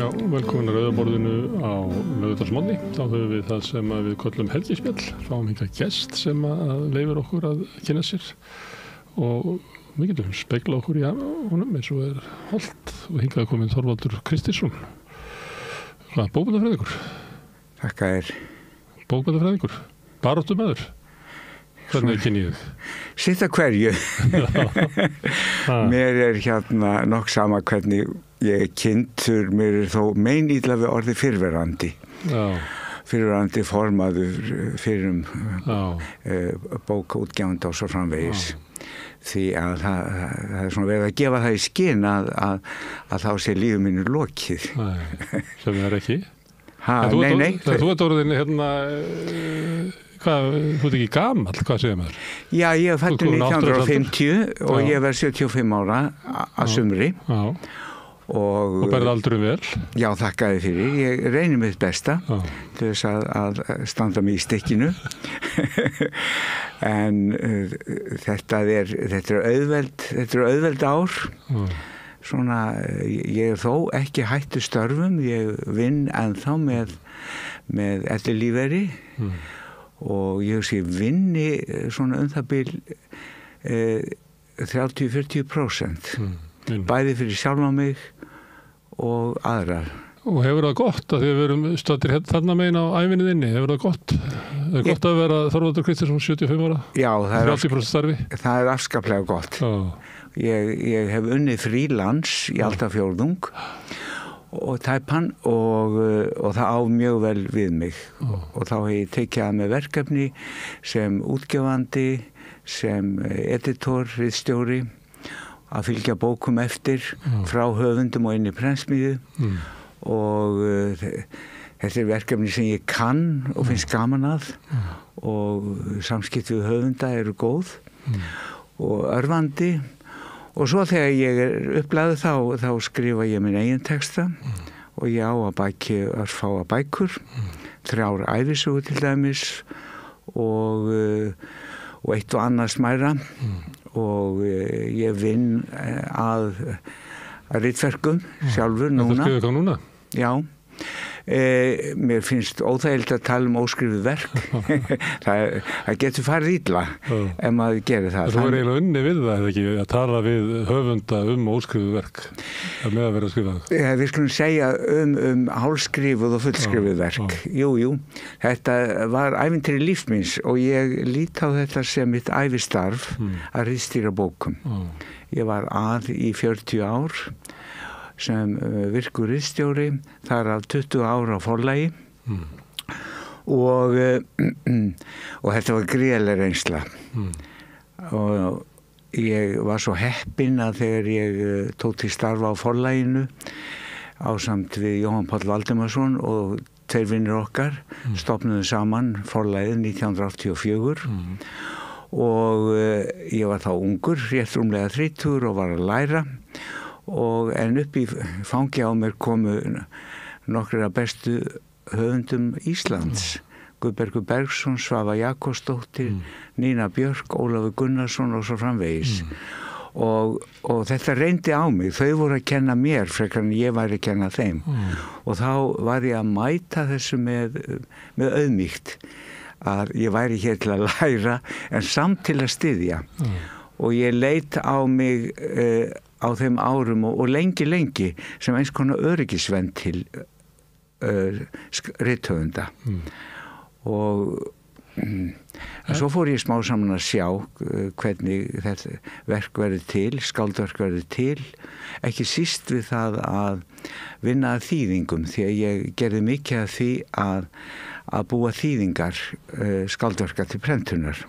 velkomin að Rauðaborðinu á laugardagsmorgni. Þá höfum við það sem við köllum helgispjall. Fáum hingað gest sem leyfir okkur að kynna sér og við getum spegla okkur í honum eins og hollt. Og hingað er kominn Þorvaldur Kristinsson, bókmennafræðingur. Þakka þér. Bókmennafræðingur, baráttumaður. Hvernig kynni ég? Sitt að hverju. Mér er nokk sama hvernig ég er kynntur, mér er þó meinilla við orðið fyrrverandi. Já. Fyrrverandi formaður fyrrum bókaútgefanda og svo framvegis. Því að það er svona verið að gefa það í skyn að þá sé lífið mínu lokið. Nei, sem það er ekki. Nei. Þú ert orðin hvað, þú ert ekki gamall, hvað segir maður? Já, ég er fæddur 1950 og ég var 75 ára að sumri. Já. Og berði aldurum vel? Já, þakka þér fyrir. Ég reyni mitt besta til þess að standa mig í stikkinu. En þetta er auðveld ár. Svona, ég er þó ekki hættu störfum. Ég vinn ennþá með ellilífeyri og ég vinni svona það bil 30-40%. Bæði fyrir sjálfa mig og aðrar. Og hefur það gott að þið verum staddir þarna megin á ævinni þinni? Hefur það gott? Er gott að vera Þorvaldur Kristinsson 75 ára? Já, 30% starfi? Það er afskaplega gott. Ég hef unnið frílans í alltaf fjórðung og tæpan og það á mjög vel við mig. Og þá hef ég tekið að með verkefni sem útgefandi, sem editor, ritstjóri, að fylgja bókum eftir frá höfundum og inn í prentsmiðju og þetta er verkefni sem ég kann og finnst gaman að og samskipti við höfunda eru góð og örvandi og svo þegar ég er upplagður þá skrifa ég minn eigin texta og ég á að baki örfáa bækur 3 ævisögur til dæmis og eitt og annað smæra og ég vinn að ritverkum sjálfur núna. Þetta skrifir hvað núna? Já. Mér finnst óþægilegt að tala óskrifið verk. það getur farið illa ef maður gerir það. Þú er eiginlega unni við það, eða ekki, að tala við höfunda óskrifið verk að með að vera að skrifa það? Við skulum segja hálfskrifið og fullskrifið verk. Jú. Þetta var ævintýri lífsmins og ég lít á þetta sem mitt ævistarf að ritstýra bókum. Ég var í 40 ár sem virkur ritstjóri, þar af 20 ára á forlagi og þetta var gríðarleg reynsla og ég var svo heppinn að þegar ég tók til starfa á forlaginu ásamt við Jóhann Páll Valdimarsson og 2 vinnir okkar stofnuðu saman forlagið 1984 og ég var þá ungur, rétt rúmlega 30 og var að læra en upp í fangi á mér komu nokkrir af bestu höfundum Íslands. Guðbergur Bergsson, Svava Jakobsdóttir, Nína Björk, Ólafur Gunnarsson og svo framvegis. Og þetta reyndi á mig. Þau voru að kenna mér frekar en ég væri að kenna þeim. Og þá var ég að mæta þessu með auðmýkt. Að ég væri hér til að læra en samt til að styðja. Og ég leit á mig á þeim árum og lengi sem eins konar öryggisvenn til rithöfunda og svo fór ég smá saman að sjá hvernig þetta verk verður til, skáldverk verður til, ekki síst við það að vinna að þýðingum því að ég gerði mikið af því að búa þýðingar skáldverka til prentunar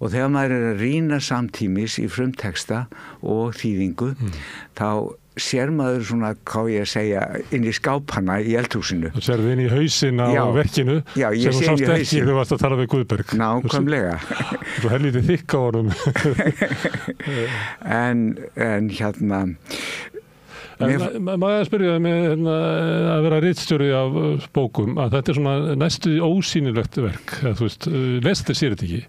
og þegar maður er að rýna samtímis í frumteksta og þýðingu þá sér maður svona, hvað ég að segja, inn í skápana í eldhúsinu. Þú sérði inn í hausinn á verkinu sem þú sást ekki þegar þú varst að tala við Guðberg. Nákvæmlega. Þú helviti þykka honum. En Maður spyrja með að vera ritstjóri af bókum, að þetta svona næstu ósýnilegt verk, að þú veist, lestir sér þetta ekki.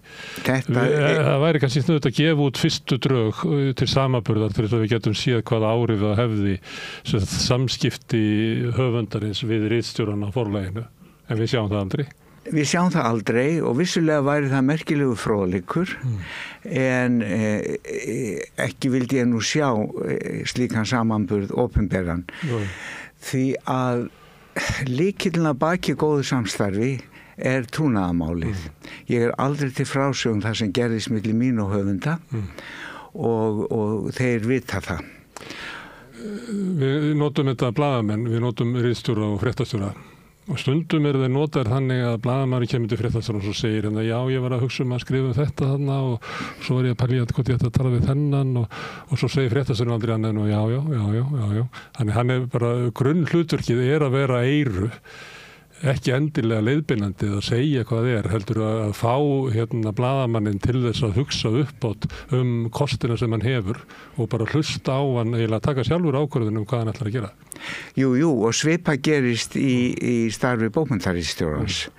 Það væri kannski snuðt að gefa út fyrstu drög til samaburðar til þess að við getum séð hvaða áhrif það hefði samskipti höfundarins við ritstjóran á forlaginu, en við sjáum það aldrei. Við sjáum það aldrei og vissulega væri það merkilegu fróðleikur en ekki vildi ég nú sjá slíkan samanburð opinberan því að lykillinn að baki góðu samstarfi er trúnaðarmálið. Ég aldrei til frásögum það sem gerðist milli mín og höfunda og þeir vita það. Við notum þetta blaðamenn, við notum ritstjóra og fréttastjóra. Og stundum þeir notaðir þannig að blaðamaður kemur til fréttastjóra og segir já, ég var að hugsa að skrifa þetta þarna og svo var ég að pælja hvort ég ætti að tala við þennan og svo segir fréttastjóra aldrei annað en já. Þannig hann bara grunnhlutverkið að vera eyru, ekki endilega leiðbeinandi að segja hvað heldur að fá blaðamanninn til þess að hugsa uppátt kostina sem hann hefur og bara hlusta á hann eða taka sjálfur ákvörðun hvað hann ætlar að gera. Jú, og svipa gerist í starfi bókmenntaritstjórans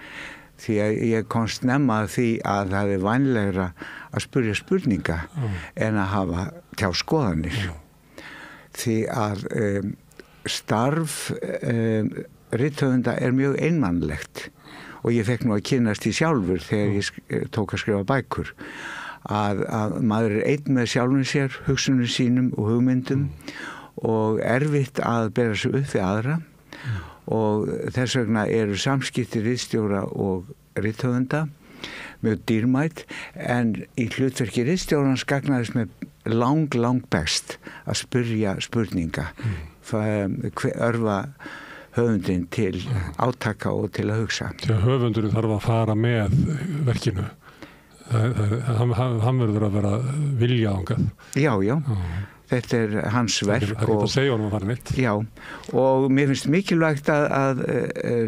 því að ég komst snemma að því að það vænlegra að spyrja spurninga en að hafa tjá skoðanir því að starf rithöfunda er mjög einmannlegt og ég fekk nú að kynnast í sjálfur þegar ég tók að skrifa bækur að maður er einn með sjálfum sér, hugsunum sínum og hugmyndum og erfitt að bera sig upp við aðra og þess vegna eru samskipti ritstjóra og rithöfunda mjög dýrmætt en í hlutverki ritstjórans gagnaðist með lang best að spyrja spurninga örfa höfundin til átaka og til að hugsa. Þegar höfundurinn þarf að fara með verkinu hann verður að vera vilja ángað. Já. Þetta er hans verk. Það er ekki að segja honum að fara neitt. Já, og mér finnst mikilvægt að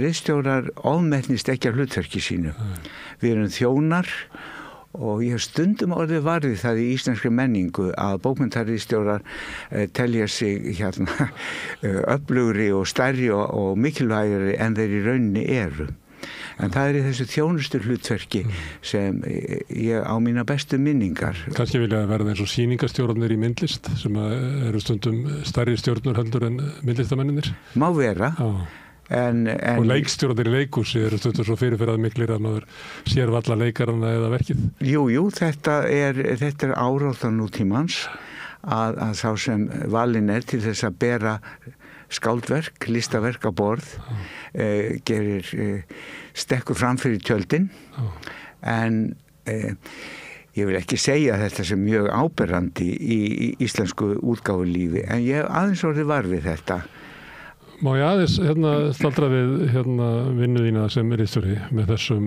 ritstjórar ofmetnist ekki af hlutverki sínu. Við erum þjónar og ég hef stundum orðið varðið það í íslenskri menningu að bókmenntaritstjórar telja sig öflugri og stærri og mikilvægari en þeir í rauninni eru. En það er í þessu þjónustu hlutverki sem ég á mína bestu minningar. Kannski vilja verða eins og sýningastjórnir í myndlist sem eru stundum stærri stjórnur heldur en myndlistamenninir. Má vera. Og leikstjórnir í leikhúsi eru stundum svo fyrirferðað miklir að maður sér valla leikarana eða verkið. Jú, þetta er árátta nútímans að sá sem valinn er til þess að bera skáldverk, listaverk á borð gerir stekkur fram fyrir tjöldin en ég vil ekki segja þetta sem mjög áberandi í íslensku útgáfulífi en ég hef aðeins orðið var við þetta. Má ég aðeins staldra við vinnu þína sem ritstjóri með þessum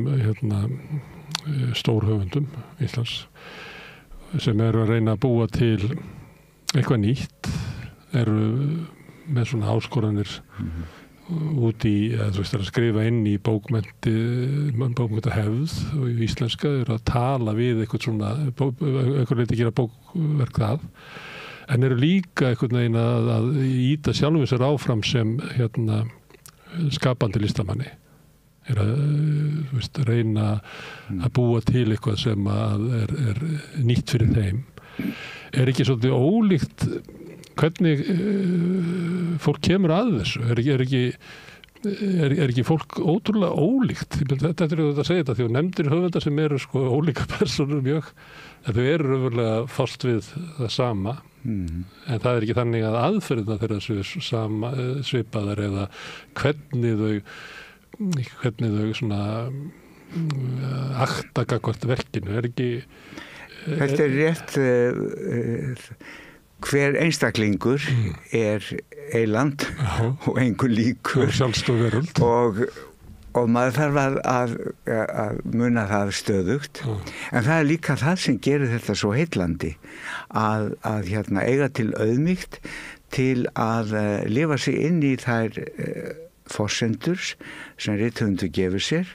stórhöfundum Íslands sem eru að reyna að búa til eitthvað nýtt eru með svona áskoranir út í, þú veist, að skrifa inn í bókmenntahefð og í íslenska eru að tala við eitthvað svona, eitthvað leiti gera bókverk það, en eru líka einhvern veginn að íta sjálfum sér áfram sem skapandi listamanni. Er að, þú veist, reyna að búa til eitthvað sem er nýtt fyrir þeim. Er ekki svolítið ólíkt hvernig fólk kemur að þessu? Er ekki fólk ótrúlega ólíkt? Þetta er þetta að segja þetta því að nefndir höfundar sem eru ólíka personur mjög, en þau eru raunverulega fást við það sama en það er ekki þannig að aðferðina þeirra svipaðar eða hvernig þau svona akta gagnvart verkinu er ekki... Þetta er rétt hver einstaklingur er eiland og einhver líkur og maður þarf að muna það stöðugt en það er líka það sem gerir þetta svo heillandi að eiga til auðmýkt til að lifa sig inn í þær forsendur sem rithöfundur gefur sér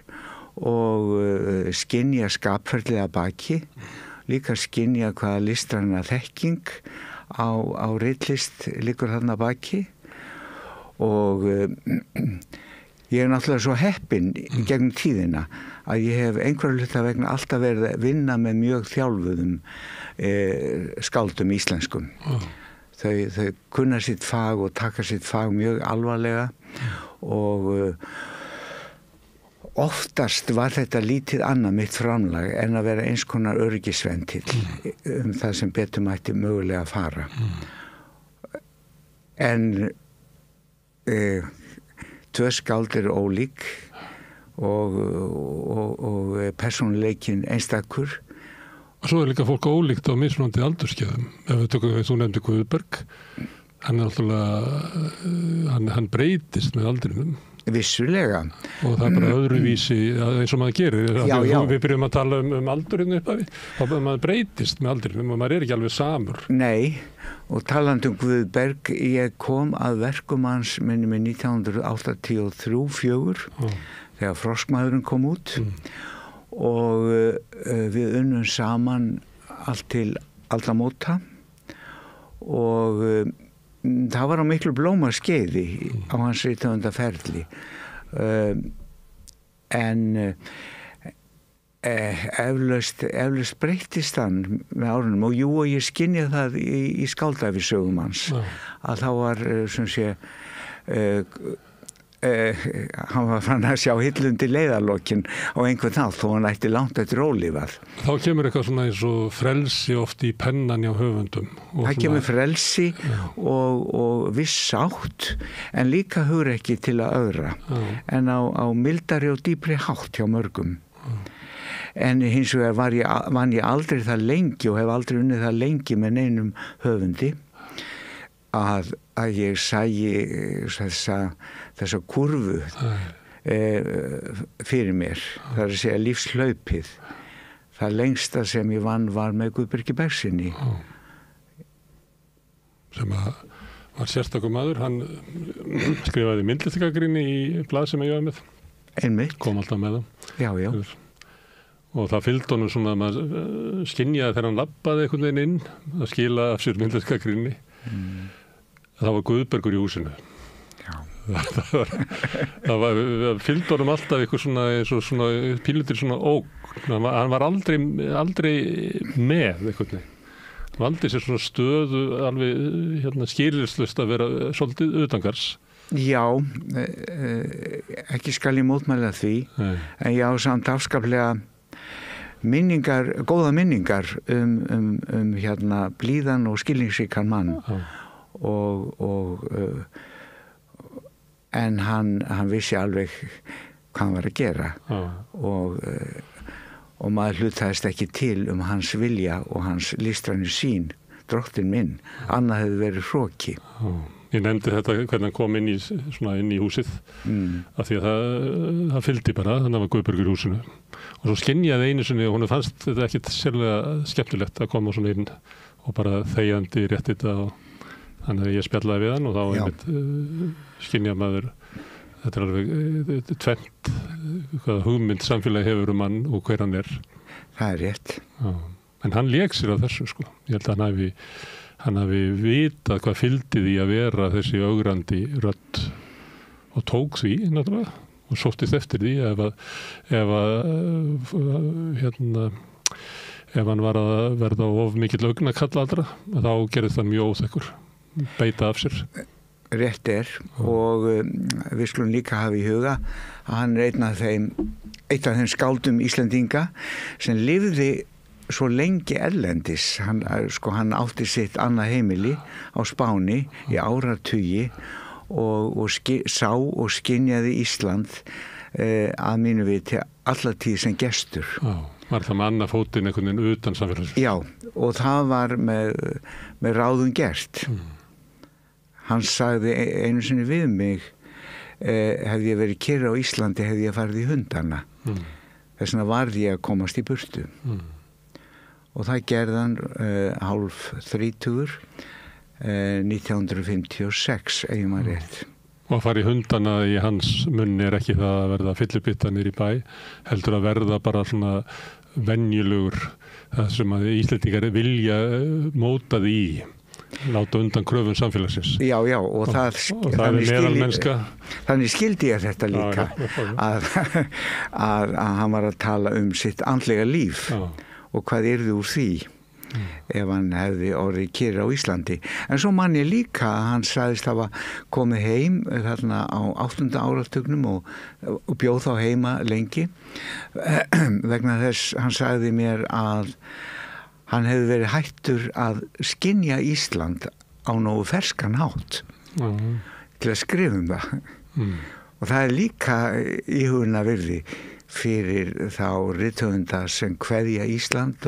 og skynja skapferðlega baki líka skynja hvaða listræna þekking á ritlist liggur þarna baki og ég er náttúrulega svo heppinn gegnum tíðina að ég hef einhverju hluta vegna alltaf verið að vinna með mjög þjálfuðum skáldum íslenskum. Þau kunna sitt fag og taka sitt fag mjög alvarlega og oftast var þetta lítið annað mitt framlag en að vera eins konar öryggisventil það sem betur mætti mögulega að fara. En tvö skáld eru ólík og persónuleikinn einstakur. Svo er líka fólk ólíkt á mismunandi aldurskeiðum. Ef við tökum þú nefndi Guðberg, hann er alltaf, hann breytist með aldrinum. Vissulega. Og það er bara öðruvísi eins og maður gerir. Já. Við byrjum að tala aldurinn uppafi og maður breytist með aldrinum og maður er ekki alveg samur. Nei, og talandi Guðberg, ég kom að verkum hans minni með 1983-4 þegar Froskmaðurinn kom út og við unnum saman allt til aldamóta og það var á miklu blómaskeiði á hans rithöfundaferli en eflaust breyttist hann með árunum og ég skynja það í skáldæfisögum hans að þá var sem sé hann var fann að sjá Hillundi leiðarlokin á einhvern nátt þó hann ætti langt eftir ólífað. Þá kemur eitthvað svona eins og frelsi oft í pennan hjá höfundum. Það kemur frelsi og viss sátt en líka hugrekki til að öðra en á mildari og dýpri hátt hjá mörgum. En hins vegar vann ég aldrei það lengi og hef aldrei unnið það lengi með neinum höfundi að ég sæi þessa kurvu fyrir mér. Það er að segja lífslaupið. Það lengsta sem ég vann var með Guðbergi Bergsyni. Sem var sérstakur maður. Hann skrifaði myndlistargagnrýni í blað sem ég var með. Einmitt. Kom alltaf með það. Já. Og það fylgdi honum svona að maður skynjaði þegar hann labbaði einhvern veginn inn að skila af sér myndlistargagnrýni. Það var Guðbergur í húsinu. Já. Það fylgdi honum alltaf eitthvað svona, svona pílutir svona ógn. Hann var aldrei með eitthvað. Hann valdi sér svona stöðu alveg skilyrðislaust að vera svolítið utangars. Já, ekki skal ég mótmæla því. Nei. En ég á samt afskaplega góða minningar blíðan og skilningsríkan mann. En hann vissi alveg hvað hann var að gera og maður hlutaðist ekki til hans vilja og hans listrænu sýn, drottinn minn, annað hefði verið hroki. Ég nefndi þetta hvernig hann kom inn í húsið af því að það fylgdi bara, þannig að var Guðbergur í húsinu og svo skynjaði einu sinni og hún fannst þetta ekkit sérlega skemmtilegt að koma svona inn og bara þegjandi rétt þetta og þannig að ég spjallaði við hann og þá einmitt skynja maður, þetta er alveg tvennt, hvaða hugmynd samfélagi hefur mann og hver hann er. Það er rétt. Já. En hann lék sér á þessu sko. Ég held að hann hafi vitað hvað fylgdi því að vera þessi ögrandi rödd og tók því náttúrulega og sóttist eftir því ef hann var að verða of mikill augnakall allra, þá gerðist hann mjög óþekkur. Beita af sér. Rétt er og við skulum líka hafa í huga að hann er einn af þeim skáldum Íslendinga sem lifði svo lengi erlendis. Hann átti sitt annað heimili á Spáni í áratugi og sá og skynjaði Ísland að mínu viti alla tíð sem gestur. Var það með annað fótinn einhvern veginn utan samfélagsins? Já, og það var með ráðum gert. Hann sagði einu sinni við mig hefði ég verið kyrr á Íslandi hefði ég farið í hundana. Þess vegna varði ég að komast í burtu. Og það gerði hann hálf 30 1956 ef maður rétt. Og að fara í hundana í hans munni er ekki það að verða fyllibita niður í bæ, heldur að verða bara svona venjulegur það sem að Íslendingar vilja móta því í. Láta undan kröfum samfélagsins. Já, og þannig skildi ég þetta líka að hann var að tala sitt andlega líf og hvað yrði úr því ef hann hefði orðið kyrr á Íslandi. En svo man ég líka að hann sagðist hafa komið heim þarna á 8. áratugnum og bjóð þá heima lengi vegna þess hann sagði mér að hann hefði verið hættur að skynja Ísland á nógu ferskan hátt til að skrifa það. Og það líka íhugunna virði fyrir þá rithöfunda sem kveðja Ísland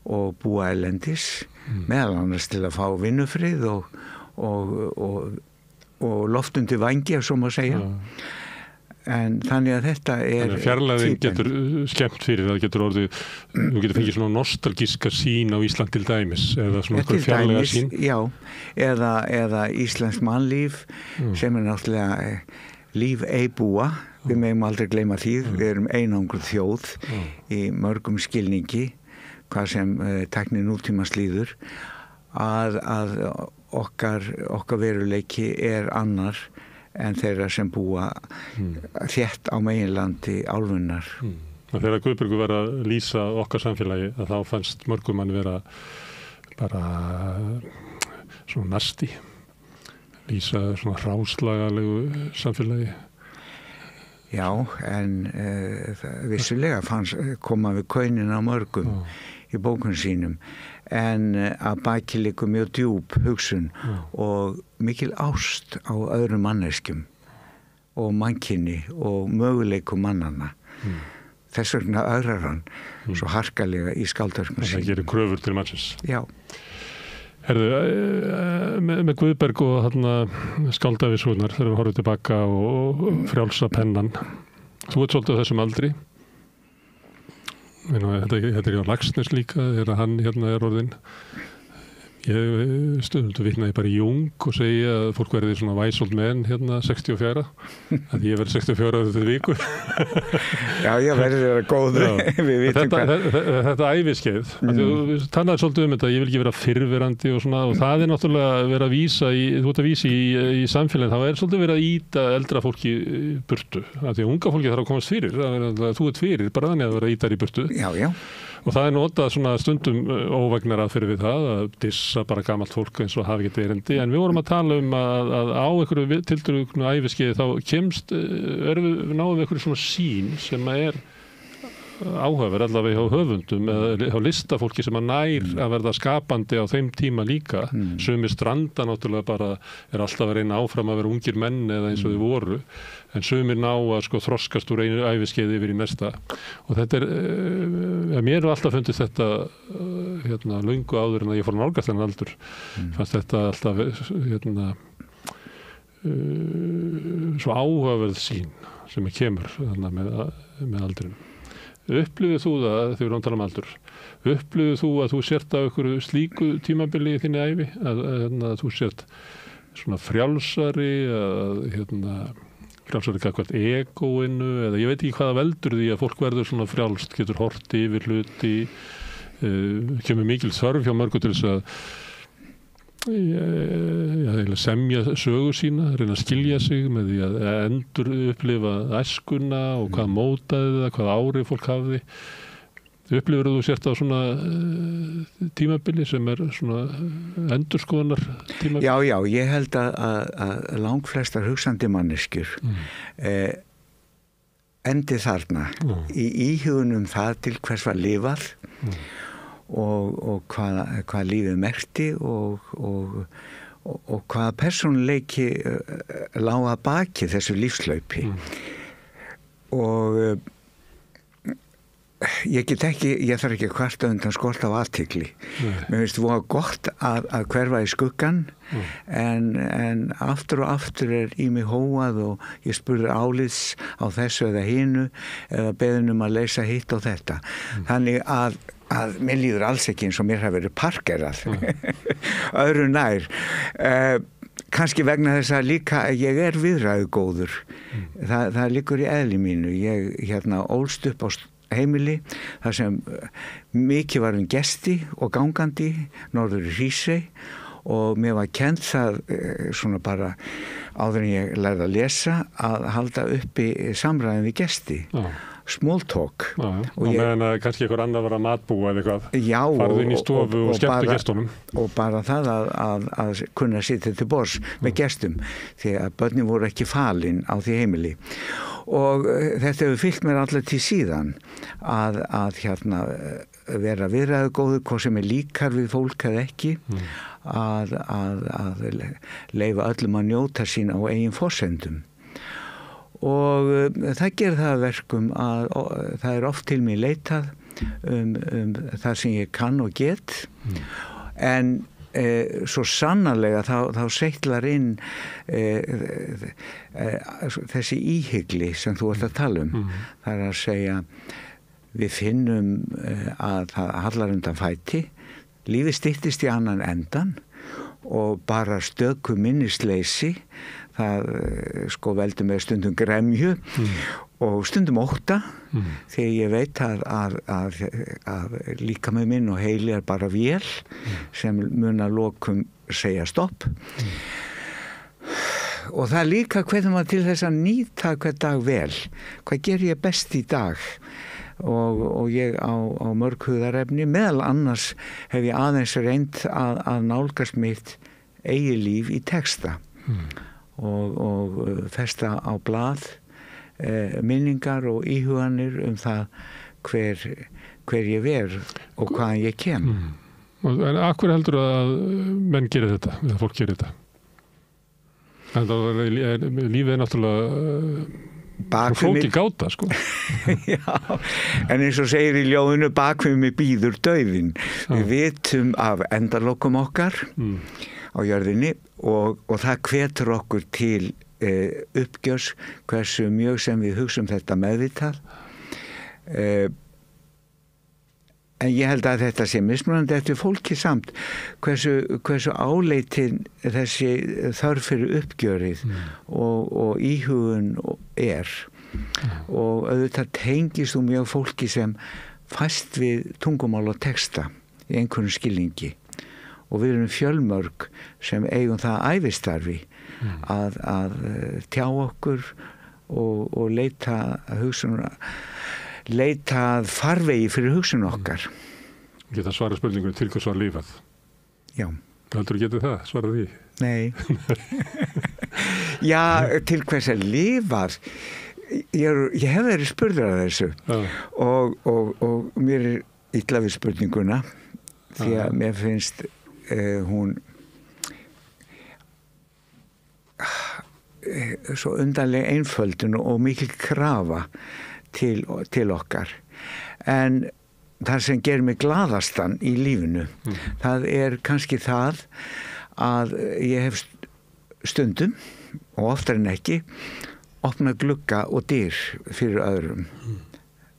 og búa erlendis, meðal annars til að fá vinnufrið og loftundi vangi, ef svo má segja. En þannig að þetta fjarlæðin getur skemmt fyrir það, getur orðið, þú getur fengið svona nostalgíska sín á Ísland til dæmis, eða svona okkur fjarlæga sín. Já, eða íslensk mannlíf sem náttúrulega líf eibúa, við megum aldrei gleyma því, við erum einangruð þjóð í mörgum skilningi, hvað sem tækni nútímans líður, að okkar veruleiki annar en þeirra sem búa þétt á meginlandi álfunnar. Þegar Guðbergur var að lýsa okkar samfélagi, að þá fannst mörgum mann vera bara svona nasti, lýsa svona hráslagalegu samfélagi. Já, en vissulega koma við kaunin á mörgum í bókun sínum, en að baki liggur mjög djúp hugsun og mikil ást á öðrum manneskjum og mannkynni og möguleikum mannanna. Þess vegna öðrar hann svo harkalega í skáldverkum sínum. Það gerir kröfur til mannsins. Já. Herðu, með Guðberg og skáldavísurnar, þegar við horfum tilbaka og frjálsa pennan. Þú ert svolítið á þessum aldri. Þetta á Laxness líka, þegar hann er orðinn. Ég stundum vitnaði bara í Jung og segja að fólk verði svona wise old man 64, að ég verði 64 þetta viku. Já, ég verði þeirra góður. Þetta æviskeið, þú talaði svolítið þetta, ég vil ekki vera fyrrverandi og svona, og það náttúrulega vera að vísa þú ert að vísa í samfélagin, þá svolítið verið að íta eldra fólki burtu, af því að unga fólki þarf að komast fyrir, þú ert fyrir, bara þannig að vera ítar í burtu. Já. Og það notað svona stundum óvægnar aðferð við það, að dissa bara gamalt fólk eins og hafi getið erindi, en við vorum að tala að á einhverju tiltölu æviskeiði þá náum við einhverju svona sín sem áhugaverð allavega hjá höfundum eða hjá listafólki sem nær að verða skapandi á þeim tíma líka. Sumir stranda náttúrulega bara alltaf að reyna áfram að vera ungir menn eða eins og þau voru, en sumir ná að þroskast úr einu æviskeiði yfir í næsta. Og þetta mér hefur alltaf fundist þetta löngu áður en að ég fór að nálgast þennan aldur. Fannst þetta alltaf svo áhugaverð sín sem kemur með aldrinum. Upplifir þú það, þegar við erum að tala um aldur, upplifir þú að þú sért á einhverju slíku tímabili í þinni ævi, að þú sért svona frjálsari, frjálsari gagnvart egóinu, eða ég veit ekki hvaða veldur því að fólk verður svona frjálst, getur horti yfir hluti, kemur mikil þörf hjá mörgu til þess að semja sögu sína, reyna að skilja sig með því að endur upplifa æskuna og hvað mótaði það, hvað áhrif fólk hafði. Upplifir þú sért á svona tímabili sem svona endurskoðunar tímabili? Já, ég held að langflestar hugsandi manneskjur endi þarna í íhugunum það til hvers var lifað og hvað lífið merkti og hvaða persónuleiki lá að baki þessu lífslaupi. Og ég þarf ekki að kvarta undan skort af athygli. Mér finnst voða gott að hverfa í skuggan, en aftur og aftur í mig hóað og ég spurði álits á þessu eða hinu, eða beðin að leysa hitt og þetta. Þannig að mér líður alls ekki eins og mér hafi verið parkerað. Öðru nær. Kannski vegna þess að líka ég viðræðugóður. Það liggur í eðli mínu. Ég ólst upp á heimili þar sem mikið var gesti og gangandi norður í Hrísey, og mér var kennt það svona bara áður en ég lærði að lesa að halda uppi samræðum við gesti. Small talk. Og meðan að kannski einhver annar var að matbúa eða eitthvað. Já, farðu inn í stofu og skemmtu gestunum. Og bara það að kunna sitja til borðs með gestum því að börnin voru ekki falin á því heimili. Og þetta hefur fylgt mér allir til síðan að hérna vera viðræðugóður, hvað sem líkar við fólk eða ekki, að leyfa öllum að njóta sín á eigin forsendum. Og það gerir það verkum að það er oft til mig leitað það sem ég kann og get, en svo sannarlega þá seitlar inn þessi íhygli sem þú ert að tala það er að segja við finnum að það hallar undan fæti, lífið styttist í annan endan og bara stöku minnisleysi það veldur með stundum gremju og stundum ótta þegar ég veit að líkaminn minn og heili er bara vél sem mun að lokum segja stopp og það líka hvernig maður til þess að nýta hver dag vel, hvað ger ég best í dag og ég á mörg hugðarefni, meðal annars hef ég aðeins reynt að nálgast mitt eigi líf í texta og festa á blað minningar og íhuganir það hver ég ver og hvaðan ég kem. En af hverju heldur að menn gerir þetta, eða fólk gerir þetta? Lífið er náttúrulega flókið gáta, sko. Já, en eins og segir í ljóðinu bakvið mig bíður dauðinn. Við vitum af endalokum okkar á jörðinni og það hvetur okkur til uppgjörs hversu mjög sem við hugsum þetta meðvitað. En ég held að þetta sé mismunandi eftir fólki samt hversu áleitin þessi þörf fyrir uppgjörið og íhugun er og auðvitað tengist mjög fólki sem fæst við tungumál og texta í einhverjum skilningi og við erum fjölmörg sem eigum það ævistarfi að tjá okkur og leita farvegi fyrir hugsun okkar. Geta svara spurningunni til hvers var lifað? Já. Heldur þú getið það? Svara því? Nei. Já, til hvers er lifað? Ég hef verið spurður að þessu og mér er illa við spurninguna því að mér finnst hún svo undarlega einföldun og mikil krafa til okkar. En það sem gerir mig glaðastan í lífinu, það er kannski það að ég hef stundum, og oftar en ekki, opnað glugga og dyr fyrir öðrum.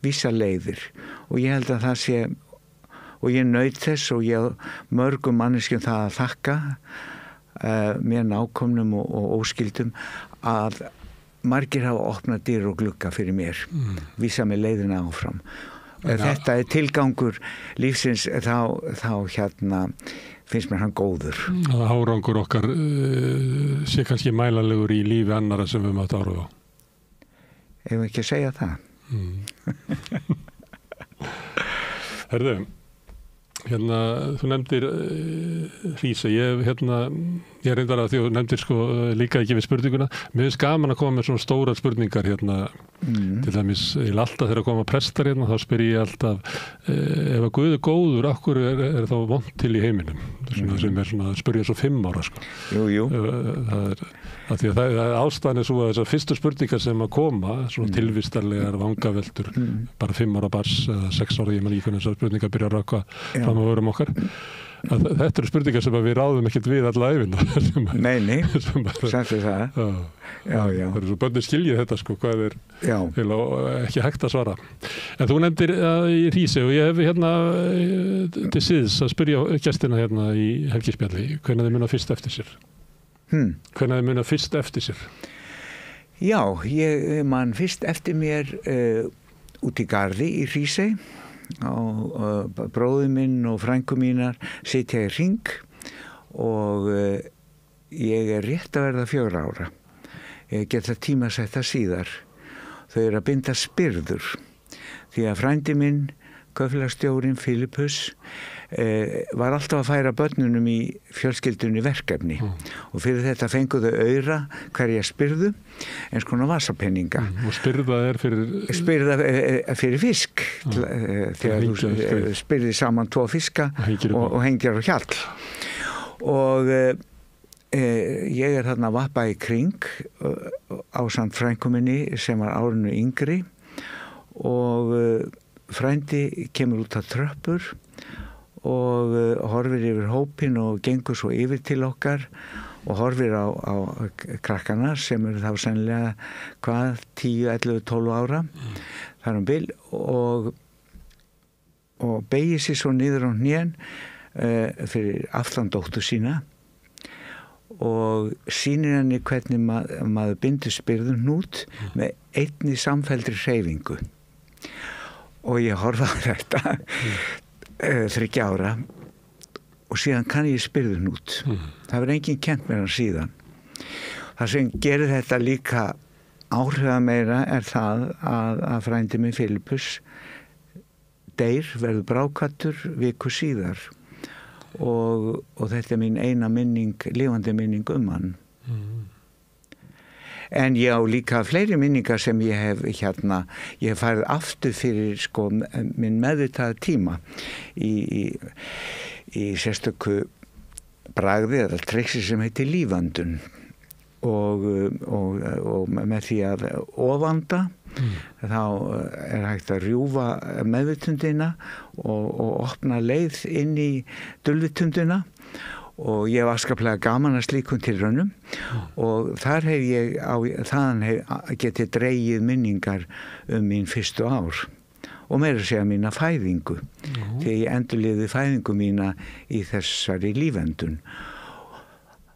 Vísa leiðir. Og ég held að það sé, og ég naut þess og ég mörgum manneskjum það að þakka, mér nákomnum og óskildum, að margir hafa opnað dyr og glugga fyrir mér, vísa mig leiðina áfram. Þetta er tilgangur lífsins, þá hérna finnst mér hann góður. Að árangur okkar sé kannski mælanlegur í lífi annara sem við mátt ára á. Ef ekki að segja það. Herðu, hérna, þú nefndir Hrísa, ég reyndar að því þú nefndir líka ekki við spurninguna. Mér finnst gaman að koma með svona stóra spurningar hérna, til dæmis alltaf þegar koma prestar hérna, þá spyr ég alltaf ef að Guð er góður, af hverju er þá vont til í heiminum? Svona, sem er svona, spyr ég svo 5 ára, sko. Jú. Það er það er ástæðan svo að þessar fyrstu spurningar sem að koma, svona tilvistarlegar vangaveltur, bara 5 ára barns eða 6 ára, ég man ekki hvernig þessar spurningar byrja að rökkva fram á vörum okkar. Þetta eru spurningar sem við ráðum ekkert við alla ævina. Nei, sagt við það. Já. Það eru svo börnir skiljið þetta, sko, hvað er ekki hægt að svara. En þú nefndir í Hrísi og ég hef hérna til síðs að spyrja gestina hérna í helgispjalli, hvenær þið muna fyrst eftir sér? Hvenær þið muna fyrst eftir sér? Já, ég man fyrst eftir mér út í garði í Hrísey og bróðir minn og frænku mínar sitja í hring og ég rétt að verða 4 ára. Ég get það tímasetta síðar. Þau að binda spyrður því að frændi minn, kaupfélagsstjórinn Filippus, var alltaf að færa börnunum í fjölskyldunni verkefni og fyrir þetta fenguðu aura hverja spyrðu eins konar vasapenninga. Og spyrða fyrir? Spyrða fyrir fisk þegar þú spyrði saman 2 fiska og hengir á hjall. Og ég þarna að vappa í kring ásamt frænku minni sem var árinu yngri og frændi kemur út að tröppur og horfir yfir hópin og gengur svo yfir til okkar og horfir á krakkana sem eru þá sennilega 10, 11, 12 ára þar bil og beygir sig svo niður á hnén fyrir aftan dóttur sína og sýnir henni hvernig maður bindur spyrðuhnút með einni samfelldri hreyfingu. Og ég horfa á þetta 30 ára og síðan kann ég spyrðuhnút. Það verður enginn kennt mér hann síðan. Það sem gerir þetta líka áhrifameira það að frændi minn Filippus deyr, verður brákattur viku síðar og þetta er mín eina minning, lifandi minning hann. En ég á líka fleiri minningar sem ég hef ég hef farið aftur fyrir minn meðvitaða tíma í sérstöku bragði eða triksi sem heitir lífandun og með því að ofanda þá hægt að rjúfa meðvitundina og opna leið inn í dulvitundina og ég var afskaplega gaman að slíkum tilraunum og þar þaðan geti dregið minningar mín fyrstu ár og meira að segja mína fæðingu þegar ég endurlifði fæðingu mína í þessari lífendun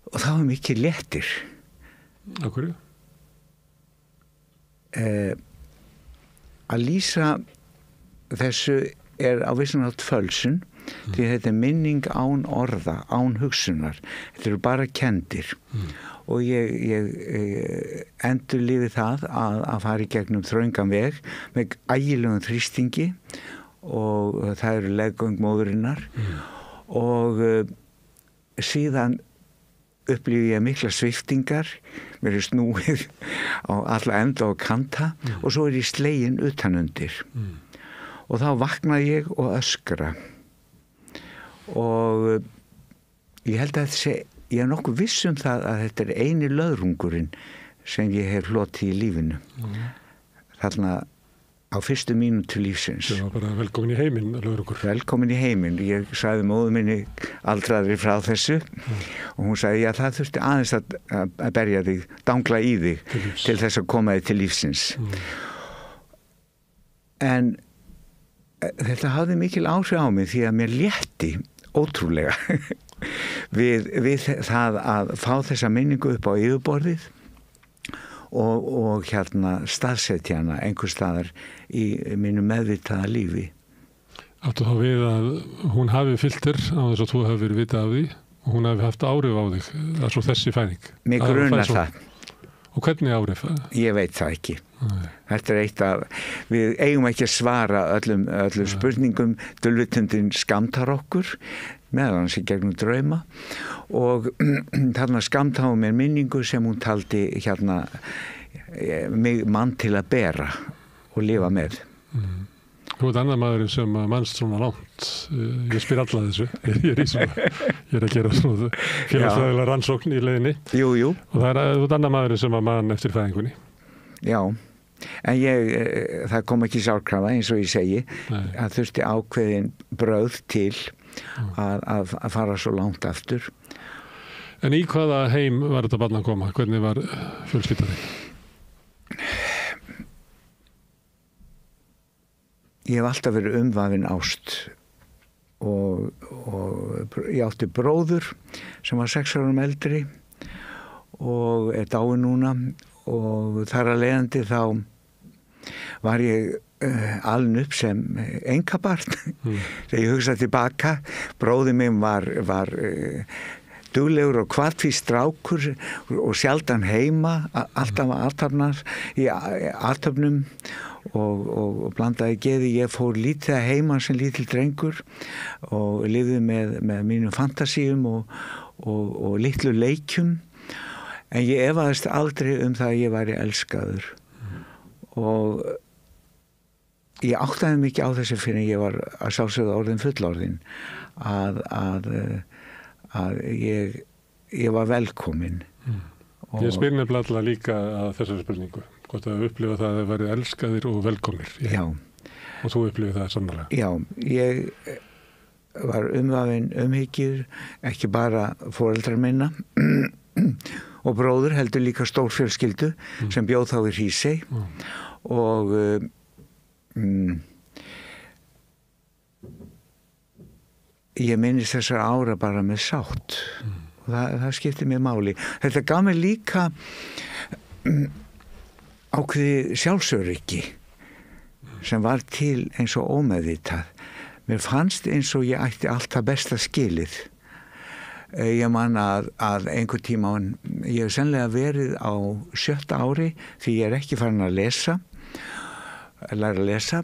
og það var mikið léttir. Af hverju? Að lýsa þessu á vissan hátt fölsun því þetta er minning án orða, án hugsunar. Þetta eru bara kenndir og ég endurlifi það að fara í gegnum þröngan veg með ægilegum þrýstingi og það eru leggöng móðurinnar og síðan upplifi ég mikla sviftingar, mér er snúið á alla enda og kanta og svo er ég slegin utanundir og þá vakna ég og öskra og ég held að ég er nokkuð viss það að þetta er eini löðrungurinn sem ég hef hlotið í lífinu þarna á fyrstu mínútu lífsins. Það var bara velkomin í heiminn, löðrungur. Velkomin í heiminn. Ég sagði móður minni aldraðri frá þessu og hún sagði já það þurfti aðeins að berja þig, dangla í þig til þess að koma þig til lífsins. En þetta hafði mikil áhrif á mig því að mér létti ótrúlega við það að fá þessa minningu upp á yfirborðið og staðsetja hana einhvers staðar í mínu meðvitaða lífi. Áttu þá við að hún hafi fyllt þér á þess að þú hafi verið vitað af því og hún hafi haft áhrif á þig, það er svo þessi fæðing? Mig grunar það. Og hvernig áhrif? Ég veit það ekki. Þetta er eitt af, við eigum ekki að svara öllum spurningum, dulvitundin skamtar okkur, meðan hans í gegnum drauma og þarna skamtaði mér minningu sem hún taldi mig mann til að bera og lifa með. Þú ert annar maðurinn sem mannst svona langt. Ég spyr alla þessu. Ég er að gera svona félagsfræðilega rannsókn í leiðinni. Jú. Og þú ert annar maðurinn sem mann eftir fæðingunni. Já, en það kom ekki sjálfkrafa eins og ég segi að þurfti ákveðin brögð til að fara svo langt aftur. En í hvaða heim var þetta barn að koma? Hvernig var fjölskyldan þín? Ég hef alltaf verið umvafin ást og ég átti bróður sem var 6 árum eldri og er dáinn núna og þar að leiðandi þá var ég alin upp sem engabarn þegar ég hugsaði tilbaka. Bróðir minn var duglegur og hvatvíst strákur og sjaldan heima, alltaf athafnar í athöfnum og blandaði geði. Ég fór lítið að heima sem lítill drengur og lifði með mínum fantasíum og litlu leikjum, en ég efaðist aldrei það að ég væri elskaður. Og ég áttaði mikið á þessu fyrir ég var að sjálfsögðu orðin fullorðin að ég var velkomin. Ég spyr nefnilega líka að þessari spurningu, hvort að upplifa það að verið elskaðir og velkomnir. Já. Og þú upplifið það sannlega. Já, ég var umvafin umhyggju, ekki bara foreldrar minna og bróður, heldur líka stórfjölskyldu sem bjóð þá í Hrísey og ég minnist þessar ára bara með sátt og það skipti mér máli. Þetta gaf mér líka ákveði sjálfsöryggi sem var til eins og ómeðvitað. Mér fannst eins og ég ætti allt það besta skilið. Ég man að einhver tíma ég hef sennilega verið á 7. ári því ég ekki farin að læra að lesa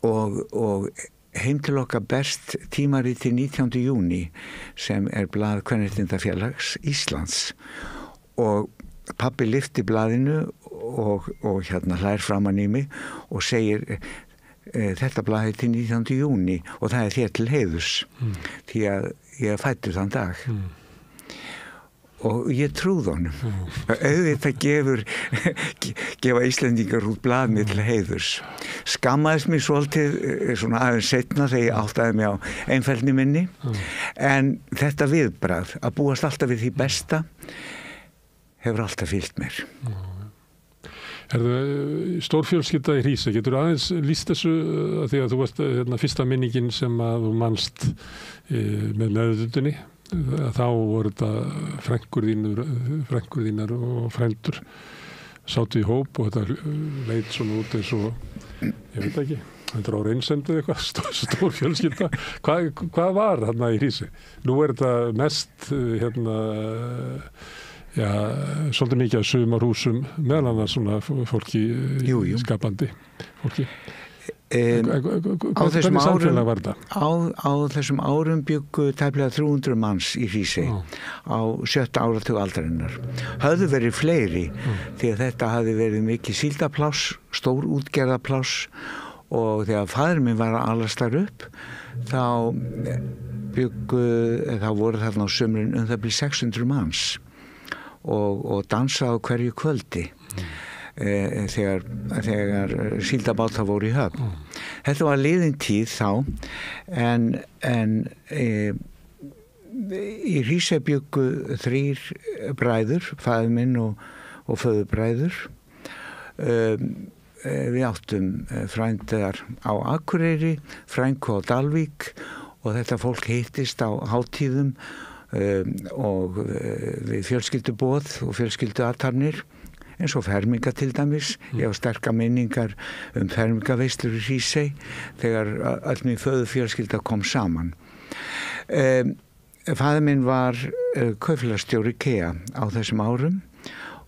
og heim til okkar berst tímariti 19. júní sem blað Kvenréttindafélags Íslands og pabbi lyfti blaðinu og hlær framan í mig og segir þetta blað til 19. júní og það þér til heiðurs því að ég fæddur þann dag og ég trúði honum auðvitað gefa Íslendingar út blaðni til heiðurs. Skammaðist mig svolítið svona aðeins seinna þegar ég áttaði mig á einfeldni minni en þetta viðbragð að búast alltaf við því besta hefur alltaf fylgt mér. Stórfjölskylda í Hrísey, getur aðeins lýst þessu að því að þú varst fyrsta minningin sem að þú manst með meðvitundinni, þá voru þetta frænkur þínar og frændur sátu í hóp og þetta leit svona út eins og ég veit ekki, þetta á reynsendu eitthvað, stór fjölskylda. Hvað var þarna í Hrísey? Nú þetta mest svolítið mikið af sumarhúsum meðal annars svona fólki skapandi fólki. Á þessum árum bjuggu tæplega 300 manns í Hrísey á 7. áratug aldarinnar. Höfðu verið fleiri því að þetta hafði verið mikið síldapláss, stór útgerðapláss og þegar faðir minn var að alast þar upp þá voru þarna á sumrin það byrja 600 manns og dansa á hverju kvöldi þegar síldabátar voru í höfn. Þetta var liðin tíð þá en í Hrísey bjuggu 3 bræður, faðir minn og föðurbræður. Við áttum frændar á Akureyri, frænku á Dalvík og þetta fólk hittist á hátíðum og við fjölskylduboð og fjölskylduathafnir eins og ferminga til dæmis. Ég á sterkar minningar fermingaveislur í Hrísey þegar öll mín föðurfjölskylda kom saman. Faðir minn var kaupfélagsstjóri IKEA á þessum árum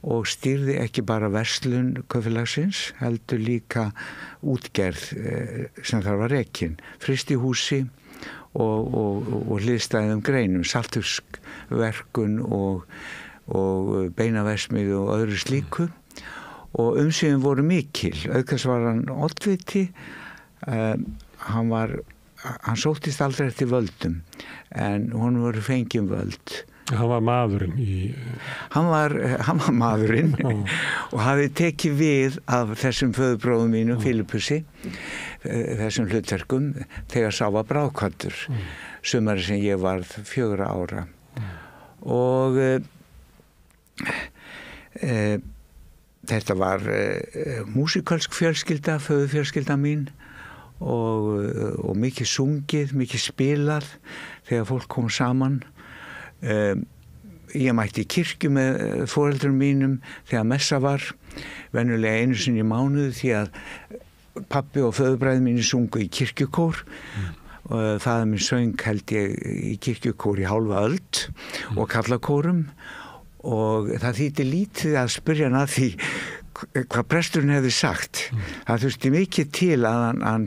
og stýrði ekki bara verslun kaupfélagsins, heldur líka útgerð sem þar var rekin, frystihúsi og hliðstæðum greinum, salthúsverkun og beinaversmiðu og öðru slíku og umsvifin voru mikil. Aukast var hann oddviti, hann sóttist aldrei eftir völdum en honum voru fengin völd. Hann var maðurinn Hann var maðurinn og hafði tekið við af þessum föðurbróðum mínum, Filippusi, þessum hlutverkum þegar sá var bráðkvaddur sumari sem ég varð 4 ára og þetta var músikalsk fjölskylda, föðurfjölskylda mín og mikið sungið, mikið spilað þegar fólk kom saman. Ég mætti í kirkju með foreldrum mínum þegar messa var, venjulega einu sinni í mánuði því að pabbi og föðurbræður mínir sungu í kirkjukór Það minn söng held ég í kirkjukór í hálfa öld og karlakórum og það þýddi lítið að spyrja hann að því hvað presturinn hefði sagt. Það þurfti mikið til að hann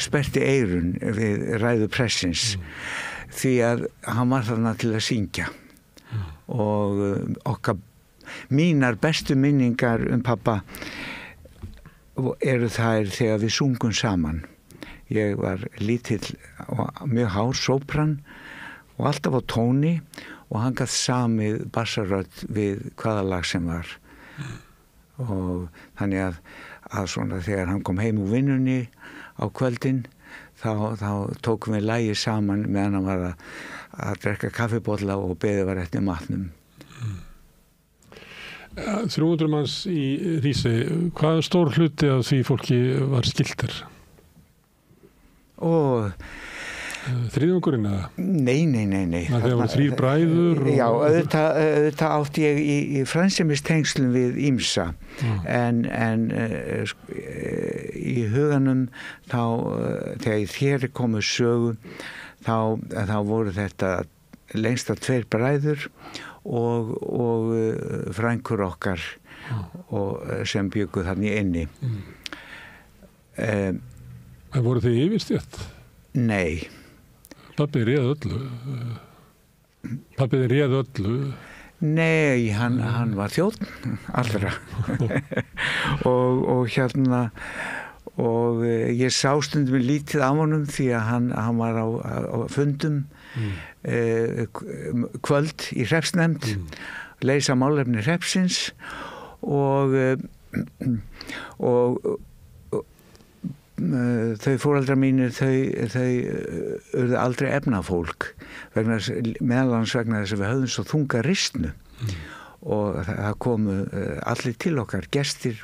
sperrti eyrun við ræðu pressins því að hann var þarna til að syngja og mínar bestu minningar pabba eru þær þegar við sungum saman. Ég var lítill og mjög hár sópran og alltaf á tóni og hann gat samið bassarödd við hvaða lag sem var. Og þannig að svona þegar hann kom heim úr vinnunni á kvöldin þá tókum við lagið saman meðan hann var að drekka kaffibolla og beðið var eftir matnum. 300 manns í Hrísey, hvað stór hluti af því fólki var skildir? Þriðjungurinn eða? Nei. Það voru 3 bræður? Já, auðvitað átti ég í frænsemistengslum við ýmsa en í huganum þá þegar þér komu sögu þá voru þetta lengst af 2 bræður og frænkur okkar sem bjuggu þarna inni. Voru þið yfirstétt? Nei. Pabbi réð öllu? Nei, hann var þjónn allra. og ég sá stundum lítið á honum því að hann var á fundum kvöld í hreppsnefnd leysa málefni hreppsins og þau foreldrar mínir þau urðu aldrei efnafólk meðal annars vegna þess að við höfðum svo þunga ristnu og það komu allir til okkar gestir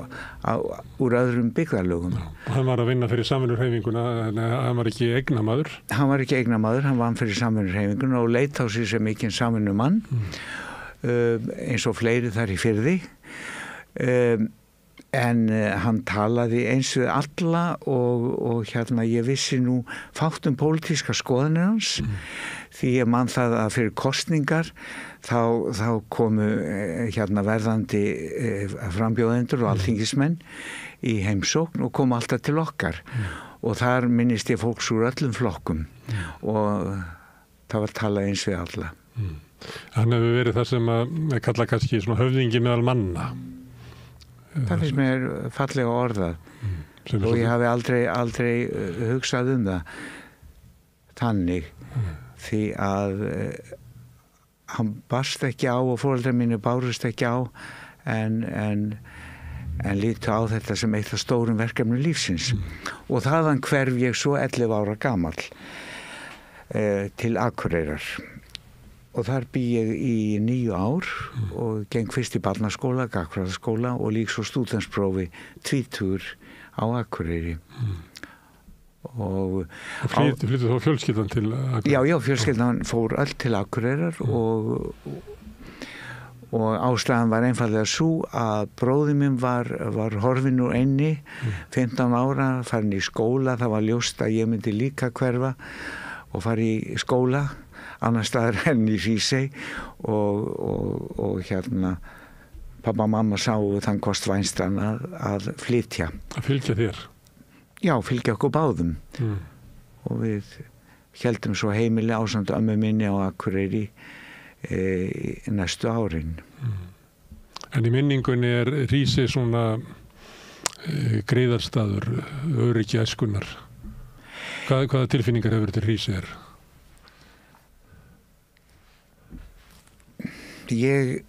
úr öðrum byggðarlögum. Hann var að vinna fyrir samvinnuhreyfinguna en hann var ekki eignamaður? Hann var ekki eignamaður, hann vann fyrir samvinnuhreyfinguna og leit á sig sem mikinn samvinnumann eins og fleiri þar í Firði en hann talaði eins við alla og ég vissi nú fátt pólitíska skoðanir hans því ég man það að fyrir kosningar þá komu verðandi frambjóðendur og alþingismenn í heimsókn og komu alltaf til okkar og þar minnist ég fólks úr öllum flokkum og það var talað eins við alla. Hann hefur verið það sem að kalla kannski svona höfðingi meðal manna. Það finnst mér fallega orðað og ég hafi aldrei hugsað það þannig því að hann barst ekki á og foreldrar mínu bárust ekki á en lítu á þetta sem eitt af stórum verkefnum lífsins og þaðan hverf ég svo 11 ára gamall til Akureyrar og þar bý ég í 9 ár og geng fyrst í barnaskóla, gagnfræðaskóla og lík svo stúdentsprófi 20 á Akureyri. Og flyttu þá fjölskyldan til Akureyrar? Já, fjölskyldan fór öll til Akureyrar og ástæðan var einfallega svo að bróðir minn var horfinn úr eynni 15 ára, farin í skóla, það var ljóst að ég myndi líka hverfa og fara í skóla annar staðar enn í Hrísey og pappa og mamma sáu þann kost vænstan að flytja. Að fylgja þér? Já, fylgja okkur báðum og við héldum svo heimili ásamt ömmu minni á Akureyri næstu árin. En í minningunni Hrísey svona greiðarstaður, öryggi æskunnar. Hvaða tilfinningar hefur til Hríseyjar? Ég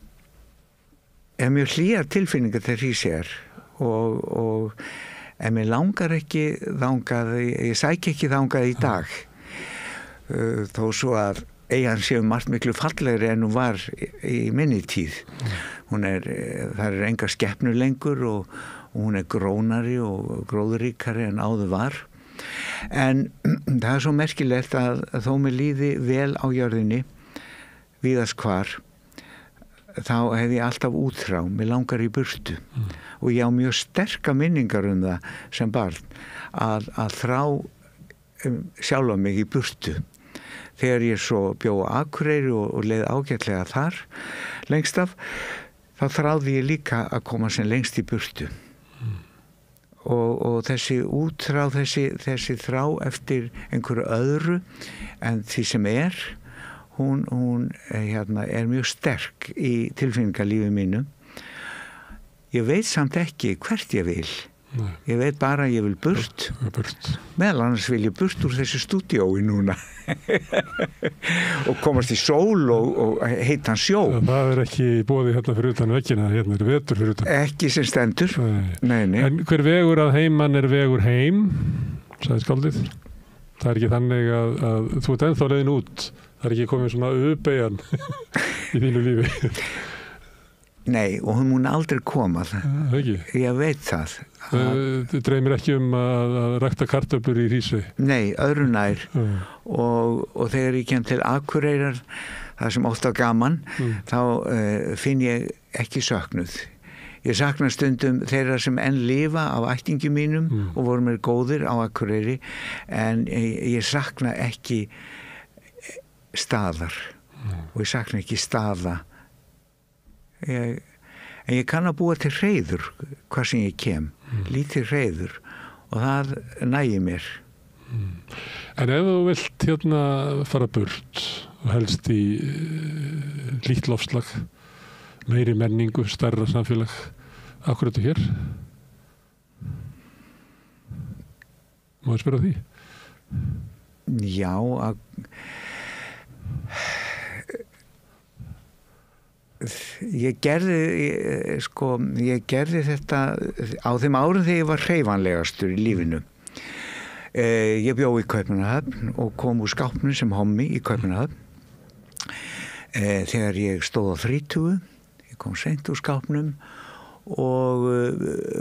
mjög hlýjar tilfinningar til Hríseyjar og en mér langar ekki þangað, ég sæki ekki þangað í dag þó svo að eyjan séu margt miklu fallegri en hún var í minni tíð. Það engar skepnur lengur og hún grónari og gróðuríkari en áður var. En það svo merkilegt að þó mér líði vel á jörðinni víðast hvar þá hef ég alltaf útþrá, mér langar í burtu og ég á mjög sterka minningar það sem barn að þrá sjálfa mig í burtu. Þegar ég svo bjó á Akureyri og leið ágætlega þar lengst af, þá þráði ég líka að koma sem lengst í burtu. Og þessi útþrá, þessi þrá eftir einhverju öðru en því sem hún er mjög sterk í tilfinningarlífi mínu. Ég veit samt ekki hvert ég vil. Nei. Ég veit bara að ég vil burt. Meðal annars vil ég burt úr þessu stúdíói núna og komast í sól og heitan sjó. Það ekki boðið hérna fyrir utan veggina, hérna vetur fyrir utan. Ekki sem stendur. Nei. En hver vegur að heiman vegur heim, sagði skáldið. Það ekki þannig að þú ert ennþá leiðin út. Það ekki komið svona uppeyjan í þínu lífi. Nei, og hún mun aldrei koma. Ekki? Ég veit það. Þið dreymir ekki að rækta kartöflur í Hrísey? Nei, öðru nær. Og þegar ég kem til Akureyrar, það sem ofta gaman, þá finn ég ekki söknuð. Ég sakna stundum þeirra sem enn lifa af ættingjum mínum og voru mér góðir á Akureyri, en ég sakna ekki staðar og ég sakna ekki staða. En ég kann að búa til hreiður hvað sem ég kem, lítið hreiður, og það nægir mér. En ef þú vilt hérna fara burt og helst í lítið loftslag, meiri menningu, stærra samfélag, af hverju ertu hér? Má ég spyrja því? Já, ég gerði þetta á þeim árum þegar ég var hreyfanlegastur í lífinu. Ég bjó í Kaupmannahöfn og kom úr skápnum sem hommi í Kaupmannahöfn. Þegar ég stóð á 30, ég kom seint úr skápnum og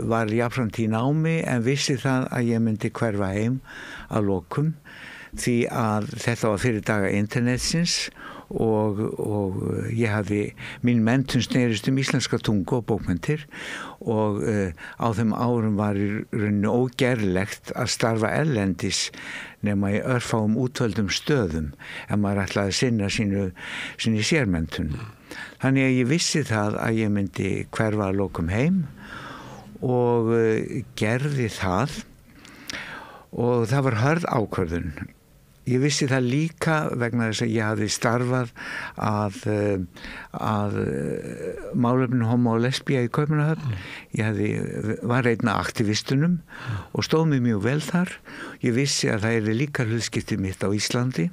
var jafnframt í námi, en vissi það að ég myndi hverfa heim að lokum, því að þetta var fyrir daga internetsins og ég hafði, mín menntun snerist íslenska tungu og bókmenntir, og á þeim árum var í rauninni ógerlegt að starfa erlendis nema í örfáum útvöldum stöðum en maður ætlaði að sinna sinni sérmenntun. Þannig að ég vissi það að ég myndi hverfa að lokum heim og gerði það, og það var hörð ákvörðun. Ég vissi það líka vegna þess að ég hafði starfað að málefnum homo og lesbía í Kaupmannahöfn. Ég var einn af aktivistunum og stóð mig mjög vel þar. Ég vissi að það er líka hlutskiptið mitt á Íslandi.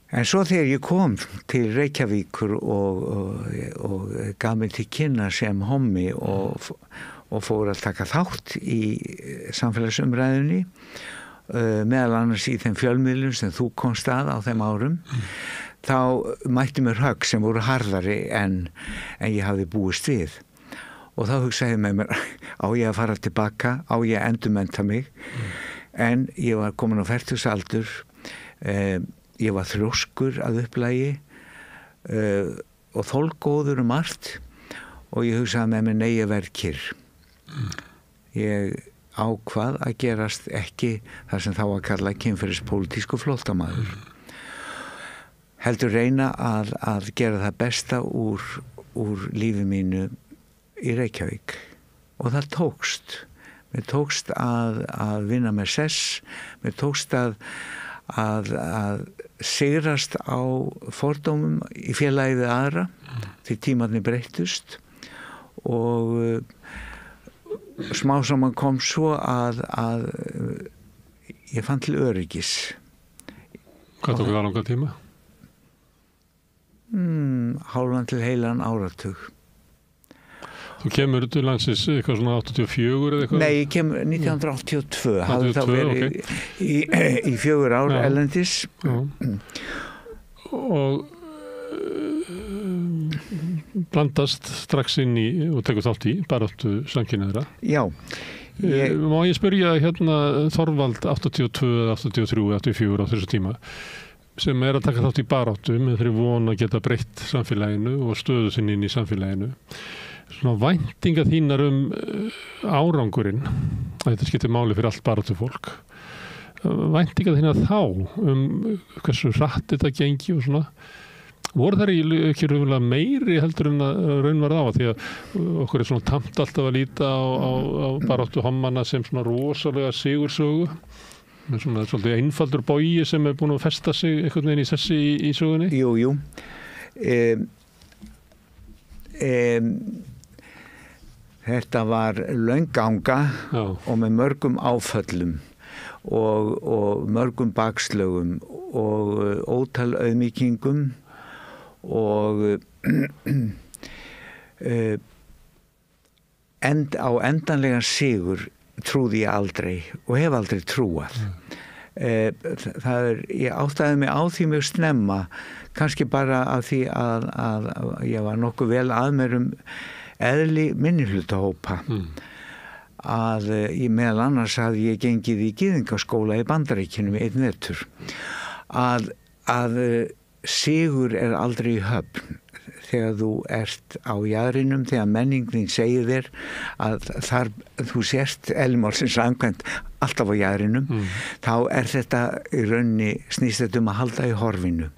En svo þegar ég kom til Reykjavíkur og gaf mig til kynna sem hommi og fór að taka þátt í samfélagsumræðunni, meðal annars í þeim fjölmiðlum sem þú komst að á þeim árum, þá mætti mér högg sem voru harðari en ég hafði búist við. Og þá hugsaði með mér, á ég að fara tilbaka, á ég að endurmennta mig, en ég var komin á fertugsaldur, ég var þrjóskur að upplagi og þolgóður margt, og ég hugsaði með mér, nei, ég verð kyrr. Ég ákvað að gerast ekki það sem þá að kalla kynferðispólitísku flóttamaður. Heldur reyna að gera það besta úr lífi mínu í Reykjavík, og það tókst. Mér tókst að vinna með sess, mér tókst að sigrast á fordómum í félagi við aðra, því tímarnir breyttust, og smá saman kom svo að ég fann til öryggis. Hvað tók það langa tíma? Hálfan til heilan áratug. Þú kemur til landsins eitthvað svona 84 eða eitthvað? Nei, ég kem 1982. Hafði þá verið í 4 ár erlendis. Og blandast strax inn í og tekur þátt í baráttu samkynhneigðra. Já. Má ég spyrja hérna Þorvald 82, 83, 84 á þessu tíma. sem að taka þátt í baráttu með þeirri von að geta breytt samfélaginu og stöðu sinni inn í samfélaginu. Svona væntingar þínar árangurinn, að þetta skiptir máli fyrir allt baráttu fólk. Væntingar þínar þá hversu hratt þetta gengi og svona. Voru þær ekki raunverulega meiri heldur en að raun var á því að okkur svona tamt alltaf að líta á baráttu hommana sem svona rosalega sigursögu með svona svolítið einfaldur bogi sem búin að festa sig einhvern veginn í sessi í sögunni? Jú. Þetta var löng ganga og með mörgum áföllum og mörgum bakslögum og ótal auðmýkingum og á endanlegan sigur trúði ég aldrei og hef aldrei trúað. Ég áttaði mig á því mjög snemma, kannski bara af því að ég var nokkuð vel að mér eðli minnihlutahópa. Að ég meðal annars hafði ég gengið í gyðingaskóla í Bandaríkjunum í einn vetur. Að sigur aldrei í höfn þegar þú ert á jaðrinum, þegar menningin segir þér að þar þú sést eðlismálsins samkvæmt alltaf á jaðrinum, þá þetta í rauninni snýst þetta að halda í horfinu.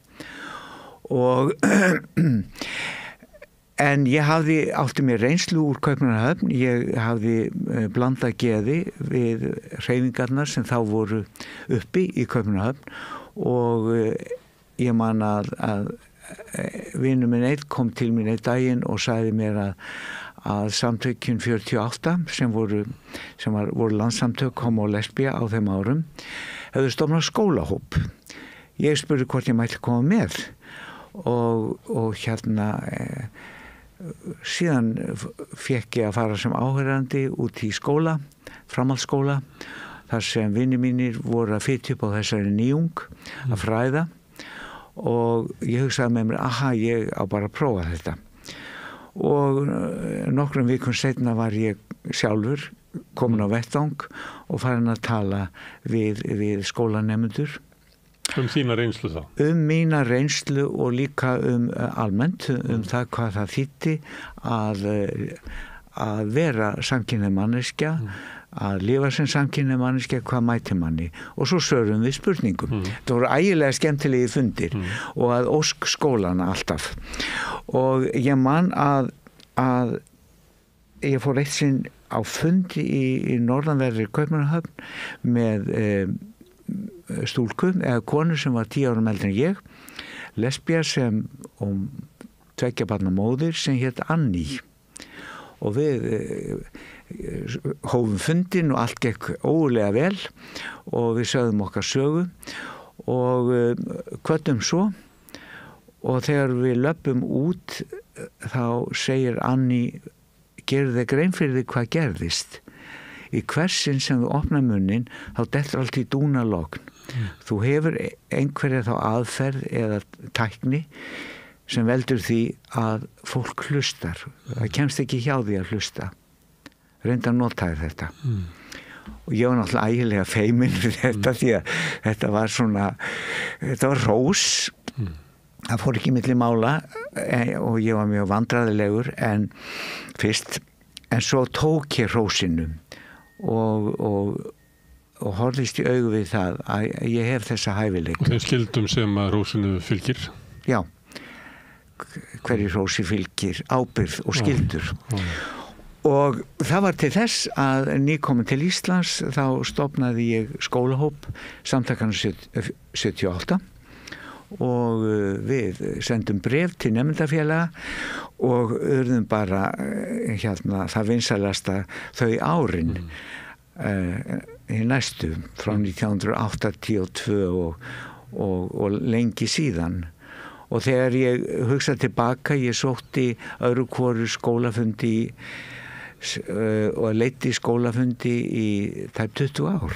Og en ég átti mér reynslu úr Kaupmannahöfn, ég hafði blandað geði við hreyfingarnar sem þá voru uppi í Kaupmannahöfn og ég man að vinur minn einn kom til mín einn daginn og sagði mér að samtökin 48 sem voru landssamtök homo og lesbía á þeim árum hefðu stofnað skólahóp. Ég spurði hvort ég mætti koma með og síðan fékk ég að fara sem áheyrandi út í skóla, framhaldsskóla, þar sem vinir mínir voru að fitja upp á þessari nýjung að fræða. Og ég hugsaði með mér, ég á bara að prófa þetta. Og nokkrum vikum seinna var ég sjálfur komin á vettvang og farin að tala við skólanemendur. Þína reynslu þá? Mína reynslu og líka almennt, það hvað það þýddi að vera samkynhneigð manneskja, að lifa sem samkynhneigð manneskja, hvað mæti manni, og svo svörum við spurningum. Það voru ægilega skemmtilegi fundir og að ósk skólana alltaf. Og ég man að ég fór eitt sinn á fundi í norðanverðri Kaupmannahöfn með stúlku eða konu sem var 10 árum eldri en ég, lesbía sem 2 barna móðir sem hét Annie. Og við hófum fundin og allt gekk ógurlega vel og við sögðum okkar sögu og kvöddum svo og þegar við löpum út þá segir Annie, gerðu þig grein fyrir því hvað gerðist? Í hversin sem þú opna munnin þá dettur allt í dúnalogn. Þú hefur einhverja þá aðferð eða tækni sem veldur því að fólk hlustar. Það kemst ekki hjá því að hlusta. Reynda að notaði þetta. Og ég var náttúrulega ægilega feimin fyrir þetta því að þetta var hrós. Það fór ekki milli mála og ég var mjög vandræðilegur en svo tók ég hrósinu og horfðist í augu við það að ég hef þessa hæfileika. Og þeim skildum sem að hrósinu fylgir? Já. Hverju hrósi fylgir ábyrgð og skyldur. Og það var til þess að nýkomin til Íslands þá stofnaði ég skólahóp Samtakanna 78 og við sendum bréf til nemendafélaga og urðum bara það vinsælasta þau árin í næstu frá 1982 og lengi síðan. Og þegar ég hugsaði tilbaka, ég sótti öðru hvoru skólafundi og leiddi skólafundi í tæp 20 ár.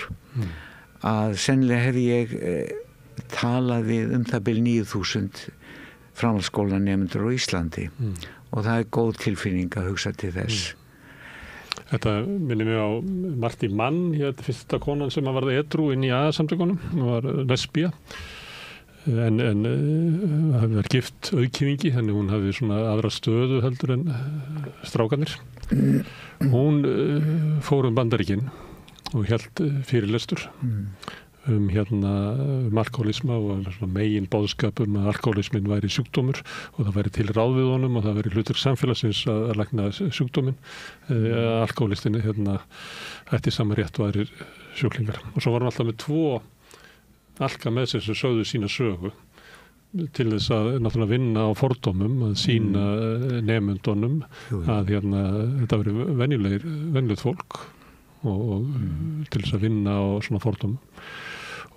Að sennilega hef ég talað við það bil 9.000 framhaldsskólanemendur á Íslandi og það góð tilfinning að hugsa til þess. Þetta minnir mig á Martí Mann, fyrsta konan sem var edrú inn í AA-samtökunum, var lesbía. en hafi verið gift auðkýfingi, þannig hún hafi svona aðra stöðu heldur en strákanir. Hún fór Bandaríkin og hélt fyrirlestur alkohólisma og megin boðskap að alkohólismin væri sjúkdómur og það væri til ráð við honum og það væri hlutur samfélagsins að lækna sjúkdóminn. Alkohólistinni ætti sama rétt og aðrir sjúklingar. Og svo var hann alltaf með 2 alka með sér sem sögðu sína sögu til þess að náttúrulega vinna á fordómum, að sýna nemendunum að þetta veri venjulegt fólk og til þess að vinna á svona fordómum.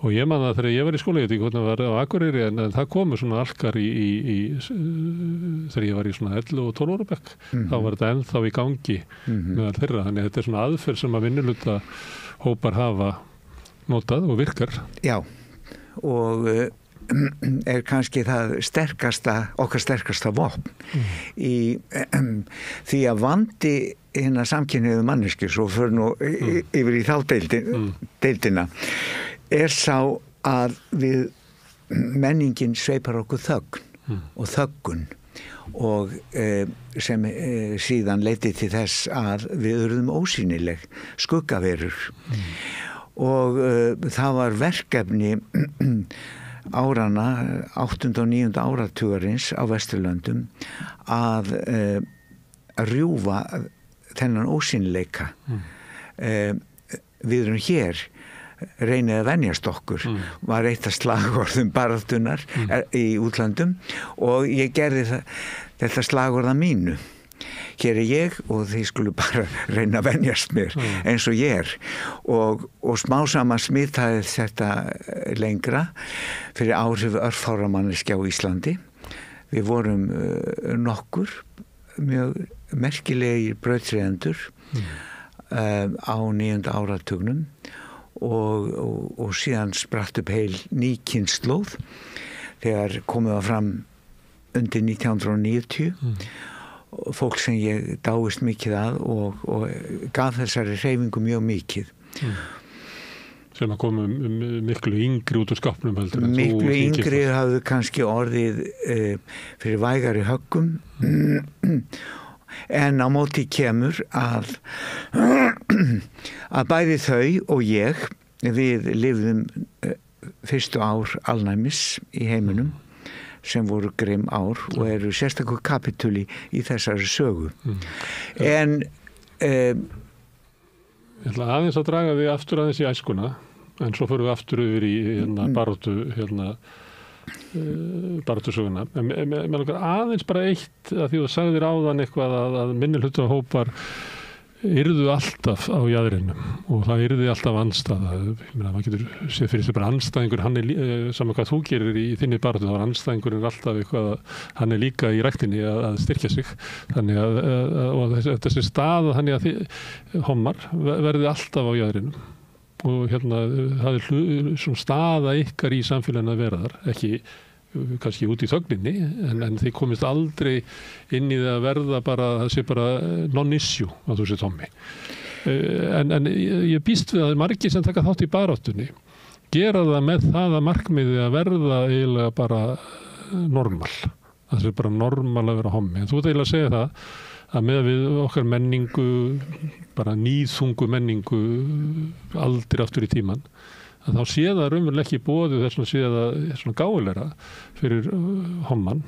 Og ég man að þegar ég var í skóla, ég veit ekki hvernig það var á Akureyri, en það komu svona alkar þegar ég var í svona 11 og 12 ára bekk, þá var þetta ennþá í gangi meðal þeirra. Þannig þetta svona aðferð sem að vinnuluta hópar hafa notað og virkar. Já, og kannski það okkar sterkasta vopn í því að vandi hérna samkynhneigðu manneskju, svo fyrir nú yfir í þá deildina, sá að við menningin sveipar okkur þögn og þöggun og sem síðan leiddi til þess að við urðum ósýnileg skuggaverur og það var verkefni árana 8. og 9. áratugarins á Vesturlöndum að rjúfa þennan ósýnileika. Við erum hér, reynið að venjast okkur, var eitt af slagorðum baráttunar í útlandum og ég gerði þetta slagorða mínu. Hér ég og þið skulu bara reyna að venjast mér eins og ég og smá saman smitaði þetta lengra fyrir áhrif örfára manneskja á Íslandi. Við vorum nokkur mjög merkilegir brautryðjendur á 9. áratugnum og síðan spratt upp heil ný kynslóð þegar komið var fram undir 1990 fólk sem ég dáist mikið að og gaf þessari hreyfingu mjög mikið. Sem að komu miklu yngri út úr skápnum heldur. Miklu yngri hafðu kannski orðið fyrir vægari höggum en á móti kemur að bæði þau og ég, við lifðum fyrstu ár alnæmis í heiminum sem voru grimm ár og eru sérstakur kapitúli í þessari sögu. En ég ætla aðeins að draga við aftur aðeins í æskuna, en svo fyrir við aftur yfir í baráttusöguna. Mér langar aðeins bara eitt að því þú sagðir áðan eitthvað að minnihlutahópar yrðu alltaf á jaðrinum og það yrði alltaf andstaða. Maður getur séð fyrir sig bara andstæðingur, hann saman hvað þú gerir í þinni baráttu, þá andstæðingurinn alltaf eitthvað, hann líka í ræktinni að styrkja sig. Þannig og þessi staða þannig að hommar verði alltaf á jaðrinum. Og það svona staða ykkar í samfélaginu að vera þar, ekki kannski út í þögninni, en þið komist aldrei inn í það að verða bara, það sé bara non-issue að þú sé Tommi. En ég býst við að margir sem taka þátt í baráttunni gera það með það að markmiði að verða eiginlega bara normal. Það sé bara normal að vera hommi. En þú ert eiginlega að segja það að með við okkar menningu, bara nýðþungu menningu aldrei aftur í tíman, að þá sé það raunverulega ekki boðið þess að sé það svona gáfulegra fyrir homman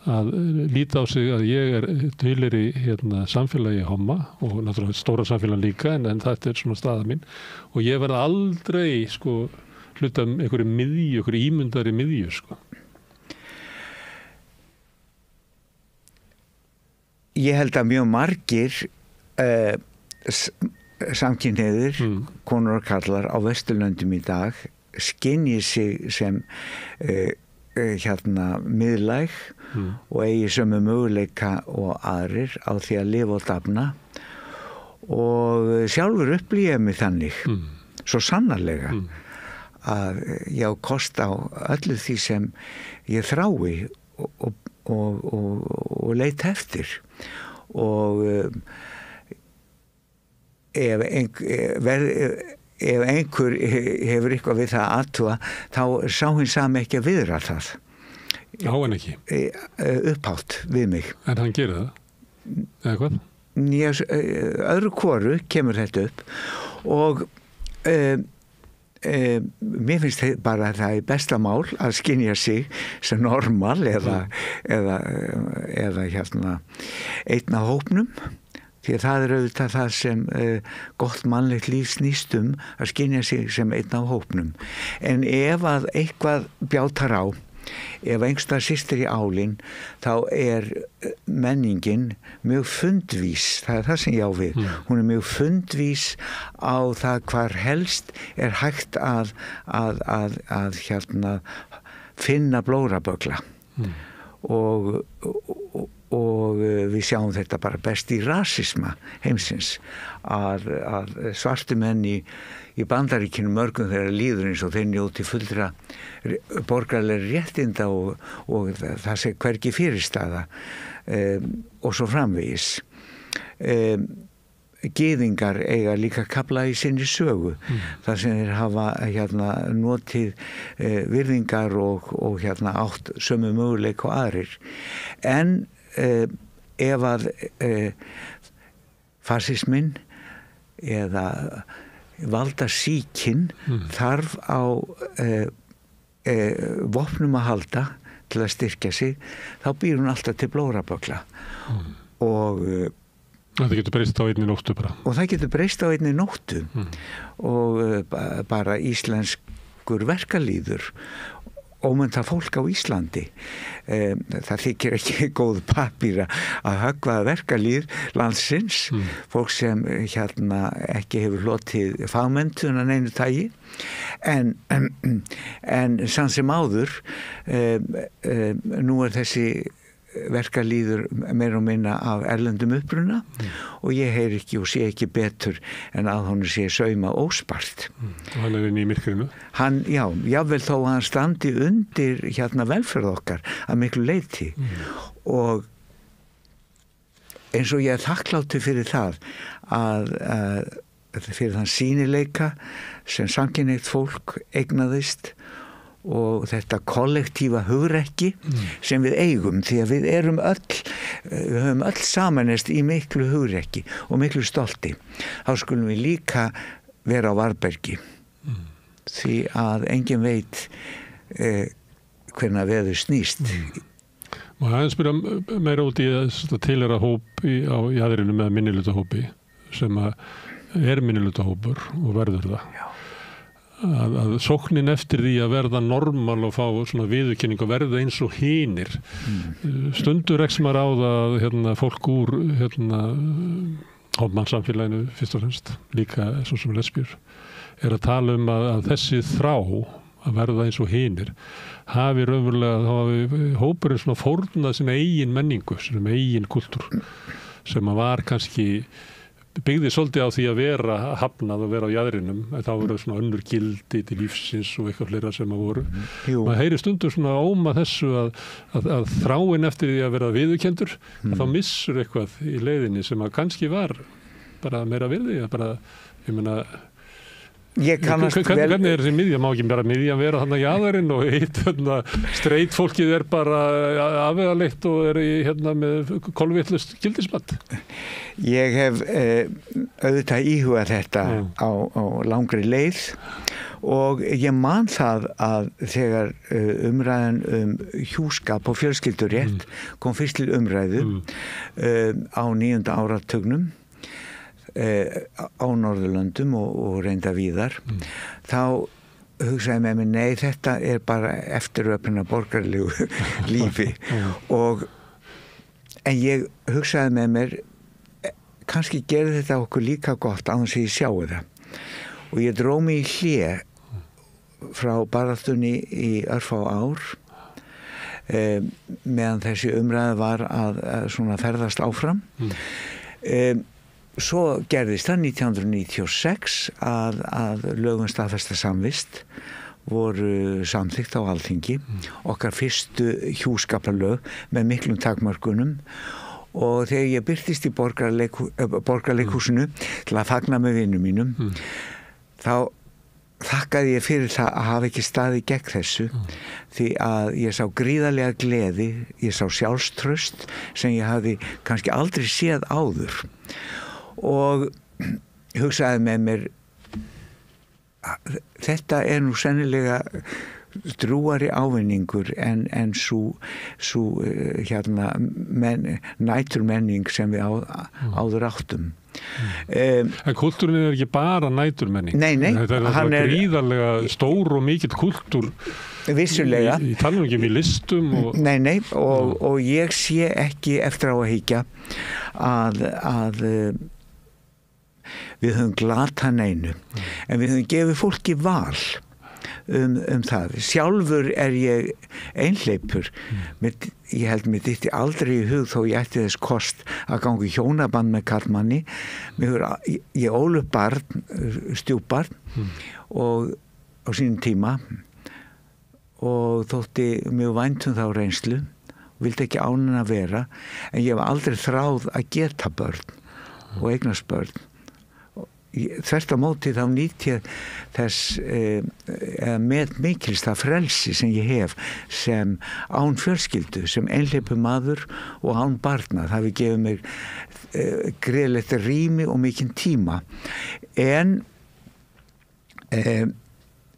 að líta á sig að ég tilheyri samfélagi homma og náttúrulega stóra samfélagi líka en þetta svona staða mín og ég verða aldrei hluta einhverju miðju, einhverju ímyndari miðju Ég held að mjög margir samkynhneigðir, konur og karlar á Vesturlöndum í dag skynji sig sem miðlæg og eigi sömu möguleika og aðrir á því að lifa og dafna og sjálfur upplýja mig þannig svo sannarlega að ég á kost á öllu því sem ég þrái og leit eftir ef einhver hefur eitthvað við það aðtúa, þá sá hinn sami ekki að viðra það. Á hann ekki? Upphátt við mig. En hann gerir það? Eða hvað? Öðru hvoru kemur þetta upp og mér finnst bara að það er besta mál að skynja sig sem normal eða hérna einn af hópnum, því að það er auðvitað það sem gott mannlegt líf snýst að skynja sig sem einn af hópnum. En ef að eitthvað bjátar á, ef einhverstað systir í álinn, þá er menningin mjög fundvís, það er það sem ég á við. Hún er mjög fundvís á það hvar helst er hægt að hérna finna blóraböggla. Og við sjáum þetta bara best í rasisma heimsins, að svartu menn í Bandaríkjunum mörgum þeirra líður eins og þeir njóti fullra borgaralegri réttinda og það sé hvergi fyrirstaða og svo framvegis. Gyðingar eiga líka kafla í sinni sögu, þar sem þeir hafa hérna notið virðingar og hérna átt sömu möguleik og aðrir. En ef að fasisminn eða valdasýkin þarf á vopnum að halda til að styrkja sig, þá býr hún alltaf til blóraböggla. Og það getur breyst á einni nóttu bara. Og það getur breyst á einni nóttu. Og bara íslenskur verkalýður, ómennta fólk á Íslandi. Það þykir ekki góð pappír að höggva verkalýð landsins, fólk sem hérna ekki hefur hlotið fagmenntun að neinu tagi, en samt sem áður, nú er þessi verkalýður meira og minna af erlendum uppruna og ég heyri ekki og sé ekki betur en að hann sé sauma óspart. Og hann er inn í myrkrinu? Jável þó að hann standi undir hérna velferð okkar að miklu leyti og eins og ég er þakklátur fyrir það að fyrir þann sýnileika sem samkynhneigt fólk eignaðist og þetta kollektíva hugrekki sem við eigum, því að við höfum öll samanest í miklu hugrekki og miklu stolti. Þá skulum við líka vera á varðbergi því að enginn veit hvernig veður snýst. Og aðeins spyrja meira út í að tilheyra hópi á jaðrinu með minnihlutahópi sem er minnihlutahópur og verður það. Að sóknin eftir því að verða normal og fá svona viðurkenning og verða eins og hinir. Stundur rekst maður á það hérna, fólk úr hérna, hópmannsamfélaginu fyrst og fremst, líka svo sem lesbjur, er að tala að þessi þrá að verða eins og hinir hafi raunverulega, þá hafi hópurinn svona fórnað sinna eigin menningu, sinna eigin kultúr, sem að var kannski byggði svolítið á því að vera hafnað og vera á jaðrinum, en þá voru svona önnur gildi til lífsins og eitthvað fleira sem að voru. Maður heyri stundur svona óma þessu að þráin eftir því að vera viðurkenndur, að þá missur eitthvað í leiðinni sem að kannski var bara meira virði, bara, ég meina, hvernig er þessi miðja? Má ekki bara miðja vera þannig jaðarinn og hitt streit fólkið er bara afvegaleitt og er hérna með kolvitlaust gildismat? Ég hef auðvitað íhugað þetta á langri leið og ég man það að þegar umræðan hjúskap og fjölskyldurétt kom fyrst til umræðu á 9. áratugnum á Norðurlöndum og reynda víðar, þá hugsaði með mig, nei, þetta er bara eftiröfnina borgarlegu lífi en ég hugsaði með mér, kannski gerði þetta okkur líka gott á þess að ég sjáu það og ég dró mig í hlé frá baráttunni í örfá ár meðan þessi umræða var að svona ferðast áfram. Svo gerðist það 1996 að lögum staðfesta samvist voru samþykkt á Alþingi, okkar fyrstu hjúskaparlög með miklum takmörkunum og þegar ég birtist í borgarleikhúsinu til að fagna með vinum mínum þá þakkaði ég fyrir það að hafa ekki staðið gegn þessu því að ég sá gríðarlega gleði, ég sá sjálfstraust sem ég hafði kannski aldrei séð áður og hugsaði með mér þetta nú sennilega drúgari ávinningur en sú næturmenning sem við áður áttum. En kultúrin ekki bara næturmenning. Nei. Þetta gríðarlega stór og mikill kultúr. Vissulega. Í talum ekki í listum. Nei, og ég sé ekki eftir á að hyggja að við höfum glatað neinu. En við höfum gefið fólki val um það. Sjálfur ég einhleipur. Ég held mér dytti aldrei í hug þó ég ætti þess kost að ganga í hjónaband með karlmanni. Ég ól upp barn, stjúpbarn og á sínum tíma og þótti mjög vænt þá reynslu og vildi ekki ánum að vera en ég hef aldrei þráð að geta börn og eignast börn. Þvert á móti þá nýt ég þess með mikilsta frelsi sem ég hef sem án fjölskyldu, sem einhleypur maður og án barna. Það hefur gefið mér greiðlegt rými og mikinn tíma. En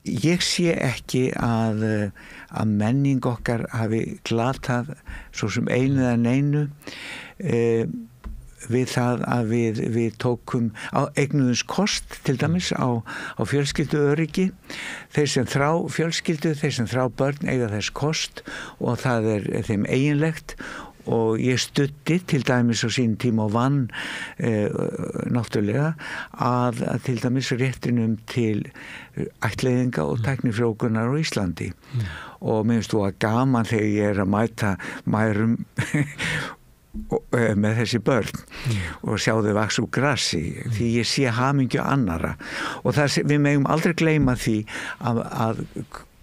ég sé ekki að menning okkar hafi glatað svo sem einu eða neinu við það að við tókum eignuðums kost til dæmis á fjölskyldu öryggi. Þeir sem þrá fjölskyldu, þeir sem þrá börn eiga þess kost og það þeim eiginlegt og ég studdi til dæmis á sín tíma og vann náttúrulega að til dæmis réttinum til ættleiðinga og tæknifrjóvgunar á Íslandi og mér finnst þú að gaman þegar ég að mæta mærum með þessi börn og sjá þau vaks úr grassi því ég sé hamingju annara og við megum aldrei gleyma því að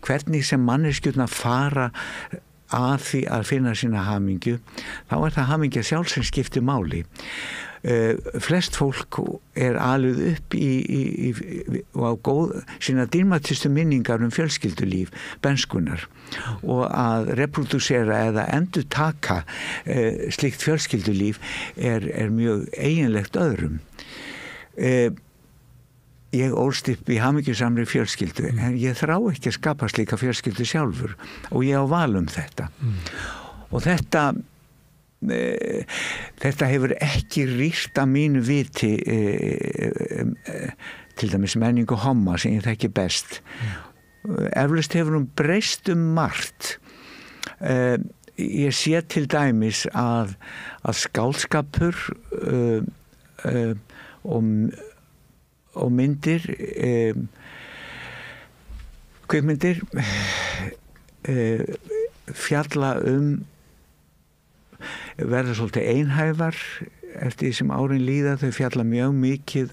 hvernig sem manneskjurnar fara að því að finna sína hamingju þá það hamingja sjálf sem skiptir máli. Flest fólk alið upp og á sína dýrmætustu minningar fjölskyldulíf, benskunar og að reprodúsera eða endurtaka slíkt fjölskyldulíf mjög eiginlegt öðrum. Ég ólst upp í hamingjusamri fjölskyldu en ég þrá ekki að skapa slíka fjölskyldu sjálfur og ég á val þetta. Og þetta hefur ekki rýrt að mínu viti til dæmis menningu homma sem ég þekki best. Eflaust hefur hún breyst margt. Ég sé til dæmis að skáldskapur og myndir kvikmyndir fjalla verða svolítið einhæfar eftir því sem árin líða. Þau fjalla mjög mikið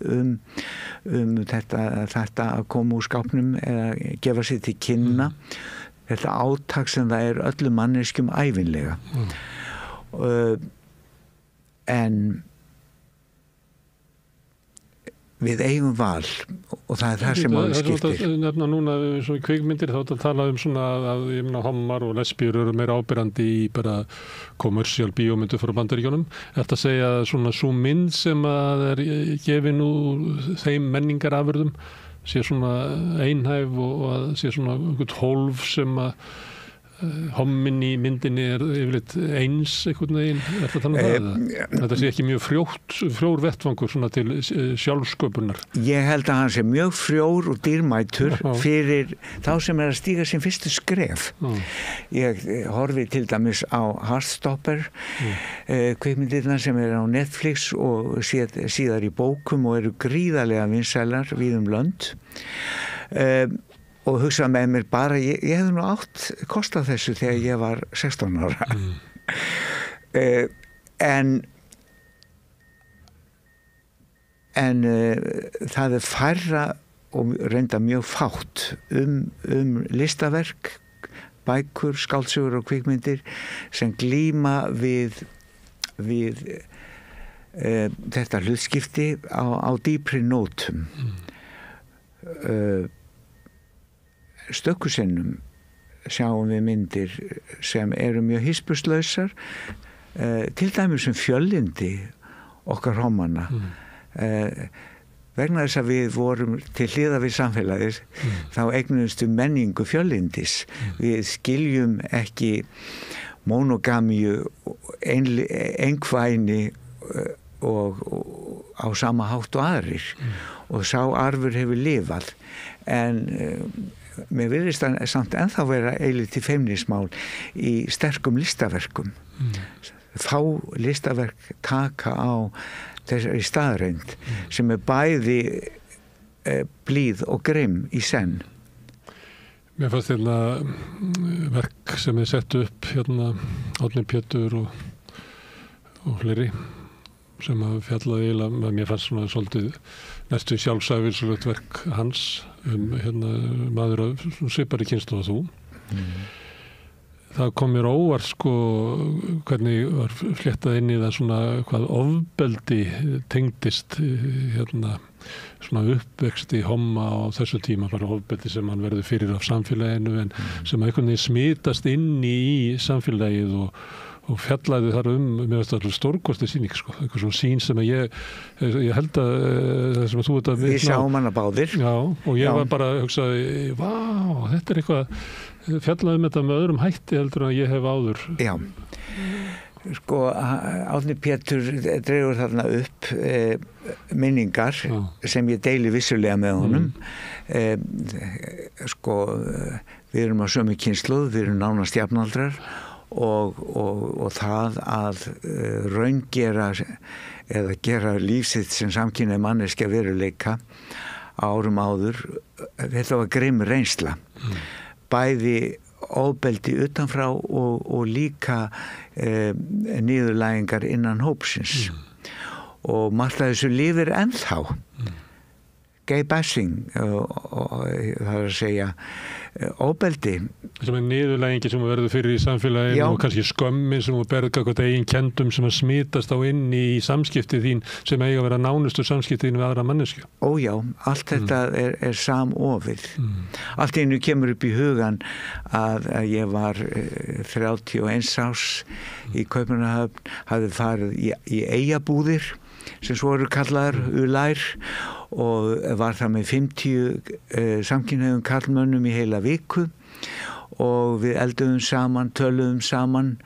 þetta að koma úr skápnum eða gefa sér til kynna þetta átak sem það öllum manneskjum ævinlega en við eigum val og það það sem máli skiptir. Það nefna núna svona kvikmyndir þá að tala svona að ég meina hommar og lesbíur eru meira ábyrrandi í bara kommersial bíómyndu frá Bandaríkjunum. Þetta segja svona sú mynd sem að gefin úr þeim menningarafurðum sé svona einhæf og að sé svona einhvern hólf sem að hommin í myndinni yfirleitt eins einhvern veginn, þetta sé ekki mjög frjór vettvangur svona til sjálfsköpunar. Ég held að hann sé mjög frjór og dýrmætur fyrir þá sem að stíga sin fyrstu skref. Ég horfi til dæmis á Heartstopper kvikmyndirnar sem á Netflix og síðar í bókum og eru gríðarlega vinsælar víð lönd og hugsa með mér bara, ég hefði nú átt kostað þessu þegar ég var 16 ára. En það færra og reynda mjög fátt listaverk, bækur, skáldsögur og kvikmyndir sem glíma við þetta hlutskipti á dýpri nótum. stökkusinnum sjáum við myndir sem eru mjög hispurslausar, til dæmis fjöllindi okkar hommana. Vegna þess að við vorum til hliðar við samfélagið, þá eignuðumst við menningu fjöllindis. Við skiljum ekki monogamíu, einhvæni og á sama hátt og aðrir. Og sá arfur hefur lifað. En mér virðist að samt ennþá vera eilítið feimnismál í sterkum listaverkum. Fá listaverk taka á þessari staðreind sem bæði blíð og grimm í senn. Mér fannst verk sem sett upp Árni Pétur og fleiri sem fjallaði eiginlega, mér fannst svona svolítið næstu sjálfsæfilslegt verk hans maður af svipari kynslóð og þú. Það kom mér óvart hvernig var fléttað inn í það svona hvað ofbeldi tengdist svona uppvexti homma á þessu tíma, bara ofbeldi sem hann verður fyrir af samfélaginu en sem einhvern veginn smitast inn í samfélagið og fjallaði þar mér veist alltaf stórkosti sýning, eitthvað svona sýn sem ég held að það sem þú ert að við sjáum hana báðir. Já, og ég var bara að hugsa, vá, þetta eitthvað fjallaði þetta með öðrum hætti heldur en ég hef áður. Já, Árni Pétur dregur þarna upp minningar sem ég deili vissulega með honum. Við erum á sömu kynslóð, við erum nánast jafnaldrar og það að raungera eða gera lífsitt sem samkynhneigð manneskja veruleika árum áður, þetta var grimm reynsla. Bæði ofbeldi utanfrá og líka niðurlægingar innan hópsins. Og margt af þessu lifir ennþá. Gay bashing, það er að segja ofbeldi. Sem niðurlægingi sem verður fyrir í samfélaginu og kannski skömmin sem berð gagnvart eigin kenndum sem smitast á inn í samskipti þín sem eiga að vera nánustu samskipti þín við aðra manneskju. Ó já, allt þetta er samofið. Allt einu kemur upp í hugan að ég var 31 árs í Kaupmannahöfn, hafði farið í Eyjabúðir sem svo eru kallaðar Ulær og var það með 50 samkynhneigðum karlmönnum í heila viku og við elduðum saman, töluðum saman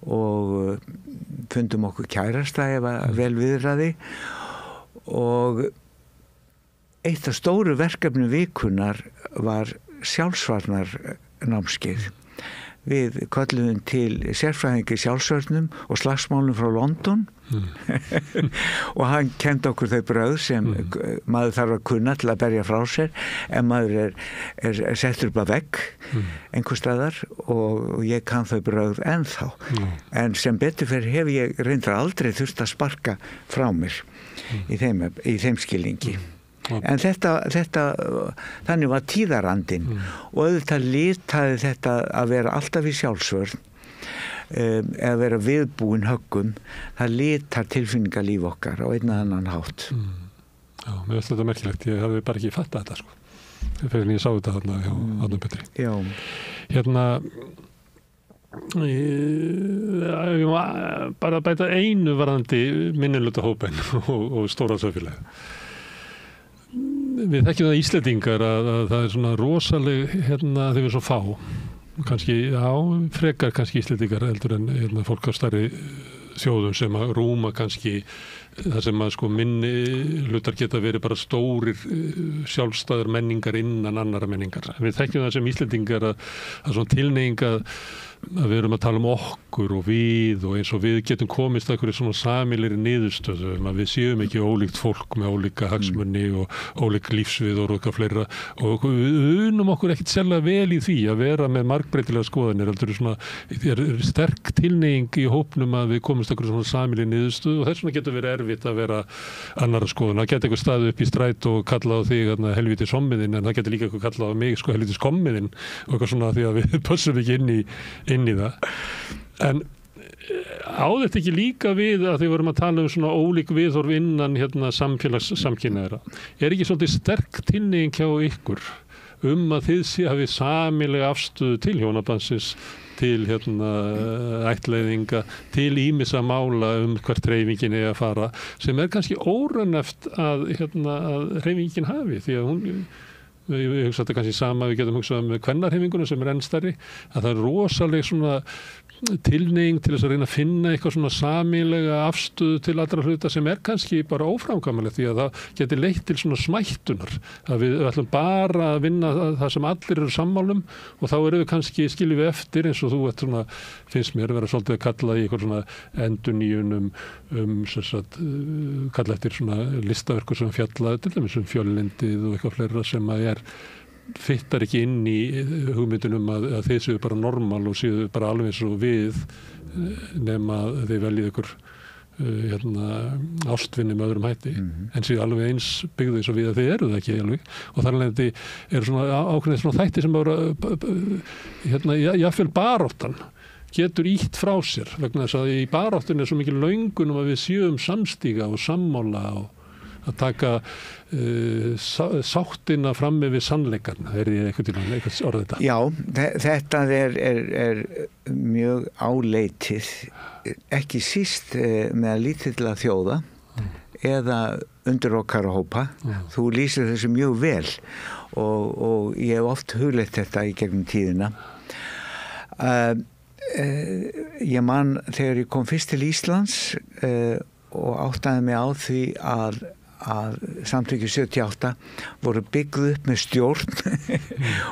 og fundum okkur kærasta ef vel viðraði og eitt af stóru verkefni vikunar var sjálfsvarnar námskeið. Við kölluðum til sérfræðingi í sjálfsvörnum og slagsmálum frá London og hann kenndi okkur þau brögð sem maður þarf að kunna til að berja frá sér en maður er settur upp að vegg einhvers staðar og ég kann þau brögð ennþá. En sem betur fyrir hef ég reyndar aldrei þurft að sparka frá mér í þeim skilningi. En þetta þannig var tíðarandinn og auðvitað litaði þetta að vera alltaf í sjálfsvörn eða vera viðbúin höggum, það litar tilfinningalíf okkar á einn eða annan hátt. Já, mér finnst þetta merkilegt, ég hafði bara ekki fattað þetta fyrir en ég sá þetta þarna hjá Árna Pétri. Já. Bara bæta einu varðandi minnihlutahópinn og stóra samfélagi. Við þekkjum það Íslendingar að það er svona rosaleg þegar við svo fá kannski, frekar kannski Íslendingar heldur en fólk á stærri þjóðum sem að rúma kannski það sem að minni hlutar geta verið bara stórir sjálfstæðar menningar innan annara menningar. Við þekkjum það sem Íslendingar að svona tilneying að við erum að tala okkur og við og eins og við getum komist að einhverju svona sameiginlegri niðurstöðu að við séum ekki ólíkt fólk með ólíka hagsmuni og ólík lífsvið og eitthvað fleira og við unum okkur ekkert sérlega vel í því að vera með margbreytilega skoðanir er sterk tilneying í hópnum að við komist að einhverju svona sameiginlegri niðurstöðu og þess vegna getur verið erfitt að vera annarra skoðun. Það getur eitthvað staðið upp í stræt og kallað á þig helvítis hommiðinn en það getur líka eitthvað kallað á mig helvítis kommiðinn og eitthvað svona því að við pössum ekki inn í það. En á þetta ekki líka við að því vorum að tala svona ólík viðhorf innan samfélagssamkynhneigðra. Ekki svolítið sterk tilhneiging hjá ykkur að þið hafið sameiginlega afstöðu til hjónabandsins, til ættleiðinga, til ýmissa mála hvert hreyfingin eigi að fara, sem kannski óraunhæft að hreyfingin hafi, því að við hugsa þetta kannski sama, við getum hugsað með kvennarhreyfinguna sem enn stærri, að það rosaleg svona tilhneiging til þess að reyna að finna eitthvað svona sameiginlega afstöðu til allra hluta sem kannski bara óframkvæmanlegt, því að það geti leitt til svona smættunar, að við ætlum bara að vinna það sem allir eru sammálum og þá erum við kannski skiljum við eftir eins og þú svona, finnst mér vera svolítið að kalla í eitthvað svona endurnýjun kalla eftir svona listaverkur sem fjalla til dæmis fjölindið og eitthvað fleira sem að fittar ekki inn í hugmyndunum að þeir séu bara normal og séu bara alveg eins og við nema að þeir veljið ykkur ástvinni með öðrum hætti en séu alveg eins byggðu eins og við að þeir eru það ekki alveg og þar alveg eru svona ákveðin svona þætti sem bara jafnvel baráttan getur ítt frá sér vegna þess að í baráttunni svo mikil löngun að við séum samstíga og sammála og að taka sáttina fram með sannleikarna. Ég eitthvað orðið þetta? Já, þetta er mjög áleitið, ekki síst með lítilla þjóða eða undir okkar hópa. Þú lýsir þessu mjög vel og ég hef oft hugleitt þetta í gegnum tíðina. Ég man þegar ég kom fyrst til Íslands og áttaði mig á því að samtökin 78 voru byggð upp með stjórn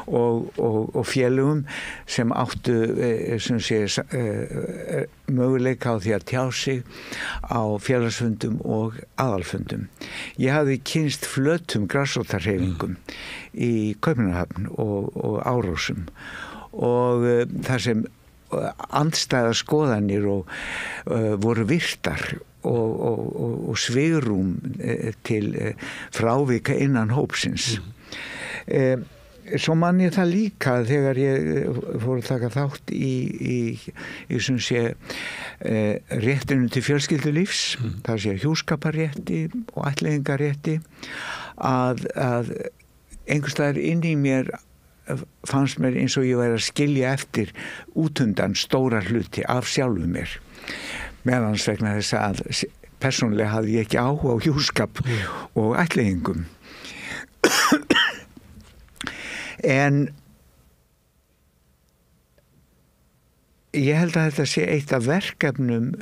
og félögum sem áttu möguleika á því að tjá sig á félagsfundum og aðalfundum. Ég hafði kynst flötum grasrótarhreyfingum í Kaupmannahöfn og Árósum og þar sem andstæðar skoðanir voru virtar og svigrúm til frávika innan hópsins. Svo man ég það líka þegar ég fór að taka þátt í réttinu til fjölskyldulífs, það sé hjúskaparrétti og ættleiðingarrétti, að einhvers staðar inn í mér fannst mér eins og ég væri að skilja eftir útundan stóra hluti af sjálfu mér. Meðans vegna þess að persónulega hafði ég ekki áhuga á hjúskap og ættleiðingum. En ég held að þetta sé eitt af verkefnum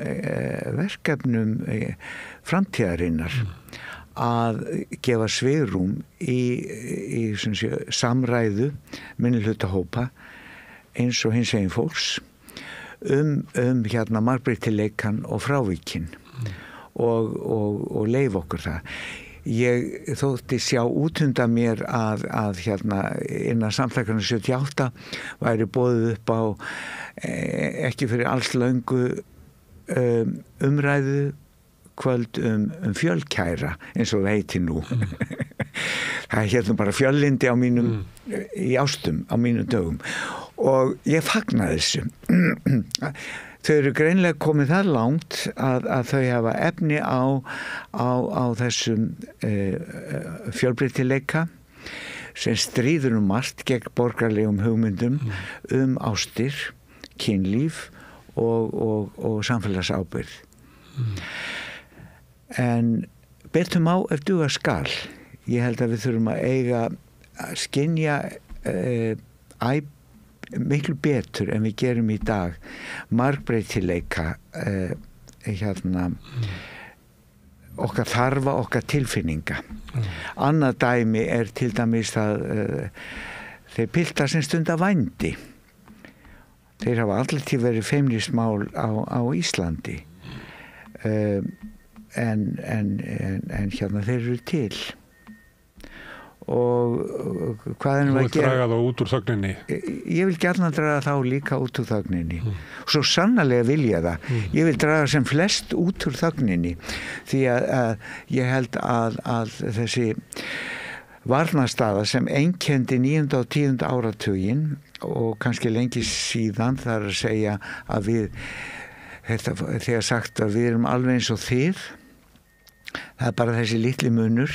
framtíðarinnar að gefa svigrúm í samræðu minnihlutahópa eins og hinsegin fólks margbreytileikan og frávíkin og leif okkur það. Ég þótti sjá útundan mér að innan samfélaginu 78 væri boðið upp á ekki fyrir alls löngu umræðu kvöld fjölkæra eins og það heiti nú. Það er bara fjöllyndi á í ástum á mínum dögum og ég fagnaði þessu. Þau eru greinlega komið það langt að þau hafa efni á þessum fjölbreytileika sem stríður margt gegn borgarlegum hugmyndum ástir, kynlíf og samfélagsábyrgð. En betum á ef duga skal. Ég held að við þurfum að skynja miklu betur en við gerum í dag margbreytileika okkar þarfa, okkar tilfinninga. Annað dæmi er til dæmis það þeir piltar sem stunda vændi. Þeir hafa allir verið feimnismál á Íslandi en þeir eru til. Og hvað er að gera? Draga þá út úr þögninni? Ég vil gjarnan draga þá líka út úr þögninni. Svo sannarlega vil ég það. Ég vil draga sem flest út úr þögninni því að ég held að þessi varnarstaða sem einkenndi 9. og 10. áratuginn og kannski lengi síðan, það er að segja að við þegar sagt að við erum alveg eins og þið, það bara þessi litli munur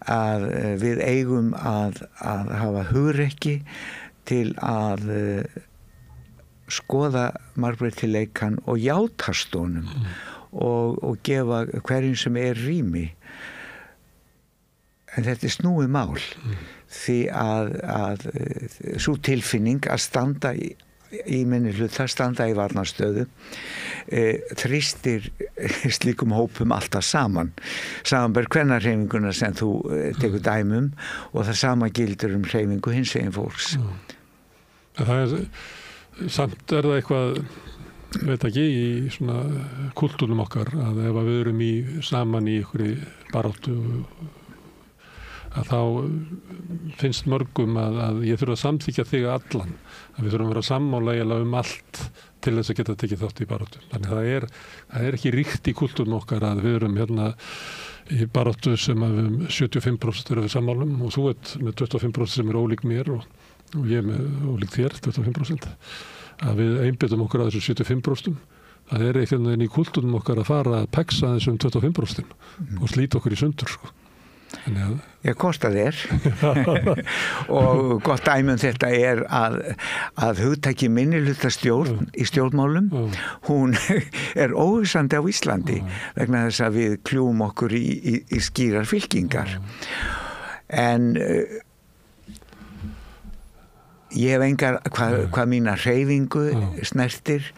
að við eigum að hafa hugrekki til að skoða margbreytileikann og játast honum og gefa hverjum sem rými. En þetta snúið mál því að sú tilfinning að standa í minni hluta, standa í varnarstöðu þrýstir slíkum hópum alltaf samanber kvennahreyfinguna sem þú tekur dæmum og það sama gildur hreyfingu hinsegin fólks. Samt það eitthvað, veit ekki, í svona kultúrum okkar að ef við erum saman í einhverju baráttu að þá finnst mörgum að ég þurfa að samþykja þig allan, að við þurfum að vera sammála allt til þess að geta tekið þátt í baráttu. Þannig það er ekki ríkt í kultúrum okkar að við erum í baráttu sem að við 75% eru við sammálum og þú ert með 25% sem ólík mér og ég með ólík þér, 25%. Að við einbyttum okkur að þessu 75%. Það er einhvern veginn í kultúrum okkar að fara að peksa þessum 25% og slíta okkur í sundur, sko. Ég kosta þér og gott dæmi þetta að hugtaki minnihlutastjórn í stjórnmálum hún óvissandi á Íslandi vegna þess að við kljúum okkur í skýrar fylkingar en ég hef engar hvað mína hreyfingu snertir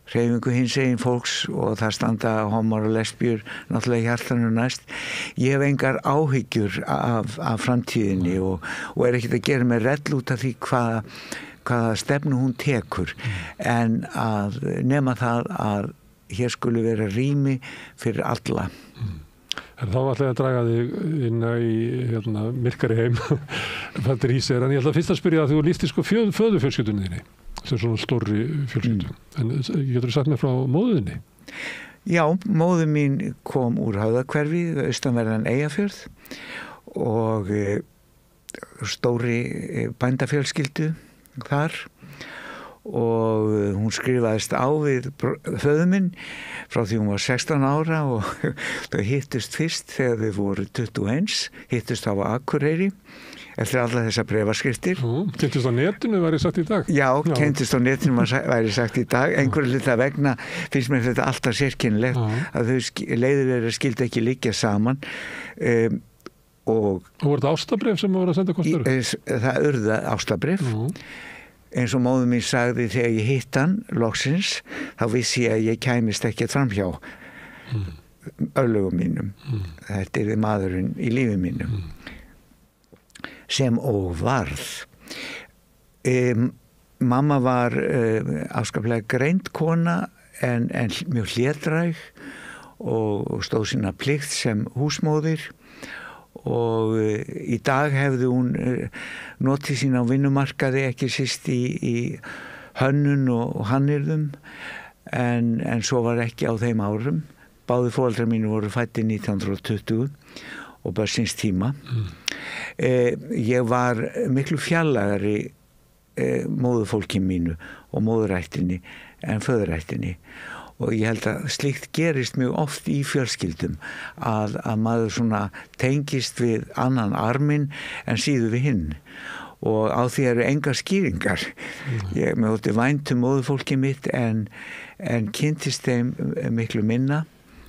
hreyfingu hinsegin fólks og það standa homar og lesbíur náttúrulega hjartanu næst. Ég hef engar áhyggjur af framtíðinni og ekkert að gera með rell út af því hvaða stefnu hún tekur en að nema það að hér skuli vera rými fyrir alla. En þá ætla ég að draga þig inn í myrkari heim Faldir Hýser, en ég ætla fyrst að spyrja að þú lífti föðufjölskyldunni þinni sem svona stórri fjölskyldu en getur þú sagt mér frá móðinni? Já, móðir mín kom úr Höfðahverfi, austanverðan Eyjafjörð og stóri bændafjölskyldu þar og hún skrifaðist á við föður minn frá því hún var 16 ára og þau hittust fyrst þegar þau voru 21, hittust á Akureyri eftir alla þessar bréfaskriftir. Kynntust á netinu væri sagt í dag? Já, kynntust á netinu væri sagt í dag. Einhverju hluta vegna finnst mér þetta alltaf sérkennilegt að þau leiðir þeirra skildi ekki liggja saman og voru þetta ástabréf sem voru að senda hvort öðru? Það urðu ástabréf. Eins og móður mín sagði þegar ég hitt hann loksins, þá vissi ég að ég kæmist ekkert framhjá örlögum mínum. Þetta er maðurinn í lífi mínum. Sem og varð. Mamma var afskaplega greind kona en mjög hlédræg og stóð sína plikt sem húsmóðir og í dag hefði hún notið sín á vinnumarkaði ekki síst í hönnun og hannyrðum en svo var ekki á þeim árum. Báðir foreldrar mínu voru fæddir 1920 og bara síns tíma. Ég var miklu fjarlægari móðurfólki mínu og móðurættinni en föðurættinni og ég held að slíkt gerist mjög oft í fjölskyldum að maður svona tengist við annan arminn en síður við hinn og á því eru engar skýringar. Ég þótti vænt móðurfólki mitt en kynntist þeim miklu minna.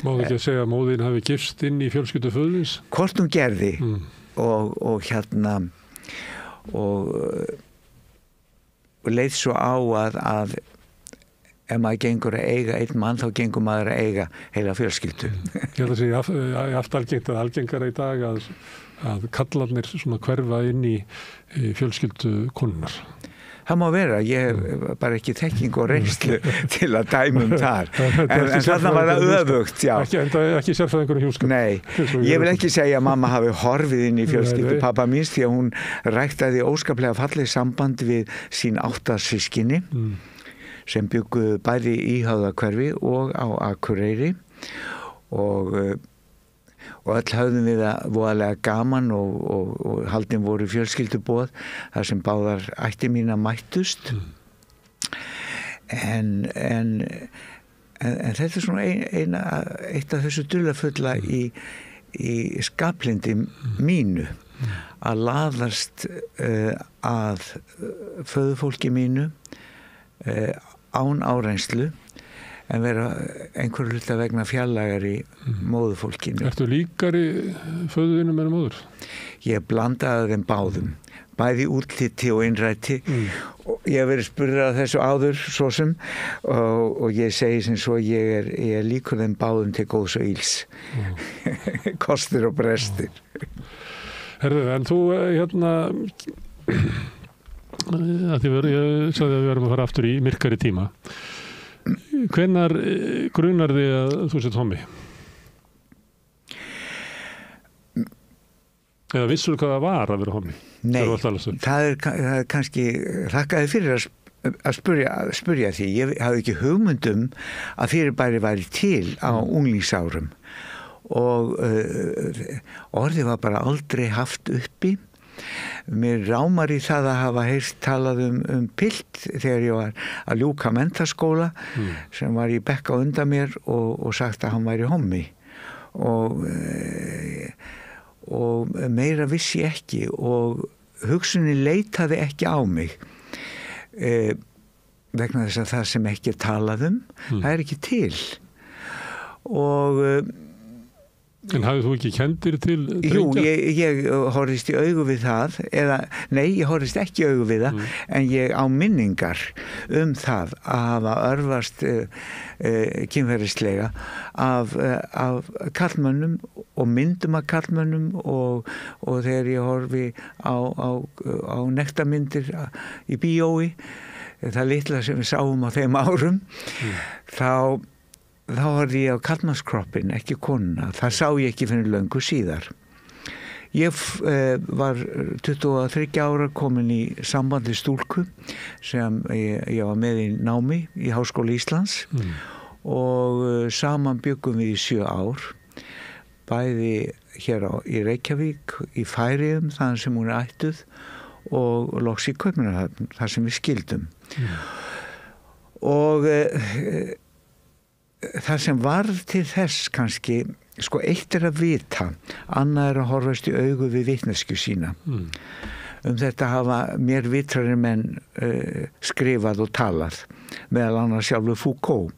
Máðu ekki að segja að móðin hafi gifst inn í fjölskyldu föðurins? Hvort hún gerði og leið svo á að ef maður gengur að eiga einn mann þá gengur maður að eiga heila fjölskyldu. Ég held að segja allt algengara í dag að kallarnir svona hverfa inn í fjölskyldu konunnar. Það má vera, ég bara ekki þekking og reynslu til að dæmum þar. En þarna var það öfugt, já. Ekki sérfræðingur í hjúskap. Nei, ég vil ekki segja að mamma hafi horfið inn í fjölskyldu pappa míns því að hún ræktaði óskaplega fallegt samband við sín 8 systkini sem bjuggu bæði í Höfðahverfi og á Akureyri og öll höfðum við það voðalega gaman og haldin voru fjölskylduboð þar sem báðar ættir mína mættust en En þetta svona eitt af þessu dularfulla í skaplindi mínu að laðast að föðurfólki mínu án áreynslu en vera einhverju hluta vegna fjarlægari móðurfólkinu. Ertu líkari föðuðinum en móður? Ég blandaði þeim báðum, bæði útliti og innræti. Og ég hef verið spurður að þessu áður svo sem og ég segi sem svo ég er líkur þeim báðum til góðs og íls. Kostir og brestir. Herðu, en þú að ég sagði að við verðum að fara aftur í myrkari tíma. Hvenær grunar þig að þú sett hommi? Eða vissur hvað það var að vera hommi? Nei, það er kannski þakkaði fyrir að spyrja því. Ég hafði ekki hugmyndum að fyrirbæri væri til á unglingsárum og orðið var bara aldrei haft uppi. Mér rámar í það að hafa heyrst talað pilt þegar ég var að ljúka menntaskóla sem var í bekk á undan mér og sagt að hann væri hommi og meira vissi ég ekki og hugsunin leitaði ekki á mig vegna þess að það sem ekki er talað það er ekki til og En hafið þú ekki kenndir til drengja? Jú, ég horfist í augu við það ég horfist ekki í augu við það en ég á minningar það að hafa örvast kynferðislega af karlmönnum og myndum af karlmönnum og þegar ég horfi á nektarmyndir í bíói það litla sem við sáum á þeim árum þá horfði ég á karlmannskroppinn, ekki konuna. Það sá ég ekki fyrir löngu síðar. Ég var 23 ára komin í sambandi stúlku sem ég var með í námi í Háskóla Íslands og saman byggum við í 7 ár. Bæði hér í Reykjavík, í Færeyjum, þaðan sem hún er ættuð og loks í Kaupmannahöfn, þar sem við skildum. Og það sem varð til þess kannski, eitt er að vita, annað er að horfast í augu við vitneskju sína. Þetta hafa mér vitrari menn skrifað og talað, meðal annars sjálfur Foucault,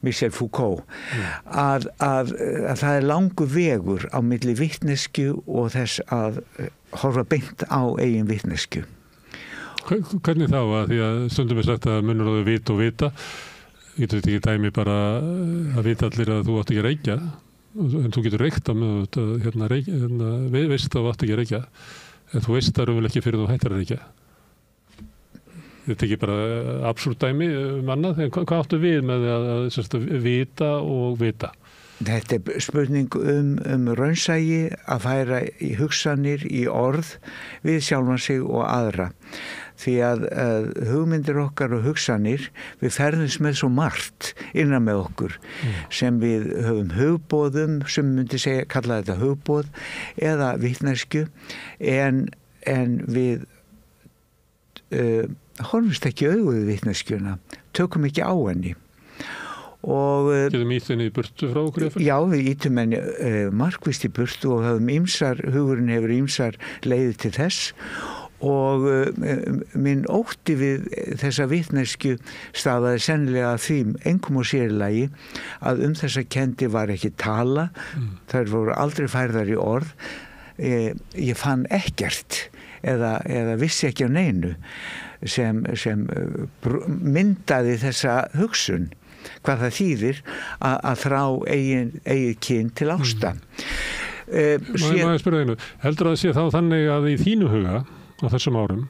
Michel Foucault, að það er langur vegur á milli vitneskju og þess að horfa beint á eigin vitneskju. Hvernig þá? Því að stundum er sagt að munur á þau vita og vita. Getur þetta ekki dæmi bara að vita allir að þú átt ekki að reykja en þú getur reykt á með veist að þú átt ekki að reykja en þú veist það raunverulega ekki fyrir þú hættir að reykja. Þetta er ekki bara absúrt dæmi annað, en hvað áttu við með að vita og vita? Þetta er spurning raunsæi að færa í hugsanir, í orð við sjálfan sig og aðra. Því að hugmyndir okkar og hugsanir, við ferðumst með svo margt innan með okkur sem við höfum hugboðum, sem myndi kalla þetta hugboð eða vitneskju en við horfumst ekki augu við vitneskjuna, tökum ekki á henni. Getum ítt henni í burtu frá okkur? Já, við ítum henni markvisst í burtu og hugurinn hefur ýmsar leiðir til þess og minn ótti við þessa vitneskju stafaði sennilega að því einkum og sérlagi að þessa kendi var ekki tala, þær voru aldrei færðar í orð, ég fann ekkert eða vissi ekki á neinu sem myndaði þessa hugsun, hvað það þýðir að þrá eigið kyn til ásta. Má ég spyrja einu, heldur að það sé þá þannig að í þínu huga á þessum árum,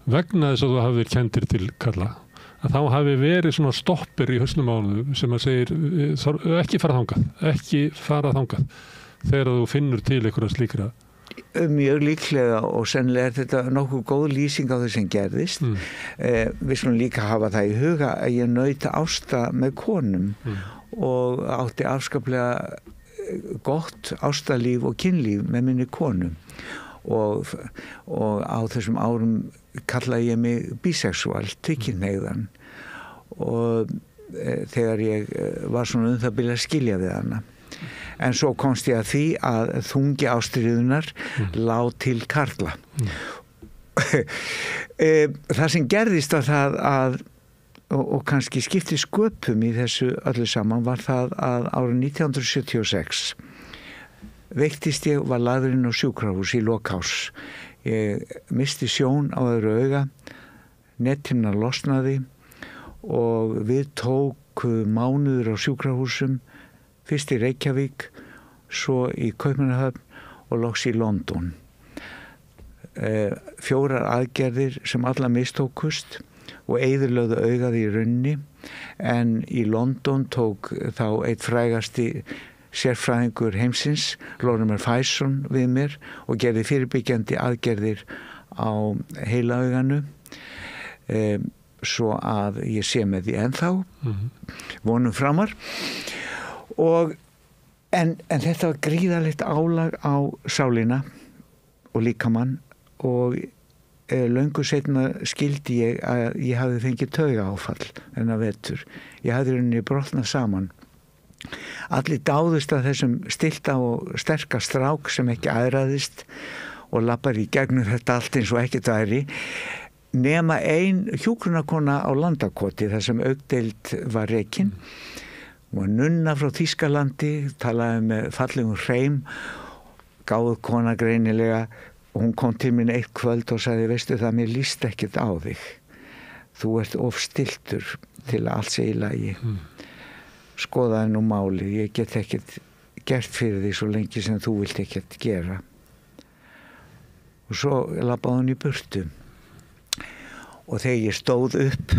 vegna þess að þú hafðir kenndir til kalla, að þá hafi verið svona stoppir í hausnum á honum sem að segir ekki fara þangað þegar þú finnur til einhverja slíkra? Mjög líklega og sennilega er þetta nokkuð góð lýsing á þess sem gerðist. Við skulum líka hafa það í huga að ég naut ásta með konum og átti afskaplega gott ástalíf og kynlíf með minni konu. Og á þessum árum kallaði ég mig bisexual, tvíkynhneigðan og þegar ég var svona það byrja að skilja við hana. En svo komst ég að því að þungi ástríðunar lá til karla. Það sem gerðist var það að, og kannski skipti sköpum í þessu öllu saman, var það að árið 1976 veiktist ég, var lagður inn á sjúkrahús í lok árs. Ég misti sjón á öðru auga, nethinna losnaði og við tók mánuður á sjúkrahúsum, fyrst í Reykjavík, svo í Kaupmannahöfn og loks í London. 4 aðgerðir sem alla mistókust og eyðilögðu augað í runni, en í London tók þá eitt frægasti sérfræðingur heimsins, Lorimer Faison, við mér og gerði fyrirbyggjandi aðgerðir á heilaauganu, svo að ég sé með því ennþá, vonum framar. En þetta var gríðarlegt álag á sálina og líkamann og löngu seinna skildi ég að ég hafði fengið taugaáfall þennan vetur. Ég hafði rauninni brotnað saman. Allir dáðust að þessum stillta og sterka strák sem ekki aðraðist og lappar í gegnum þetta allt eins og ekkert væri, nema ein hjúkrunarkona á Landakoti þar sem augdeild var rekin. Hún var nunna frá Þýskalandi, talaði með fallegum hreim, gáð kona greinilega, og hún kom til mín eitt kvöld og sagði, veistu það, mér líst ekkert á þig. Þú ert of stilltur til að allt sé í lagi. Skoðaði nú málið, ég get ekkert gert fyrir því svo lengi sem þú vilt ekkert gera. Og svo labbaði hún í burtu. Og þegar ég stóð upp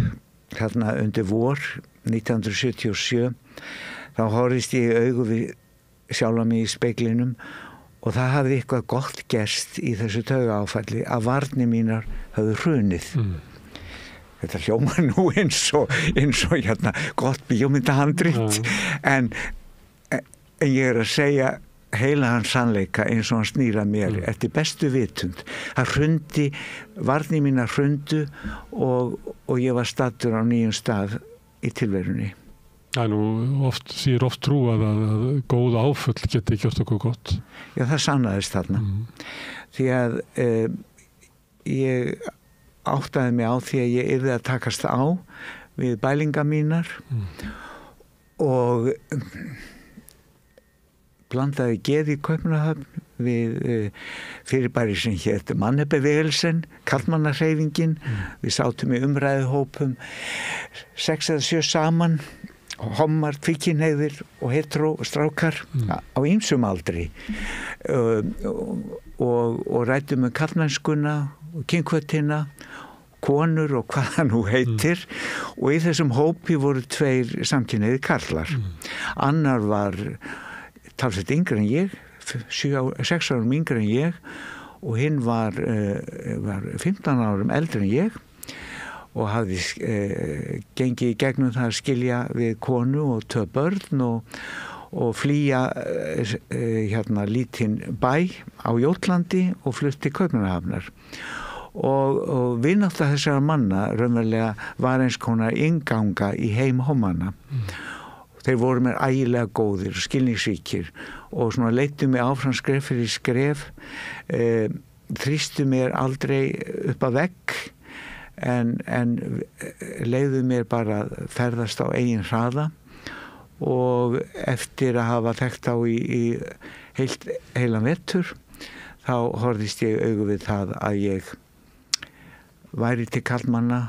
þarna undir vor 1977, þá horfðist ég í augu við sjálfa mig í speglinum og það hafði eitthvað gott gerst í þessu taugaáfalli að varnir mínar höfðu hrunið. Þetta hljómar nú eins og hérna gott bíómyndahandrit, en ég að segja heilagan sannleika eins og hann snýra mér eftir bestu vitund. Það hrundi, varnir mínar hrundu og ég var staddur á nýjum stað í tilverunni. Það er nú oft trúað að góð áföll geti ekki okkur gott. Já, það sannaðist þarna. Því að ég áttaði mig á því að ég yrði að takast á við bælinga mínar og blandaði geði í Kaupmannahöfn við fyrirbæri sem hét Mannhebevegelsen, karlmannahreyfingin. Við sátum í umræðuhópum 6 eða 7 saman, hommar, tvíkynhneigðir og hetero strákar á ýmsum aldri og ræddum um karlmennskuna og kynhvötina, konur og hvað það nú heitir, og í þessum hópi voru 2 samkynhneigðir karlar. Annar var talsveit yngri en ég, 6 árum yngri en ég, og hinn var 15 árum eldri en ég og hafði gengið í gegnum það að skilja við konu og 2 börn og flýja hérna lítinn bæ á Jótlandi og flutti til Kaupmannahafnar. Og vinátta þessara manna raunverulega var eins konar innganga í heim hommanna. Þeir voru mér ægilega góðir, skilningsríkir og svona leiddu mig áfram skref fyrir skref, þrýstu mér aldrei upp að vegg en leiðu mér bara að ferðast á eigin hraða og eftir að hafa þekkt á í heilan vetur þá horfðist ég augu við það að ég væri til karlmanna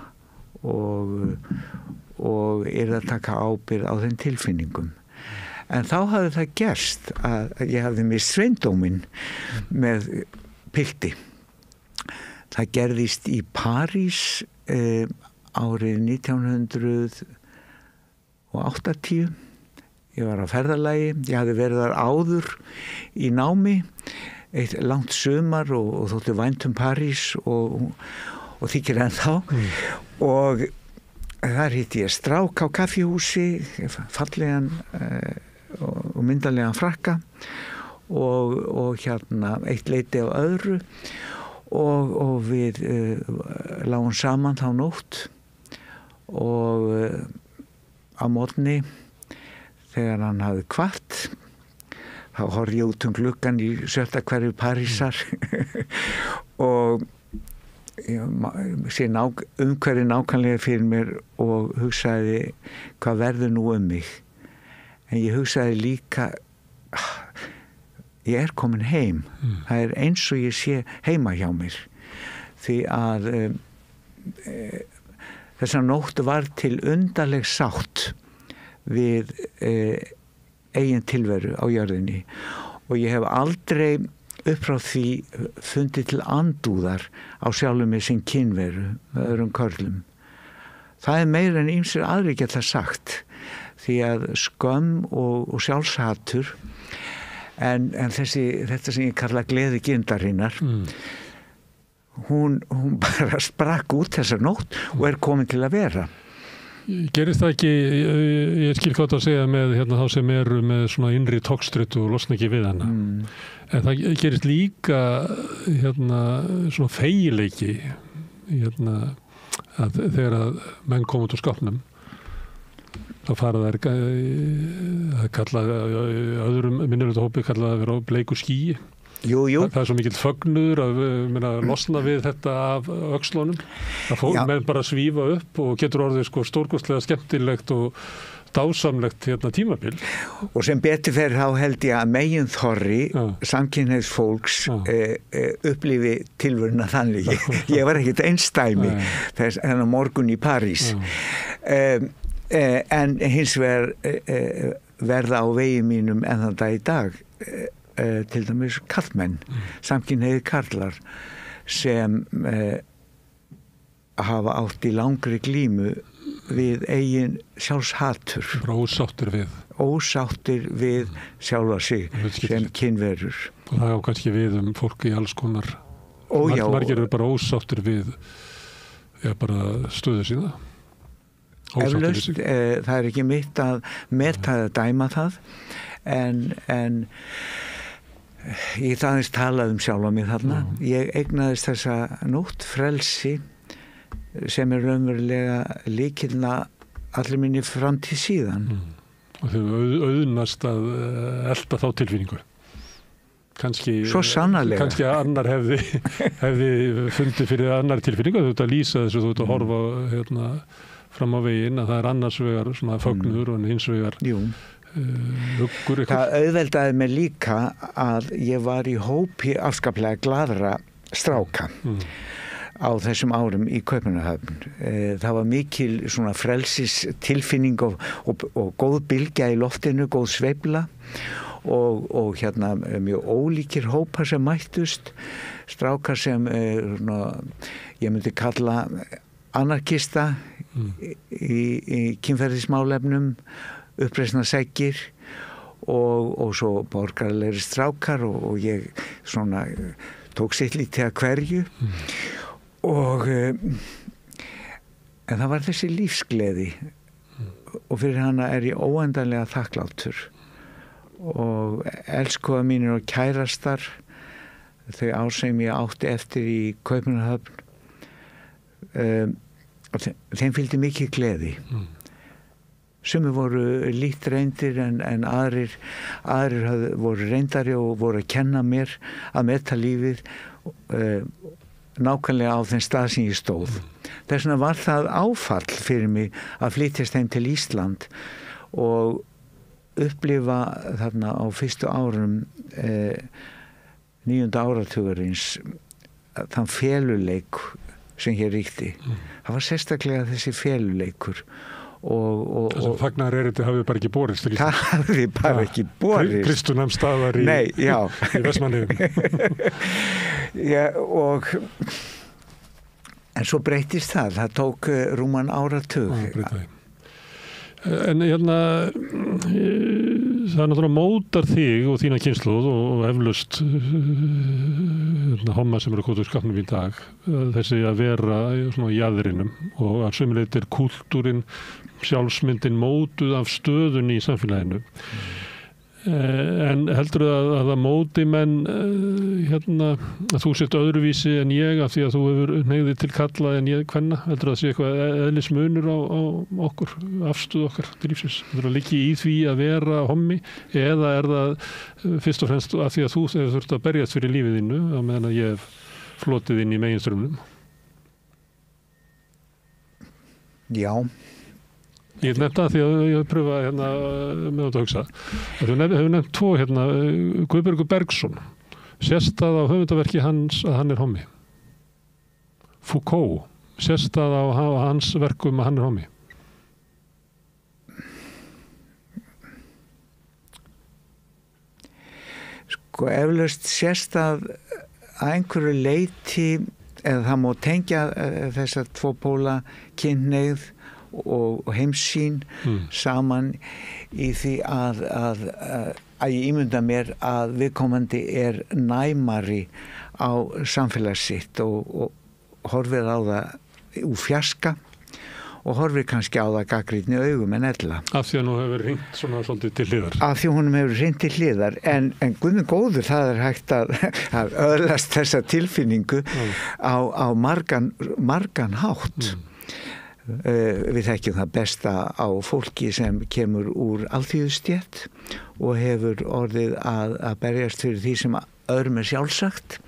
og yrði að taka ábyrgð á þeim tilfinningum. En þá hafði það gerst að ég hafði mist sveindóminn með pilti. Það gerðist í París árið 1980. Ég var á ferðalagi, ég hafði verið þar áður í námi, eitt langt sumar og þótti vænt París og þykir ennþá. Og þar hitti ég strák á kaffihúsi, fallegan og myndarlegan frakka og hérna eitt leiti á öðru og við lágum saman þá nótt og á morgni þegar hann hafði kvatt. Þá horfði ég út gluggann í 7. hverfi Parísar og sé umhverfi nákvæmlega fyrir mér og hugsaði hvað verður nú mig. En ég hugsaði líka ég komin heim. Það eins og ég sé heima hjá mér. Því að þessa nótt var til undarleg sátt við eigin tilveru á jörðinni og ég hef aldrei upp frá því fundið til andúðar á sjálfum mig sem kynveru með öðrum körlum. Það meira en ýmsir aðrir geta sagt því að skömm og sjálfshatur en þetta sem ég kalla gleði gyndarinnar hún bara sprakk út þessa nótt og komin til að vera. Gerist það ekki, ég skil hvað að segja með þá sem eru með svona innri togstreitu og losna ekki við hana. En það gerist líka svona fegileiki að þegar að menn koma út úr skápnum þá fara þær að kalla öðrum minnihlutahópi kalla að vera á bleiku skýi. Jú. Það er svo mikill fögnuður að losna við þetta af öxlunum. Það menn bara svífa upp og getur orðið stórkostlega skemmtilegt og dásamlegt tímabil. Og sem betur fer þá held ég að meginþorri samkynhneigðs fólks upplifi tilveruna þannig. Ég var ekkert einstæmi þennan morgun í París. En hins vegar verða á vegi mínum enn þann dag í dag til dæmis karlmenn, samkynhneigðir karlar sem hafa átt í langri glímu við eigin sjálfshatur. Ósáttir við sjálfa sig sem kynverur. Og það á kannski við fólk í alls konar. Margir eru bara ósáttir við bara stöðu sína. Eflaust, það ekki mitt að meta að dæma það en ég aðeins talaði sjálfa mig þarna. Ég eignaðist þessa nótt frelsi sem raunverulega lykillinn allir minni framtíð síðan. Og þau auðnast að elta þá tilfinningu. Svo sannarlega. Kannski að annar hefði fundið fyrir annar tilfinningu. Þú ert að lýsa þessu, þú ert að horfa fram á veginn að það annars vegar svona fögnuður og hins vegar huggur. Það auðveldaði mig líka að ég var í hópi afskaplega gladra stráka á þessum árum í Kaupmannahöfn. Það var mikil svona frelsis tilfinning og góð bylgja í loftinu, góð sveifla og mjög ólíkir hópar sem mættust, strákar sem ég myndi kalla anarkista í kynferðismálefnum, uppreisnarsegir og svo borgaralegri strákar og ég svona tók sitt lítið að hverju en það var þessi lífsgleði og fyrir hana ég óendanlega þakklátur og elskóða mínir og kærastar þau ár sem ég átti eftir í Kaupmannahöfn þeim fylgdi mikið gleði. Sumir voru lítt reyndir en aðrir voru reyndari og voru að kenna mér að meta lífið nákvæmlega á þeim stað sem ég stóð. Þess vegna var það áfall fyrir mig að flytjast heim til Ísland og upplifa þarna á fyrstu árum 9. áratugarins þann feluleik sem hér ríkti. Það var sérstaklega þessi feluleikur og þessum fagnaðarerindi hafði bara ekki borist til Ísland. Það hafði bara ekki borist. Kristunam staðar í Vestmannaeyjum. En svo breytist það tók rúman áratug. En það náttúrulega mótar þig og þína kynslóð og eflaust homma sem eru kóttur skapnum í dag, þessi að vera svona í jaðrinum og að sömuleitt kúltúrin, sjálfsmyndin mótuð af stöðunni í samfélaginu. En heldur að móti menn að þú sért öðruvísi en ég af því að þú hefur hneigðið til kalla en ég kvenna? Heldur það sé eitthvað eðlismunur á okkur, afstöðu okkar til lífsins? Heldur það liggi í því að vera hommi eða það fyrst og fremst af því að þú hefur þurft að berjast fyrir lífið þínu á meðan að ég hef flotið inn í meginströmmnum? Já. Ég nefnt að því að ég pröfa með þetta að hugsa. Þú hefur nefnt tvo Guðbergur Bergsson. Sést það á höfundaverki hans að hann er hommi. Foucault. Sést það á hans verkum að hann er hommi. Sko eflaust sést að einhverju leyti eða það má tengja þessar tvo póla kynhneigð og heimssýn saman í því að ég ímynda mér að viðkomandi er næmari á samfélag sitt og horfir á það úr fjarska og horfir kannski á það gagnrýnni augum en ella. Af því að nú hefur hringt svona svolítið til hliðar. Af því honum hefur hringt til hliðar en Guð minn góður, það er hægt að öðlast þessa tilfinningu á margan hátt. Við þekkjum það besta á fólki sem kemur úr alþýðustétt og hefur orðið að berjast fyrir því sem öðrum er sjálfsagt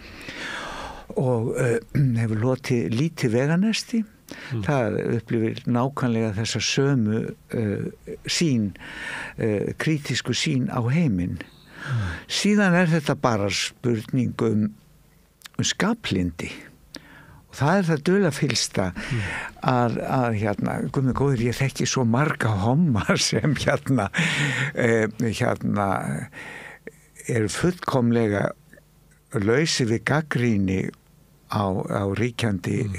og hefur lotið lítið veganesti. Það upplifir nákvæmlega þessa sömu sýn, krítísku sýn á heiminn. Síðan er þetta bara spurning um skaplindi. Það er það dularfyllsta að Guð minn góður, ég þekki svo marga homma sem eru fullkomlega lausi við gagnrýni á ríkjandi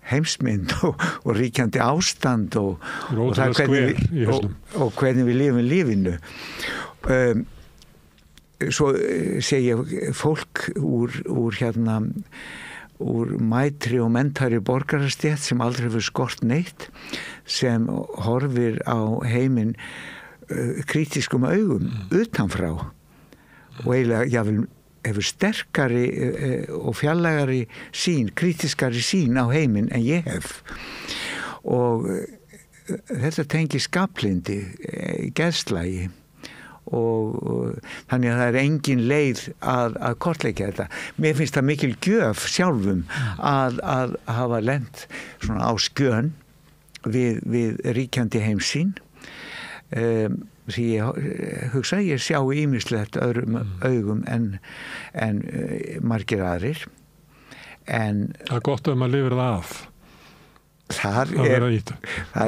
heimsmynd og ríkjandi ástand og hvernig við lifum lífinu. Svo sé ég fólk úr mætri og mentari borgarastétt sem aldrei hefur skort neitt, sem horfir á heiminn krítískum augum utanfrá og eiginlega hefur sterkari og fjarlægari sýn, krítískari sýn á heiminn en ég hef. Og þetta tengir skaplindi, geðslagi og þannig að það er engin leið að kortleggja þetta. Mér finnst það mikil gjöf sjálfum að hafa lent svona á skjön við ríkjandi heimsýn. Því ég hugsa ég sjá ýmislegt öðrum augum en margir aðrir. En það er gott að maður lifir það af. Það er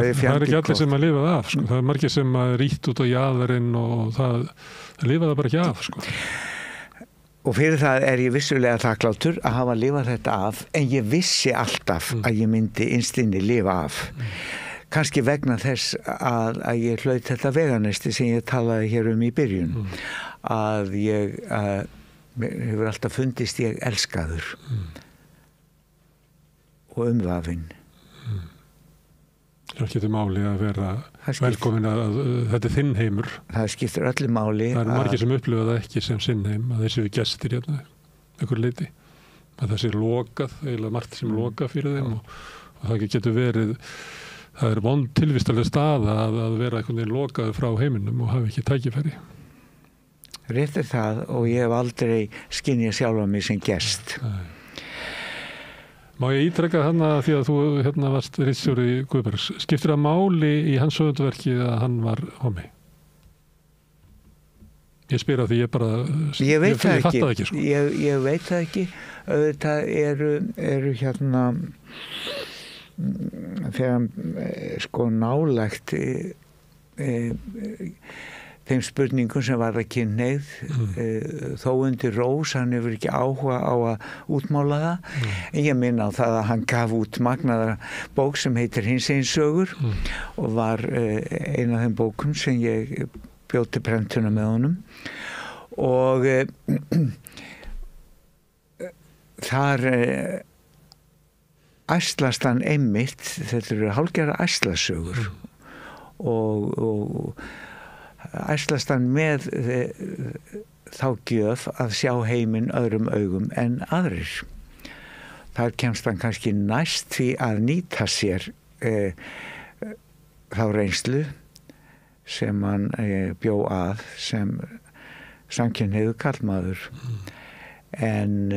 ekki allir sem að lifa það af, sko. Það er margir sem að rýtt út á jaðarinn og það lifa það bara ekki af, sko. Og fyrir það er ég vissulega þakklátur að hafa lifað þetta af, en ég vissi alltaf að ég myndi innst inni lifa af. Kannski vegna þess að ég hlaut þetta veganesti sem ég talaði hér í byrjun, að ég hefur alltaf fundist ég elskaður og umvafinn. Það skiptir máli að vera velkomin að þetta er þinn heimur. Það skiptir öllu máli. Það eru margir sem upplifa það ekki sem sinn heim, að þeir séu gestir hérna, einhver leiti. Að það sé lokað, eiginlega margt sem lokað fyrir þeim og það getur verið, það er vond tilvistalega staða að vera einhvern veginn lokaður frá heiminum og hafa ekki tækifæri. Rétt er það og ég hef aldrei skynjað sjálfa mig sem gest. Nei. Má ég ítreka þarna því að þú varst ritstjóri Guðbergs. Skiptir það máli í hans höfundaverki að hann var homi? Ég spyr að því ég bara... Ég veit það ekki. Það ekki, sko. Ég veit það ekki. Það eru þegar sko nálægt þeim spurningum sem var að kynhneigð þó undir rós, hann hefur ekki áhuga á að útmála það en ég minna á það að hann gaf út magnaðar bók sem heitir Hinsegin sögur og var ein af þeim bókum sem ég bjó til prentuna með honum og þar æslast hann einmitt, þetta eru hálfgerða æslasögur og æslast hann með þá gjöf að sjá heiminn öðrum augum en aðrir. Þar kemst hann kannski næst því að nýta sér þá reynslu sem hann bjó að sem samkynhneigður karlmaður. En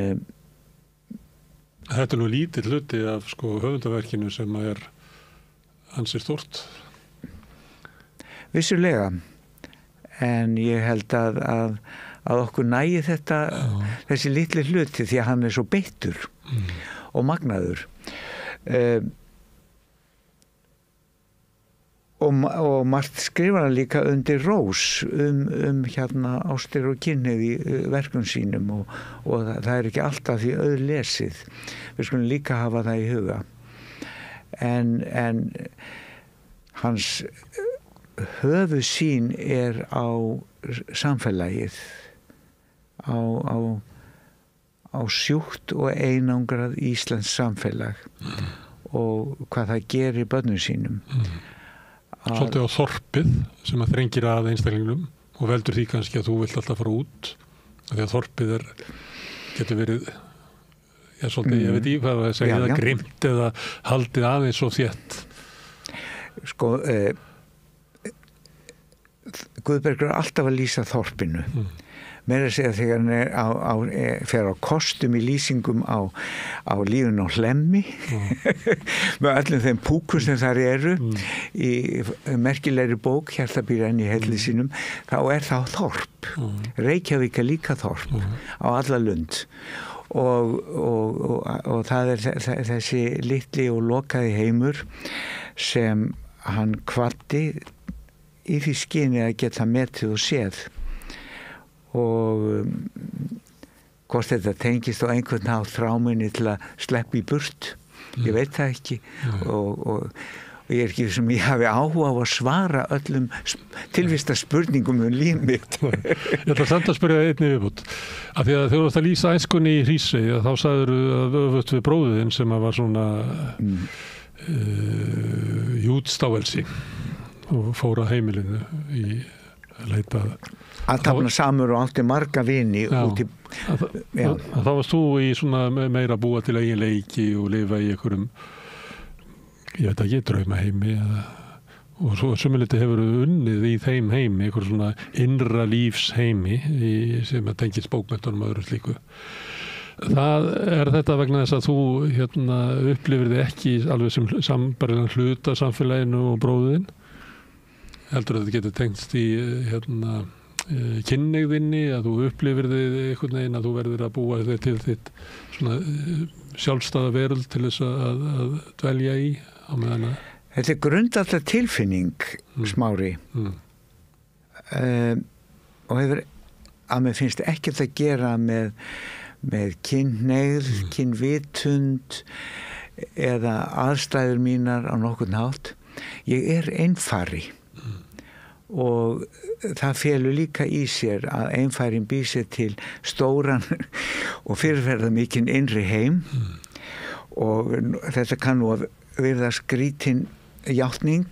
þetta nú lítill hluti af höfundaverkinu sem ansi stórt. Vissulega, en ég held að okkur nægi þetta, þessi litli hluti, því að hann svo beittur og magnaður. Og margt skrifar hann líka undir rós ástir og kynhneigð í verkum sínum og það ekki alltaf því auðlesið. Við skulum líka hafa það í huga. En hans höfuðsýn á samfélagið, á sjúkt og einangrað íslenskt samfélag og hvað það gerir börnum sínum. Svolítið á þorpið sem að þrengir að einstaklingnum og veldur því kannski að þú vilt alltaf fara út því að þorpið getur verið svolítið, ég veit ekki hvað að segja, eða grimt eða haldið aðeins og þétt. Guðbergur alltaf að lýsa þorpinu. Meira að segja þegar hann fer á kostum í lýsingum á lífinu á Hlemmi með öllum þeim púkum sem þar eru í merkilegri bók Hjartað býr enn í helli sínum, þá það þorp. Reykjavík líka þorp á alla lund og það þessi litli og lokaði heimur sem hann kvaddi í því skyni að geta metið og séð. Og hvort þetta tengist á einhvern hátt þráminni til að sleppa í burt, ég veit það ekki og ég ekki sem ég hafi áhuga á að svara öllum tilvista spurningum líf mitt. Ég ætla samt að spyrja einni viðbót, af því að þegar þú varst að lýsa æskunni í Hrísey, þá sagðir að öfugt við bróðin sem var svona júdstáelsi og fór að heimilinu í leita að tafna samur og átti marga vini út í þá varst þú í svona meira búa til eigin leiki og lifa í einhverjum ég veit ekki, draumaheimi og svo sumuliti hefur unnið í þeim heimi, einhver svona innra lífsheimi sem að tengist bókmenntunum og öðru slíku. Það þetta vegna þess að þú upplifir þið ekki alveg sem sambarilegan hluta samfélaginu og bróðin? Heldur að þetta getur tengst í kynneigðinni, að þú upplifir þig einhvern veginn að þú verður að búa þig til þitt svona sjálfstæða veröld til þess að dvelja í á meðan að... Þetta grundvallar tilfinning, Smári. Og hefur að mér finnst ekkert að gera með kynhneigð, kynvitund eða aðstæður mínar á nokkurn hátt. Ég einfari. Og það felur líka í sér að einfærin býr sér til stóran og fyrirferðarmikinn innri heim og þetta kann nú að verða skrítin játning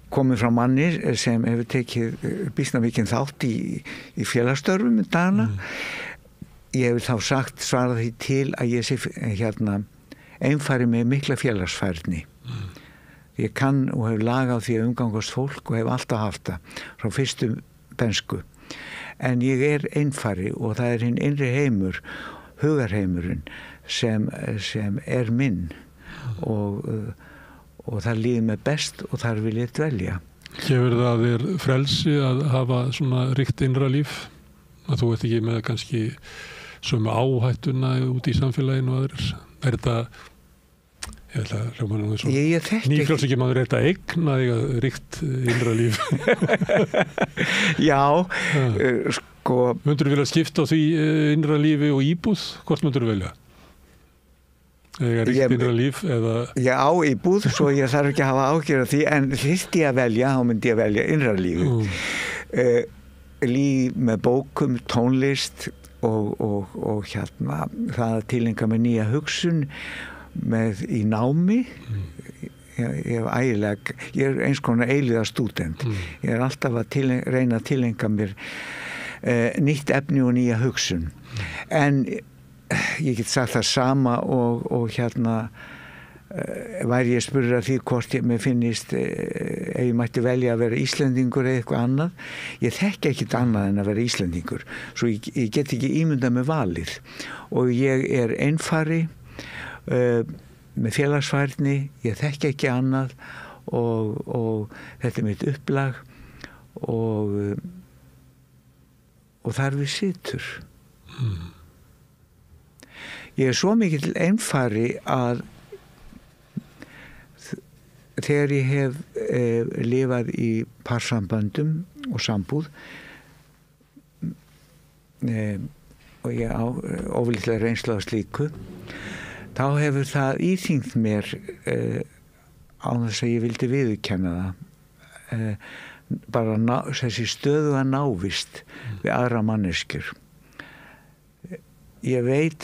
komið frá manni sem hefur tekið býsna mikinn þátt í félagsstörfum með dana. Ég hefur þá svarað því til að ég sé einfæri með mikla félagsfærni. Ég kann og hef lag á því að umgangast fólk og hef alltaf haft það frá fyrstu bensku. En ég einfari og það hinn innri heimur, hugarheimurinn sem minn og það líður mig best og þar vil ég dvelja. Gefur það þér frelsi að hafa svona ríkt innra líf? Að þú ert ekki með kannski sömu áhættuna út í samfélaginu og aðrir? Þetta ég ætla að hljóma nú eins og nýfrjálsíki maður þetta eigna því að ríkt innra líf. Já, Myndur þú vilja skipta á því innra lífi og íbúð? Hvort myndur þú velja? Eða ríkt innra líf eða... Ég á íbúð, svo ég þarf ekki að hafa ágjörð því, en fyrst ég að velja, þá myndi ég að velja innra lífi. Líf með bókum, tónlist og það að tilenga með nýja hugsun í námi ég er eins konar eilíða stúdent. Ég er alltaf að reyna að tileinka mér nýtt efni og nýja hugsun. En ég get sagt það sama og hérna væri ég spurður að því hvort mér finnist ef ég mætti velja að vera Íslendingur eða eitthvað annað. Ég þekki ekkert annað en að vera Íslendingur. Svo ég get ekki ímyndað með valið. Og ég er einfari með félagsfærni, ég þekki ekki annað og þetta er mitt upplag og þar við situr. Ég er svo mikill einfari að þegar ég hef lifað í parsamböndum og sambúð og ég á oflítlega reynslu af slíku, þá hefur það íþyngt mér án þess að ég vildi viðurkenna það bara þessi stöðuga návist við aðra manneskjur. Ég veit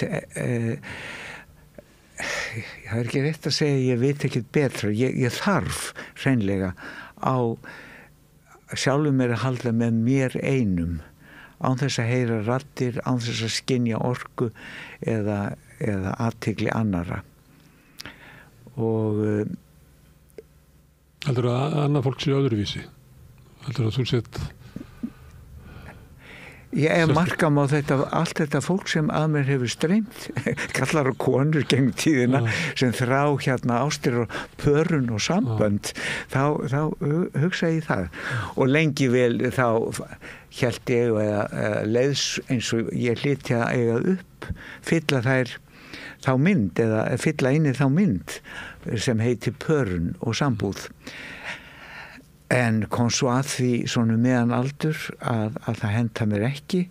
það er ekki rétt að segja ég veit ekkert betra, ég þarf hreinlega á sjálfum mér að halda með mér einum án þess að heyra raddir, án þess að skynja orku eða athygli annarra. Og Heldurðu að annað fólk sé öðruvísi? Heldurðu að þú sett Ég er markam á allt þetta fólk sem að mér hefur streymt, kallar og konur gegnum tíðina sem þrá hérna ástir og pörun og sambönd, þá hugsa ég það. Og lengi vel þá hélt ég eða leiðs eins og ég hlyti að eiga upp, fylla þær þá mynd eða fylla inni þá mynd sem heitir pörun og sambúð. En kom svo að því svona meðan aldur að það henta mér ekki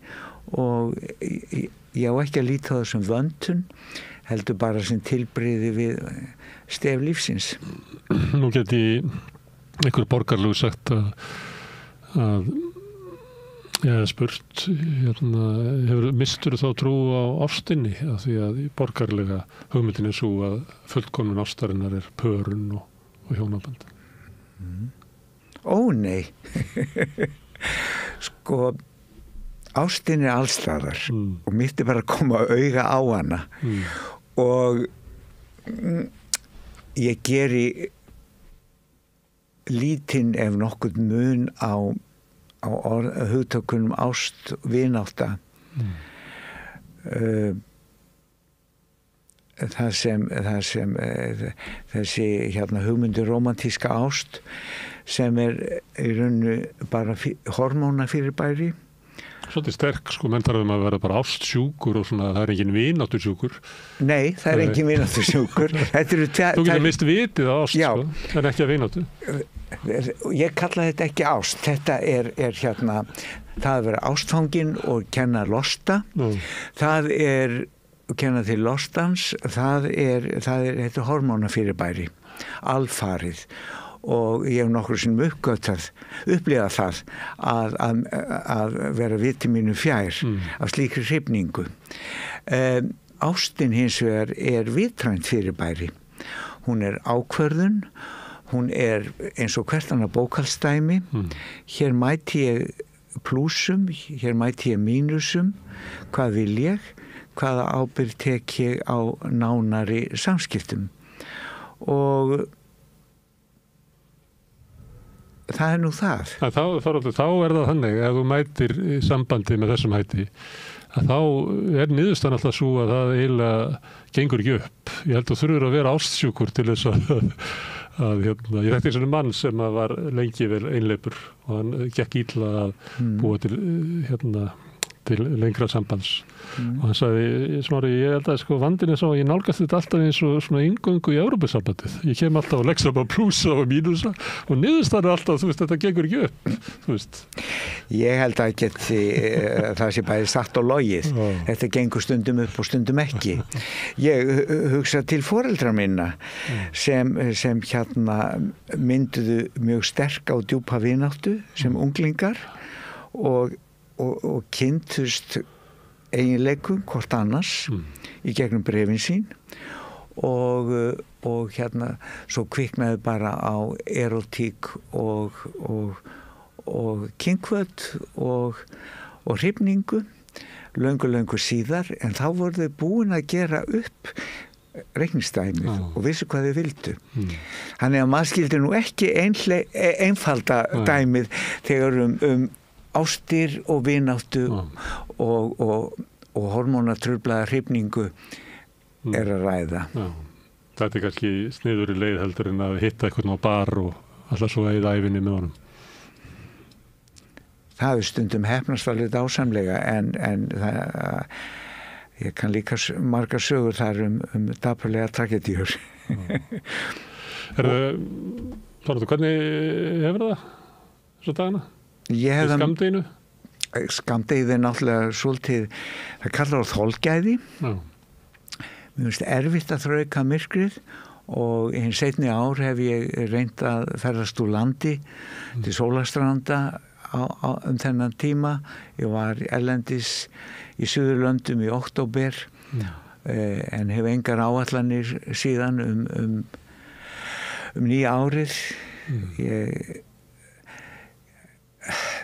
og ég á ekki að líta það sem vöntun, heldur bara sem tilbrigði við stef lífsins. Nú geti einhver borgarlegu sagt að ég hef spurt, mistur þá trú á ástinni af því að borgarlega hugmyndin er svo að fullkomnun ástarinnar er pörun og hjónaband. Ó nei sko ástin er allstaðar og mitt er bara að koma auga á hana og ég geri lítinn ef nokkurn mun á hugtökunum ást vinátta það sem þessi hérna hugmyndir romantíska ást sem er í rauninu bara hormónafyrirbæri. Svolítið sterk, sko, menn þarf að vera bara ástsjúkur og svona, það er engin vináttusjúkur. Nei, það er engin vináttusjúkur. Þú getur mist vitið á ást, sko, en ekki að vináttu. Ég kalla þetta ekki ást. Þetta er hérna, það að vera ástfangin og kenna losta. Það er kenna til lostans, það er þetta hormónafyrirbæri, alfarið. Og ég hef nokkur sinnum upplifað það að vera viti mínu fjær af slíkri hrifningu. Ástin hins vegar er vitrænt fyrirbæri. Hún er ákvörðun, hún er eins og hvert annað bókhaldsdæmi. Hér mæti ég plúsum, hér mæti ég mínusum, hvað vil ég, hvaða ábyrgð tek ég á nánari samskiptum. Og það er nú það. Þá er það þannig, ef þú mætir í sambandi með þessum hætti, að þá er niðurstaðan alltaf svo að það eiginlega gengur ekki upp. Ég held að þurfur að vera ástsjúkur til þess að ég þekkti svona mann sem var lengi vel einleipur og hann gekk illa að búa til lengra sambands. Og hann sagði, Smári, ég held að sko vandinn er svo að ég nálgast þetta alltaf eins og svona inngöngu í Evrópusambandið. Ég kem alltaf og legg saman plúsa og mínusa og niðurstaðan er alltaf, þetta gengur ekki upp, Ég held að það sé bæði satt og logið. Þetta gengur stundum upp og stundum ekki. Ég hugsa til foreldra minna sem hérna mynduðu mjög sterk á djúpa vináttu sem unglingar og kynntust eiginleikum hvort annars í gegnum bréfin sín og og hérna svo kviknaði bara á erotík og kynhvöt og hrifningu löngu síðar, en þá voru þau búin að gera upp reikningsdæmið og vissu hvað þau vildu. Þannig að maður skildi nú ekki einfalda dæmið þegar ástir og vináttu og hormónatruflaða hrifningu að ræða. Þetta kannski sniður í leið heldur en að hitta eitthvað á bar og alltaf svo eða ævinni með honum. Það er stundum heppnast alveg dásamlega, en það, ég kann líka margar sögur þar dapurlega tragedíur. Hvernig hefur það svo dagana? Skammdeginu? Skammdegið er náttúrulega svolítið, það kallar á þolgæði. Mér finnst erfitt að þrauka myrkrið og hinn seinni ár hef ég reynt að ferðast úr landi til Sólastranda þennan tíma. Ég var erlendis í Suðurlöndum í október en hef engar áætlanir síðan nýja árið.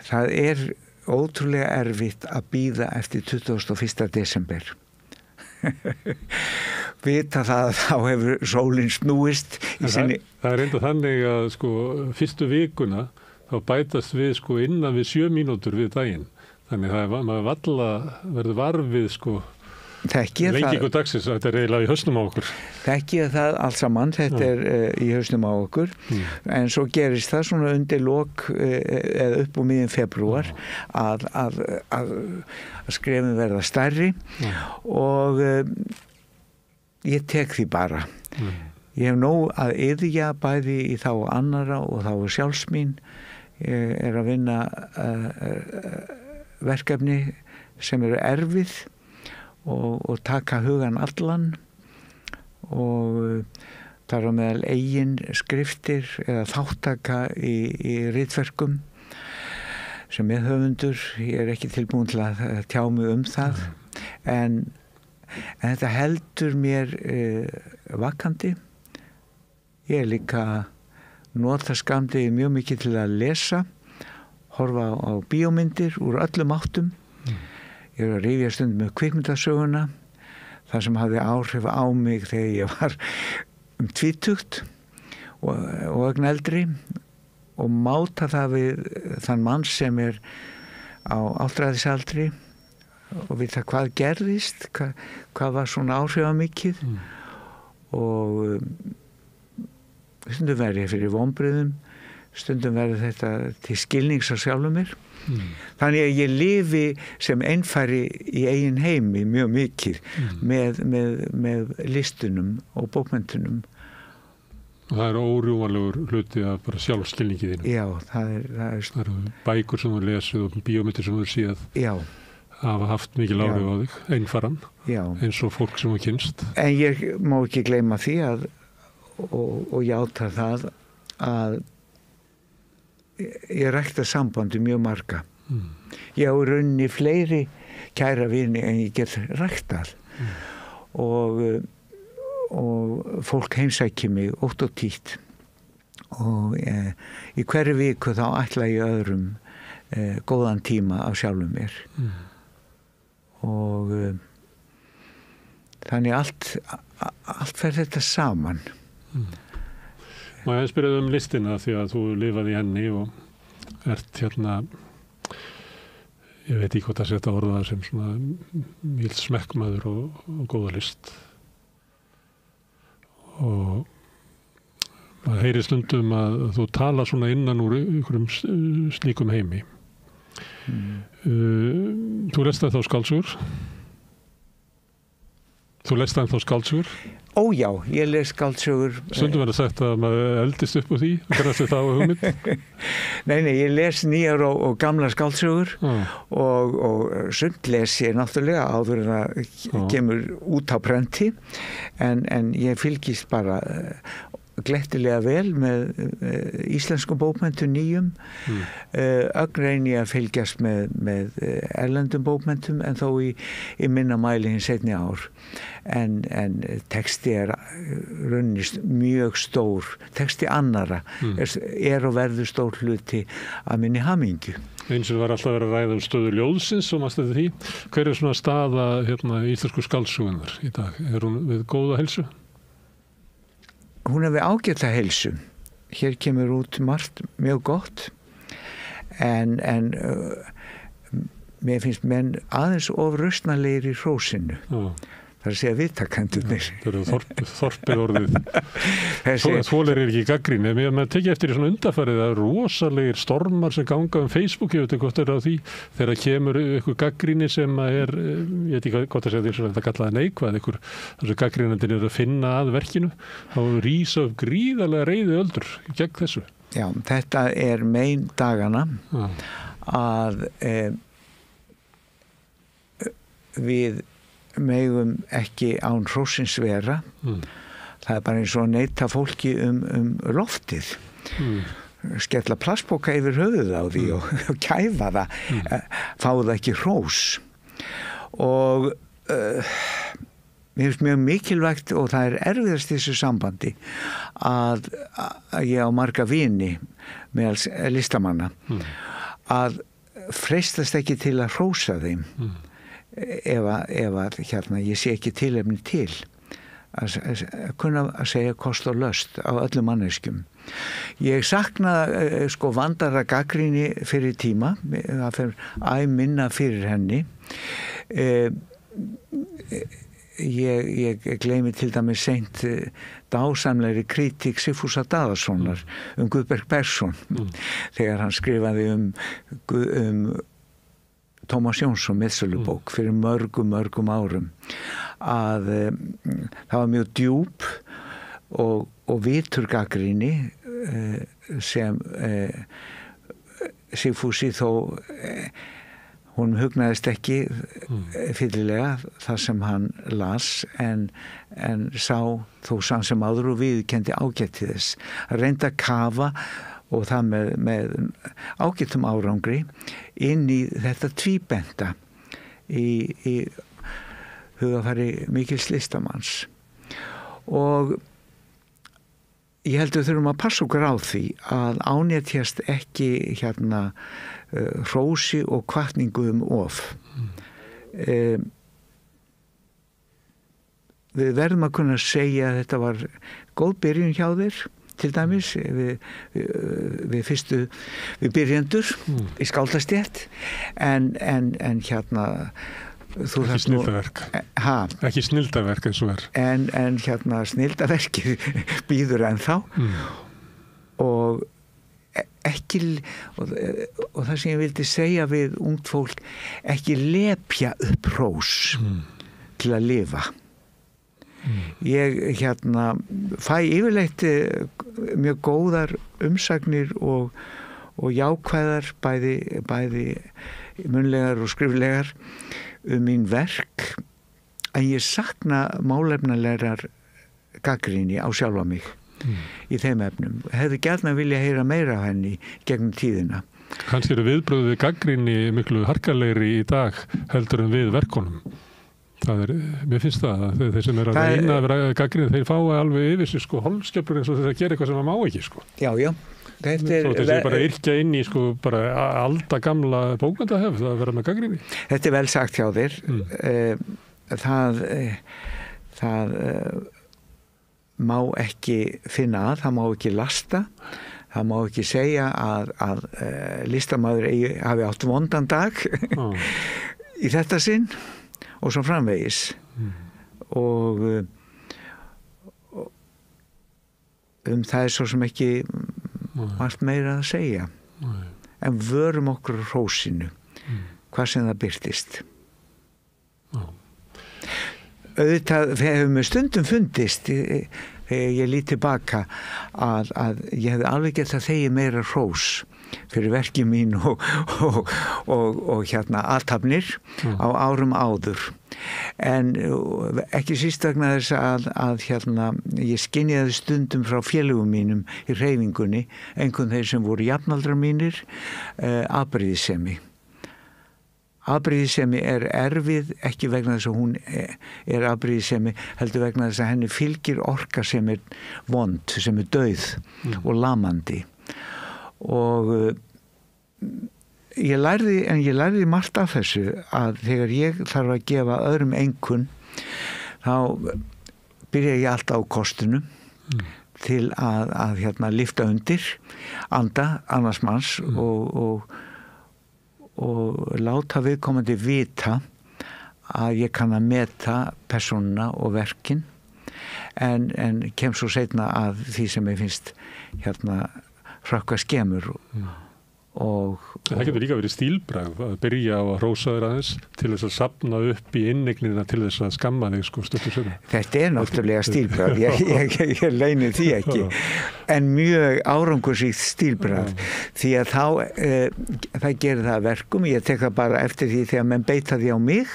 Það er ótrúlega erfitt að bíða eftir 21. desember. Vita það að þá hefur sólin snúist í sinni. Það er reynda þannig að fyrstu vikuna þá bætast við innan við 7 mínútur við daginn. Þannig að maður verður varfið lengingu dagsins. Þetta er eiginlega í hausnum á okkur. Þekkið það allt saman, þetta er í hausnum á okkur. En svo gerist það svona undir lok eða upp úr miðjum febrúar að skrefin verða stærri og ég tek því bara. Ég hef nóg að iðja bæði í þá annara og þá sjálfs mín. Ég er að vinna verkefni sem eru erfið og taka hugan allan og þar á meðal eigin skriftir eða þáttaka í ritverkum sem ég höfundur. Ég er ekki tilbúin til að tjá mig það en þetta heldur mér vakandi. Ég er líka nota skammdegi mjög mikið til að lesa, horfa á bíómyndir úr öllum áttum. Ég er að rifja stundum með kvikmyndasöguna, það sem hafði áhrif á mig þegar ég var 20 og ögn eldri og máta það við þann mann sem er á áttræðisaldri og vita hvað gerðist, hvað var svona áhrifamikið og stundum verði ég fyrir vonbrigðum, stundum verði þetta til skilnings á sjálfum mér. Þannig að ég lifi sem einfæri í eigin heimi mjög mikið með listunum og bókmenntunum. Og það er órjúmanlegur hluti af bara sjálfskilningi þínu. Já, það eru bækur sem þú lesið og bíómyndir sem þú séð. Já. Hafa haft mikil áhrif á þig, einfaran, eins og fólk sem þú kynst. En ég má ekki gleyma því og játa það að ég rækta sambandi mjög marga. Ég á rauninni fleiri kæra vini en ég get ræktað og fólk heimsækir mig ótt og títt og í hverju viku þá ætla ég öðrum góðan tíma af sjálfum mér og þannig allt fer þetta saman. Má ég spyrja listina því að þú lifaði í henni og ert ég veit ekki hvað það setja orða sem svona mild smekkmaður og góða list og maður heyrir stundum að þú tala svona innan úr einhverjum slíkum heimi. Þú lest þá skáldsögur? Þú lest ennþá skáldsögur? Ó já, ég les skáldsögur. Stundum verður sagt að maður eldist upp úr því, hvernig þetta á hugmynd? Nei, ég les nýjar og gamla skáldsögur og sumt les ég náttúrulega áður en það kemur út á prenti en ég fylgist bara glettilega vel með íslenskum bókmenntum nýjum. Ögn reyni að fylgjast með erlendum bókmenntum en þó í minna mæli hins seinni ár. En texti raunist mjög stór, texti annara og verður stór hluti að minni hamingju. Eins og var alltaf að vera að ræða stöðu ljóðsins og maður stæði því. Hver svona staða íslensku skáldsögunar í dag? Hún við góða heilsu? Hún við ágæta heilsu. Hér kemur út margt mjög gott en mér finnst menn aðeins of rausnalegir í hrósinu. Það að segja viðtakendurnir. Það eru þorpið orðið. Þólir ekki gagnrýni. Mér tekið eftir í svona undanfarið að rosalegir stormar sem ganga Facebook, ég veit ekki hvort á því, þegar kemur ykkur gagnrýni sem ég veit ekki hvort að segja því að það kallaði neikvæð, þessu gagnrýnandinn að finna að verkinu, þá rísa upp gríðarlega reiði öldur gegn þessu. Já, þetta mein dagana að við megum ekki án hróssins vera. Það bara eins og að neita fólki um loftið. Skella plastpoka yfir höfuðið á því og kæfa það, fá það ekki hrós. Og mér finnst mjög mikilvægt og það erfiðast í þessu sambandi að ég á marga vini meðal listamanna að freistast ekki til að hrósa þeim. Ef ég sé ekki tilefni til að kunna að segja kost og löst á öllum manneskjum. Ég sakna vandara gagnrýni fyrir tíma, það fer minna fyrir henni. Ég gleymi til dæmis seint dásamlegri kritík Sigfúsar Daðasonar Guðberg Bergsson þegar hann skrifaði um Tómas Jónsson meðsölubók fyrir mörgum árum að það var mjög djúp og vitur gagnrýni sem Sigfúsi þó hún hugnaðist ekki fyllilega það sem hann las en sá þó sann sem áður og viðurkenndi ágætti þess að reynda að kafa og það með ágættum árangri inn í þetta tvíbenta í hugafari mikils listamanns. Og ég held við þurfum að passa okkur á því að ánetjast ekki hrósi og hvatningu of. Við verðum að kunna segja að þetta var góð byrjun hjá þér til dæmis við byrjendur í skáldastétt en ekki snilldaverk ekki snilldaverk eins og en snilldaverkið býður ennþá og ekki og það sem ég vildi segja við ungt fólk ekki lepja upp hrós til að lifa. Ég fæ yfirleitt mjög góðar umsagnir og jákvæðar bæði munnlegar og skriflegar mín verk en ég sakna málefnalegar gagnrýni á sjálfa mig í þeim efnum. Hefði gjarnan vilja heyra meira af henni gegnum tíðina. Kannski eru viðbrögð við gagnrýni miklu harkalegri í dag heldur en við verkunum. Mér finnst það að þeir sem eru að reyna að vera gagnrýnir, þeir fái alveg yfir sig hálfskjöflur eins og þess að gera eitthvað sem það má ekki Já. Þetta er bara yrkja inn í bara aldagamla bókmennahefð að vera með gagnrýni. Þetta vel sagt hjá þér. Það má ekki finna að, það má ekki lasta, það má ekki segja að listamaður hafi átt vondan dag í þetta sinn og svo framvegis og það er svo sem ekki margt meira að segja en vörum okkur hrósinu hvað sem það birtist auðvitað hefur mér stundum fundist þegar ég lít tilbaka að ég hefði alveg gett að þegja meira hrós fyrir verki mín og hérna athafnir á árum áður. En ekki síst vegna þess að hérna ég skynjaði stundum frá félögum mínum í hreyfingunni, einhvern þeir sem voru jafnaldrar mínir, afbrýðissemi. Afbrýðissemi erfið, ekki vegna þess að hún afbrýðissemi, heldur vegna þess að henni fylgir orka sem vond, sem dauð og lamandi. Og ég lærði margt af þessu, að þegar ég þarf að gefa öðrum einkunn, þá byrja ég alltaf á kostinu til að hérna lyfta undir anda annars manns og láta viðkomandi vita að ég kann að meta persónuna og verkin, en kem svo seinna að því sem ég finnst hérna hrökkva skemur Það getur líka verið stílbragð að byrja á að hrósa þér aðeins til þess að safna upp í innignina til þess að skamma þig stuttu seinna. Þetta náttúrulega stílbragð, ég leyni því ekki, en mjög árangursríkt stílbragð, því að þá það gerir það að verkum, ég tek það bara eftir því þegar menn beita því á mig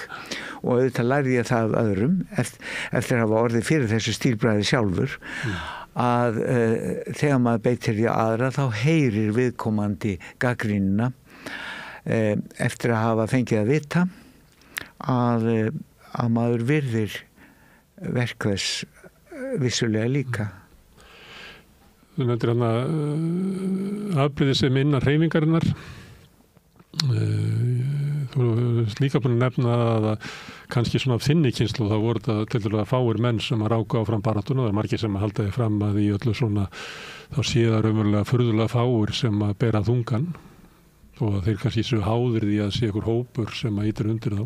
og auðvitað lærði ég það af öðrum eftir að hafa orðið fyrir þessu stílbragði sjálfur, að þegar maður beitir því aðra þá heyrir viðkomandi gagnrýnina eftir að hafa fengið að vita að maður virðir verk þess vissulega líka. Þú nefndir hann að afbrýðissemi innan hreyfingarinnar. Þú hefur líka búin að nefna að kannski svona af þinni kynslóð þá voru þetta til dæmis að fáir menn sem að ráka áfram baráttuna. Það margir sem að halda því fram að í öllu svona þá sé það raunverulega furðulega fáir sem að bera þungan og að þeir kannski séu háðir því að sé einhver hópur sem að ýtir undir þá.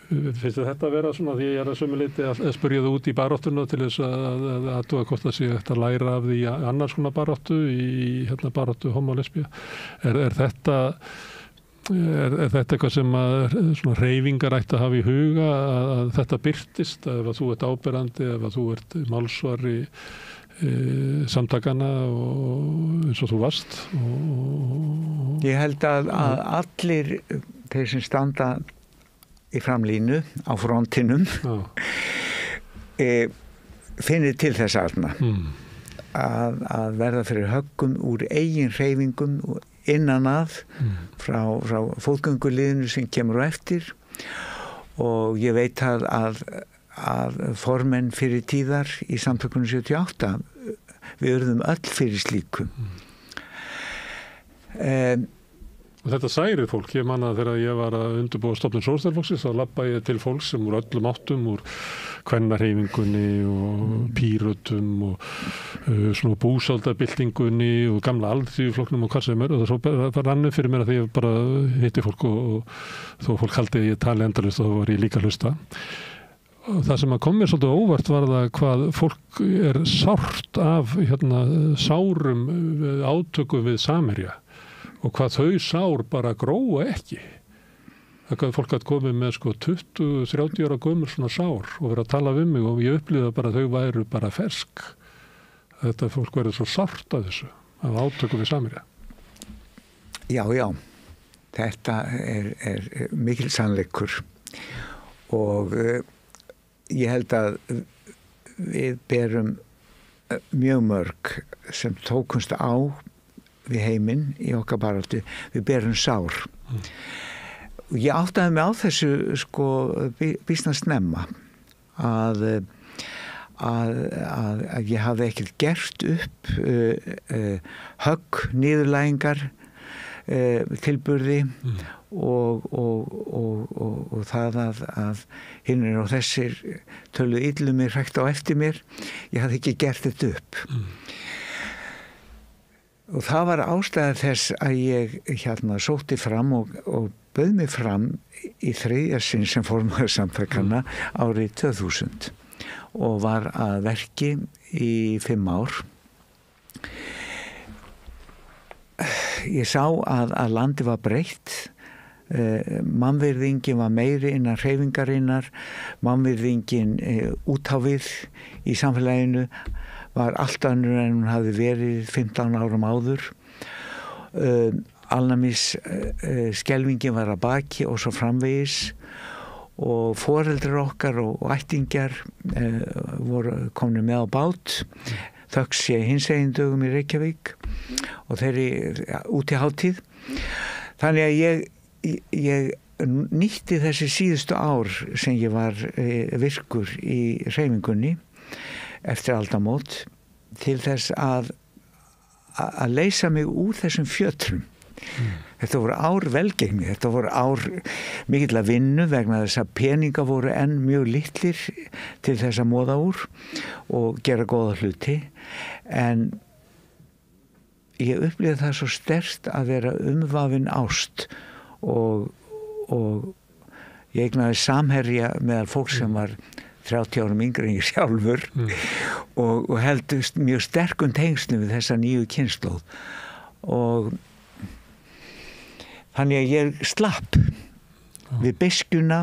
Finnst þetta að vera svona, því ég að sömuleyti að spyrja það út í baráttuna til þess að aðtúa hvort það sé að læra af því annars konar baráttu í hérna baráttu homo og lesbía. Er þetta eitthvað sem að svona hreyfingar ætti að hafa í huga að þetta birtist, ef að þú ert áberandi, ef að þú ert málsvari samtakana og eins og þú varst? Ég held að allir þeir sem standa í framlínu á frontinum finnir til þess aðna að verða fyrir höggum úr eigin hreyfingum innan frá fótgönguliðinu sem kemur á eftir, og ég veit að formenn fyrir tíðar í samtökunum 78 við urðum öll fyrir slíku. Og þetta særir fólk. Ég man að þegar ég var að undirbúa stofnun Sósíalistaflokksins þá labbaði ég til fólks sem úr öllum áttum, úr kvennahreyfingunni og Pírötum og svona búsaldabyltingunni og gamla alþýðuflokknum og hvað sem og það rann upp fyrir mér að því ég bara hitti fólk og þó fólk haldi að ég tali endalaust og þá var ég líka að hlusta. Og það sem að kom mér svolítið óvart var það hvað fólk er sárt af sárum átökum við Samherja og hvað þau sár bara gróa ekki. Það hvað fólk hatt komið með 20-30 ára gömul svona sár og verið að tala við mig og ég upplýði bara að þau væru bara fersk. Þetta fólk verið svo sárt af þessu, af átökum við Samherja. Já. Þetta er mikil sannleikur og ég held að við berum mjög mörg sem tókumst á við heiminn í okkar baráttu, við berum sár. Og ég áttaði mig á þessu býsna snemma að ég hafði ekkert gert upp högg, niðurlægingar tilburði og það að hinnir og þessir töluðu illu mér hrækt á eftir mér, ég hafði ekki gert þetta upp. Og það var ástæða þess að ég sótti fram og bauð mig fram í þriðja sinn sem formaður samtakanna árið 2000 og var að verki í 5 ár. Ég sá að landi var breytt, mannvirðingin var meiri innan hreyfingarinnar, mannvirðingin út á við í samfélaginu var allt önnur en hún hafði verið 15 árum áður. alnæmis skelfingin var að baki og svo framvegis og foreldrar okkar og ættingjar voru komnir með á bát þökk sé hinsegin dögum í Reykjavík og þeirri útihátíð. Þannig að ég nýtti þessi síðustu ár sem ég var virkur í hreyfingunni eftir aldamót til þess að leysa mig úr þessum fjötrum. Þetta voru ár velgengni, þetta voru ár mikill að vinnu vegna þess að peninga voru enn mjög litlir til þess að móða úr og gera góða hluti, en ég upplifði það svo sterkt að vera umvafin ást og ég eignaði samherja meðal fólk sem var 30 árum yngri en ég sjálfur og heldust mjög sterkum tengslum við þessa nýju kynslóð og þannig að ég slapp við beiskjuna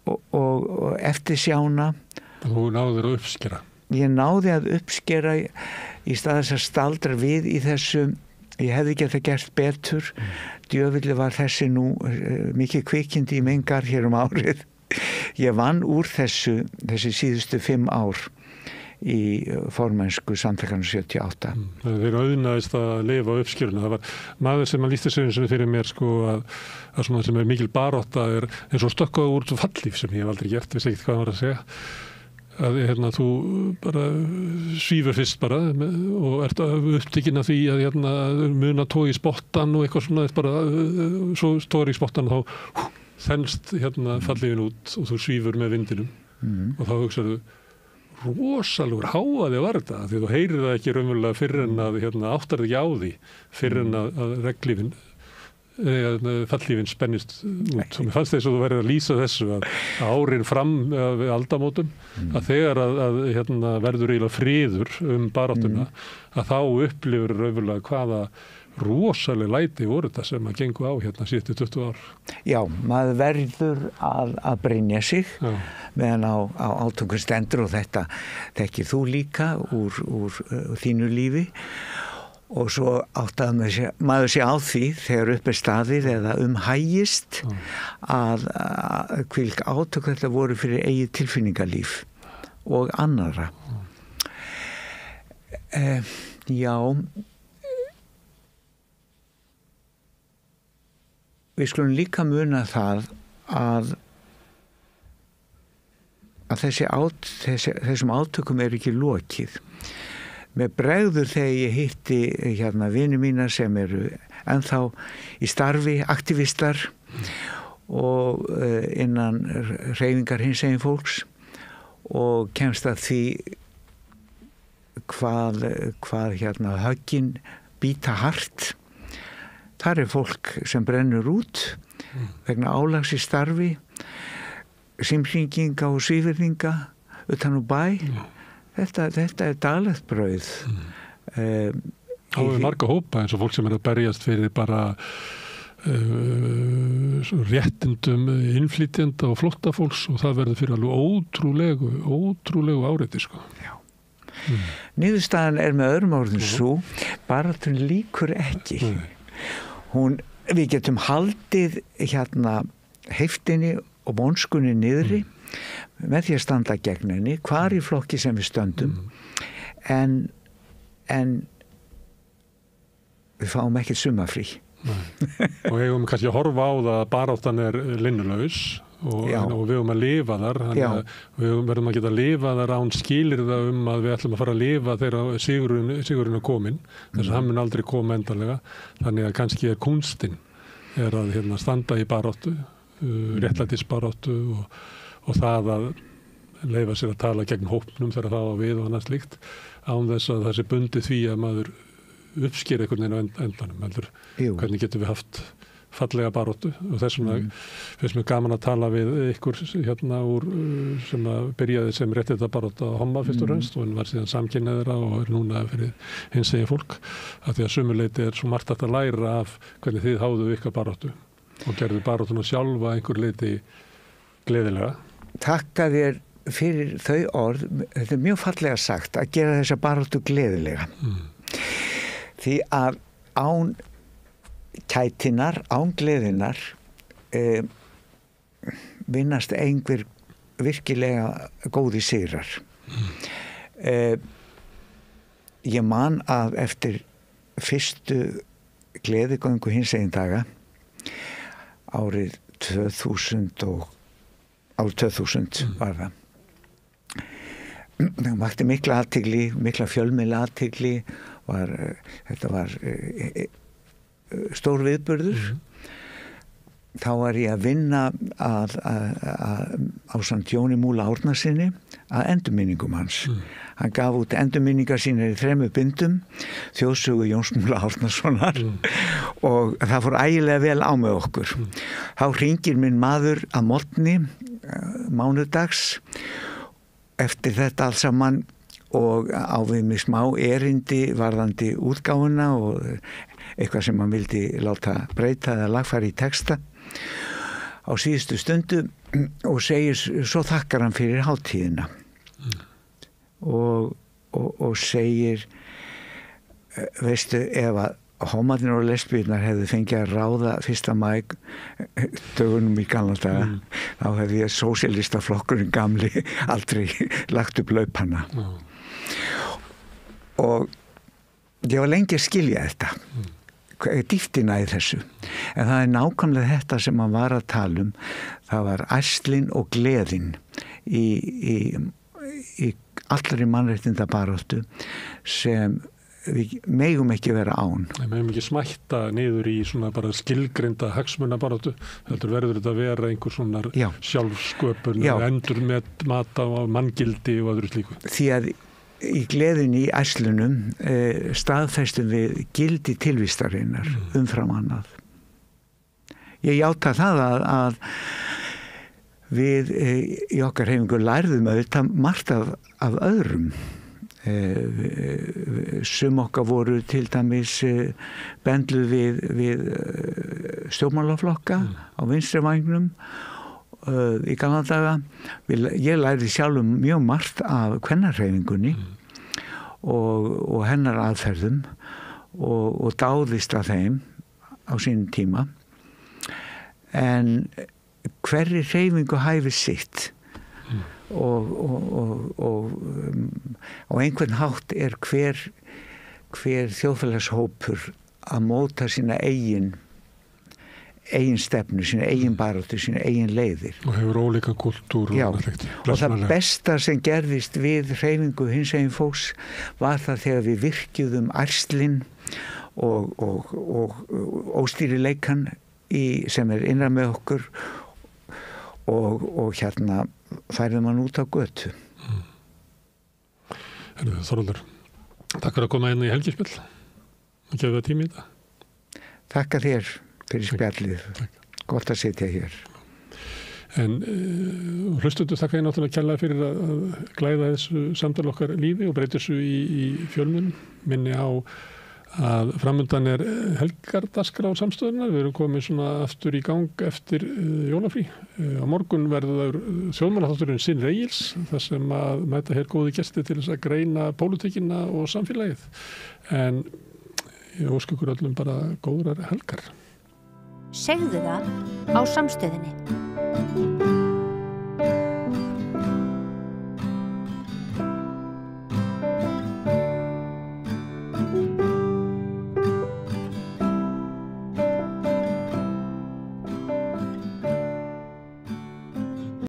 og eftirsjána. Þú náðir að uppskera? Ég náði að uppskera í stað þess að staldra við í þessu. Ég hefði getað gert betur. Djöfulli var þessi nú mikið kvikindi í mengar hér árið. Ég vann úr þessi síðustu 5 ár í formennsku samtakanum 78. Þeir auðnaðist að lifa uppskjöruna. Það var maður sem að lýsti sig fyrir mér að svona sem mikil barátta eins og stökkvað úr fallíf sem ég hef aldrei gert, vissi ekkert hvað hann var að segja. Að þú bara svífur fyrst bara og ert upptekinn af því að muna tói í spottan og eitthvað svona bara, svo stóri í spottan og þá þenst fallífin út og þú svífur með vindinum og þá hugsaðu rosalegur háaði var þetta því þú heyrir það ekki raunverulega fyrr en að áttar þig á því fyrr en að reglífin fallífin spennist út og mér fannst þess að þú verið að lýsa þessu að árin fram við aldamótum að þegar að verður eiginlega friður baráttuna að þá upplifur raunverulega hvaða rosaleg læti voru þetta sem að gengu á síðustu 20 ár. Já, maður verður að brynja sig meðan á átökum stendur og þetta þekkir þú líka úr þínu lífi. Og svo áttaði maður sé á því þegar upp staðið eða hægist að hvilk átök þetta voru fyrir eigið tilfinningalíf og annarra. Já, við skulum líka muna það að þessum átökum ekki lokið. Mér bregður þegar ég hitti vini mína sem eru ennþá í starfi, aktivistar og innan hreyfingar hinsegin fólks og kemst að því hvað höggin bíta hart. Þar fólk sem brennur út vegna álags í starfi, símhringinga og svívirðinga utan úr bæ. Þetta daglegt brauð. Þá marga hópa eins og fólk sem að berjast fyrir bara réttindum innflytjenda og flóttafólks og það verður fyrir alveg ótrúlegu áreiti sko. Já. Niðurstaðan með öðrum orðum svo, baráttun líkur ekki. Við getum haldið heiftinni og vonskunni niðri með því að standa gegn henni, hvar í flokki sem við stöndum, en við fáum ekkert sumarfrí. Og við höfum kannski að horfa á það að baráttan linnulaus og við höfum að lifa þar, við verðum að geta að lifa þar án skilyrða að við ætlum að fara að lifa þegar sigurinn komin, þess að hann mun aldrei koma endanlega, þannig að kannski kúnstin að standa í baráttu, réttlætisbaráttu og það að leyfa sér að tala gegn hópnum þegar það á við og annars líkt án þess að það sé bundið því að maður uppsker einhvern veginn á endanum heldur. Hvernig getum við haft fallega baráttu og þess vegna finnst mér gaman að tala við ykkur úr sem að byrjaði sem réttindabaráttu á Homma fyrst og fremst og var síðan samkynhneigðra og núna fyrir hinsegin fólk að því að sumuleyti svo margt að læra af hvernig þið háðu ykkar baráttu og gerðu baráttuna sjálfa einhver leyti gleðilega. Takka þér fyrir þau orð, þetta mjög fallega sagt að gera þessa baráttu gleðilega. Því að án kætinnar, án gleðinnar vinnast einhver virkilega góði sigrar. Ég man að eftir fyrstu gleðigöngu hinsegin daga árið 2000 var það. Það vakti mikla athygli, mikla fjölmiðla athygli, þetta var stór viðburður. Þá var ég að vinna ásamt Jóni Múla Árnasyni að endurminningum hans. Hann gaf út endurminningar sínar í 3 bindum, þjóðsögu Jóns Múla Árnasonar og það fór ægilega vel á með okkur. Þá hringir minn maður að morgni mánudags eftir þetta allt saman og á við mig smá erindi varðandi útgáfuna og eitthvað sem hann vildi láta breyta eða lagfæra í texta á síðustu stundu og segir, svo þakkar hann fyrir hátíðina og segir, veistu, ef að homarnir og lesbíurnar hefðu fengið að ráða 1. maí dögunum í gamla daga, þá hefði ég sósíalistaflokkurinn gamli aldrei lagt upp laupana. Og ég var lengi að skilja þetta, dýptina í þessu. En það nákvæmlega þetta sem hann var að tala um, það var ærslin og gleðin í allri mannréttindabaráttu sem við megum ekki vera án. Við megum ekki smætta niður í svona bara skilgreinda hagsmunabaráttu, heldur verður þetta að vera einhver svona sjálfsköpun, endur með mata og manngildi og öðru slíku. Því að í gleðinni í ærslunum staðfestum við gildi tilvistarinnar umfram annað. Ég játa það að við í okkar hreyfingu lærðum auðvitað margt af öðrum. Sum okkar voru til dæmis bendluð við stjórnmálaflokka á vinstri vængnum í gamla daga. Ég lærði sjálfum mjög margt af kvennarhreyfingunni og hennar aðferðum og dáðist að þeim á sínum tíma. En hverri hreyfingu hæfir sitt og á einhvern hátt hver þjóðfélagshópur að móta sína eigin stefnu, sína eigin baráttu, sína eigin leiðir. Og hefur ólíka kultúr. Og það besta sem gerðist við hreyfingu hinsegin fólks var það þegar við virkjuðum ærslin og óstýrileikan sem innan með okkur og hérna færðum hann út á götu. Þorvaldur, takk fyrir að koma inn í helgispjall og gefa það tími í þetta. Takk að þér fyrir spjallið. Gott að sitja hér. En hlustundu þakka ég náttúrulega kærlega fyrir að glæða þessu samtal okkar lífi og breyta þessu í fjölmiðlum. Minni á að framundan helgardagskrá samstöðunar. Við erum komin svona aftur í gang eftir jólafrí. Á morgun verður þjóðmálaþátturinn Sinn Egils, þar sem að mæta hér góði gestir til þess að greina pólitíkina og samfélagið. En ég óska ykkur öllum bara góðrar helgar. Segðu það á Samstöðinni.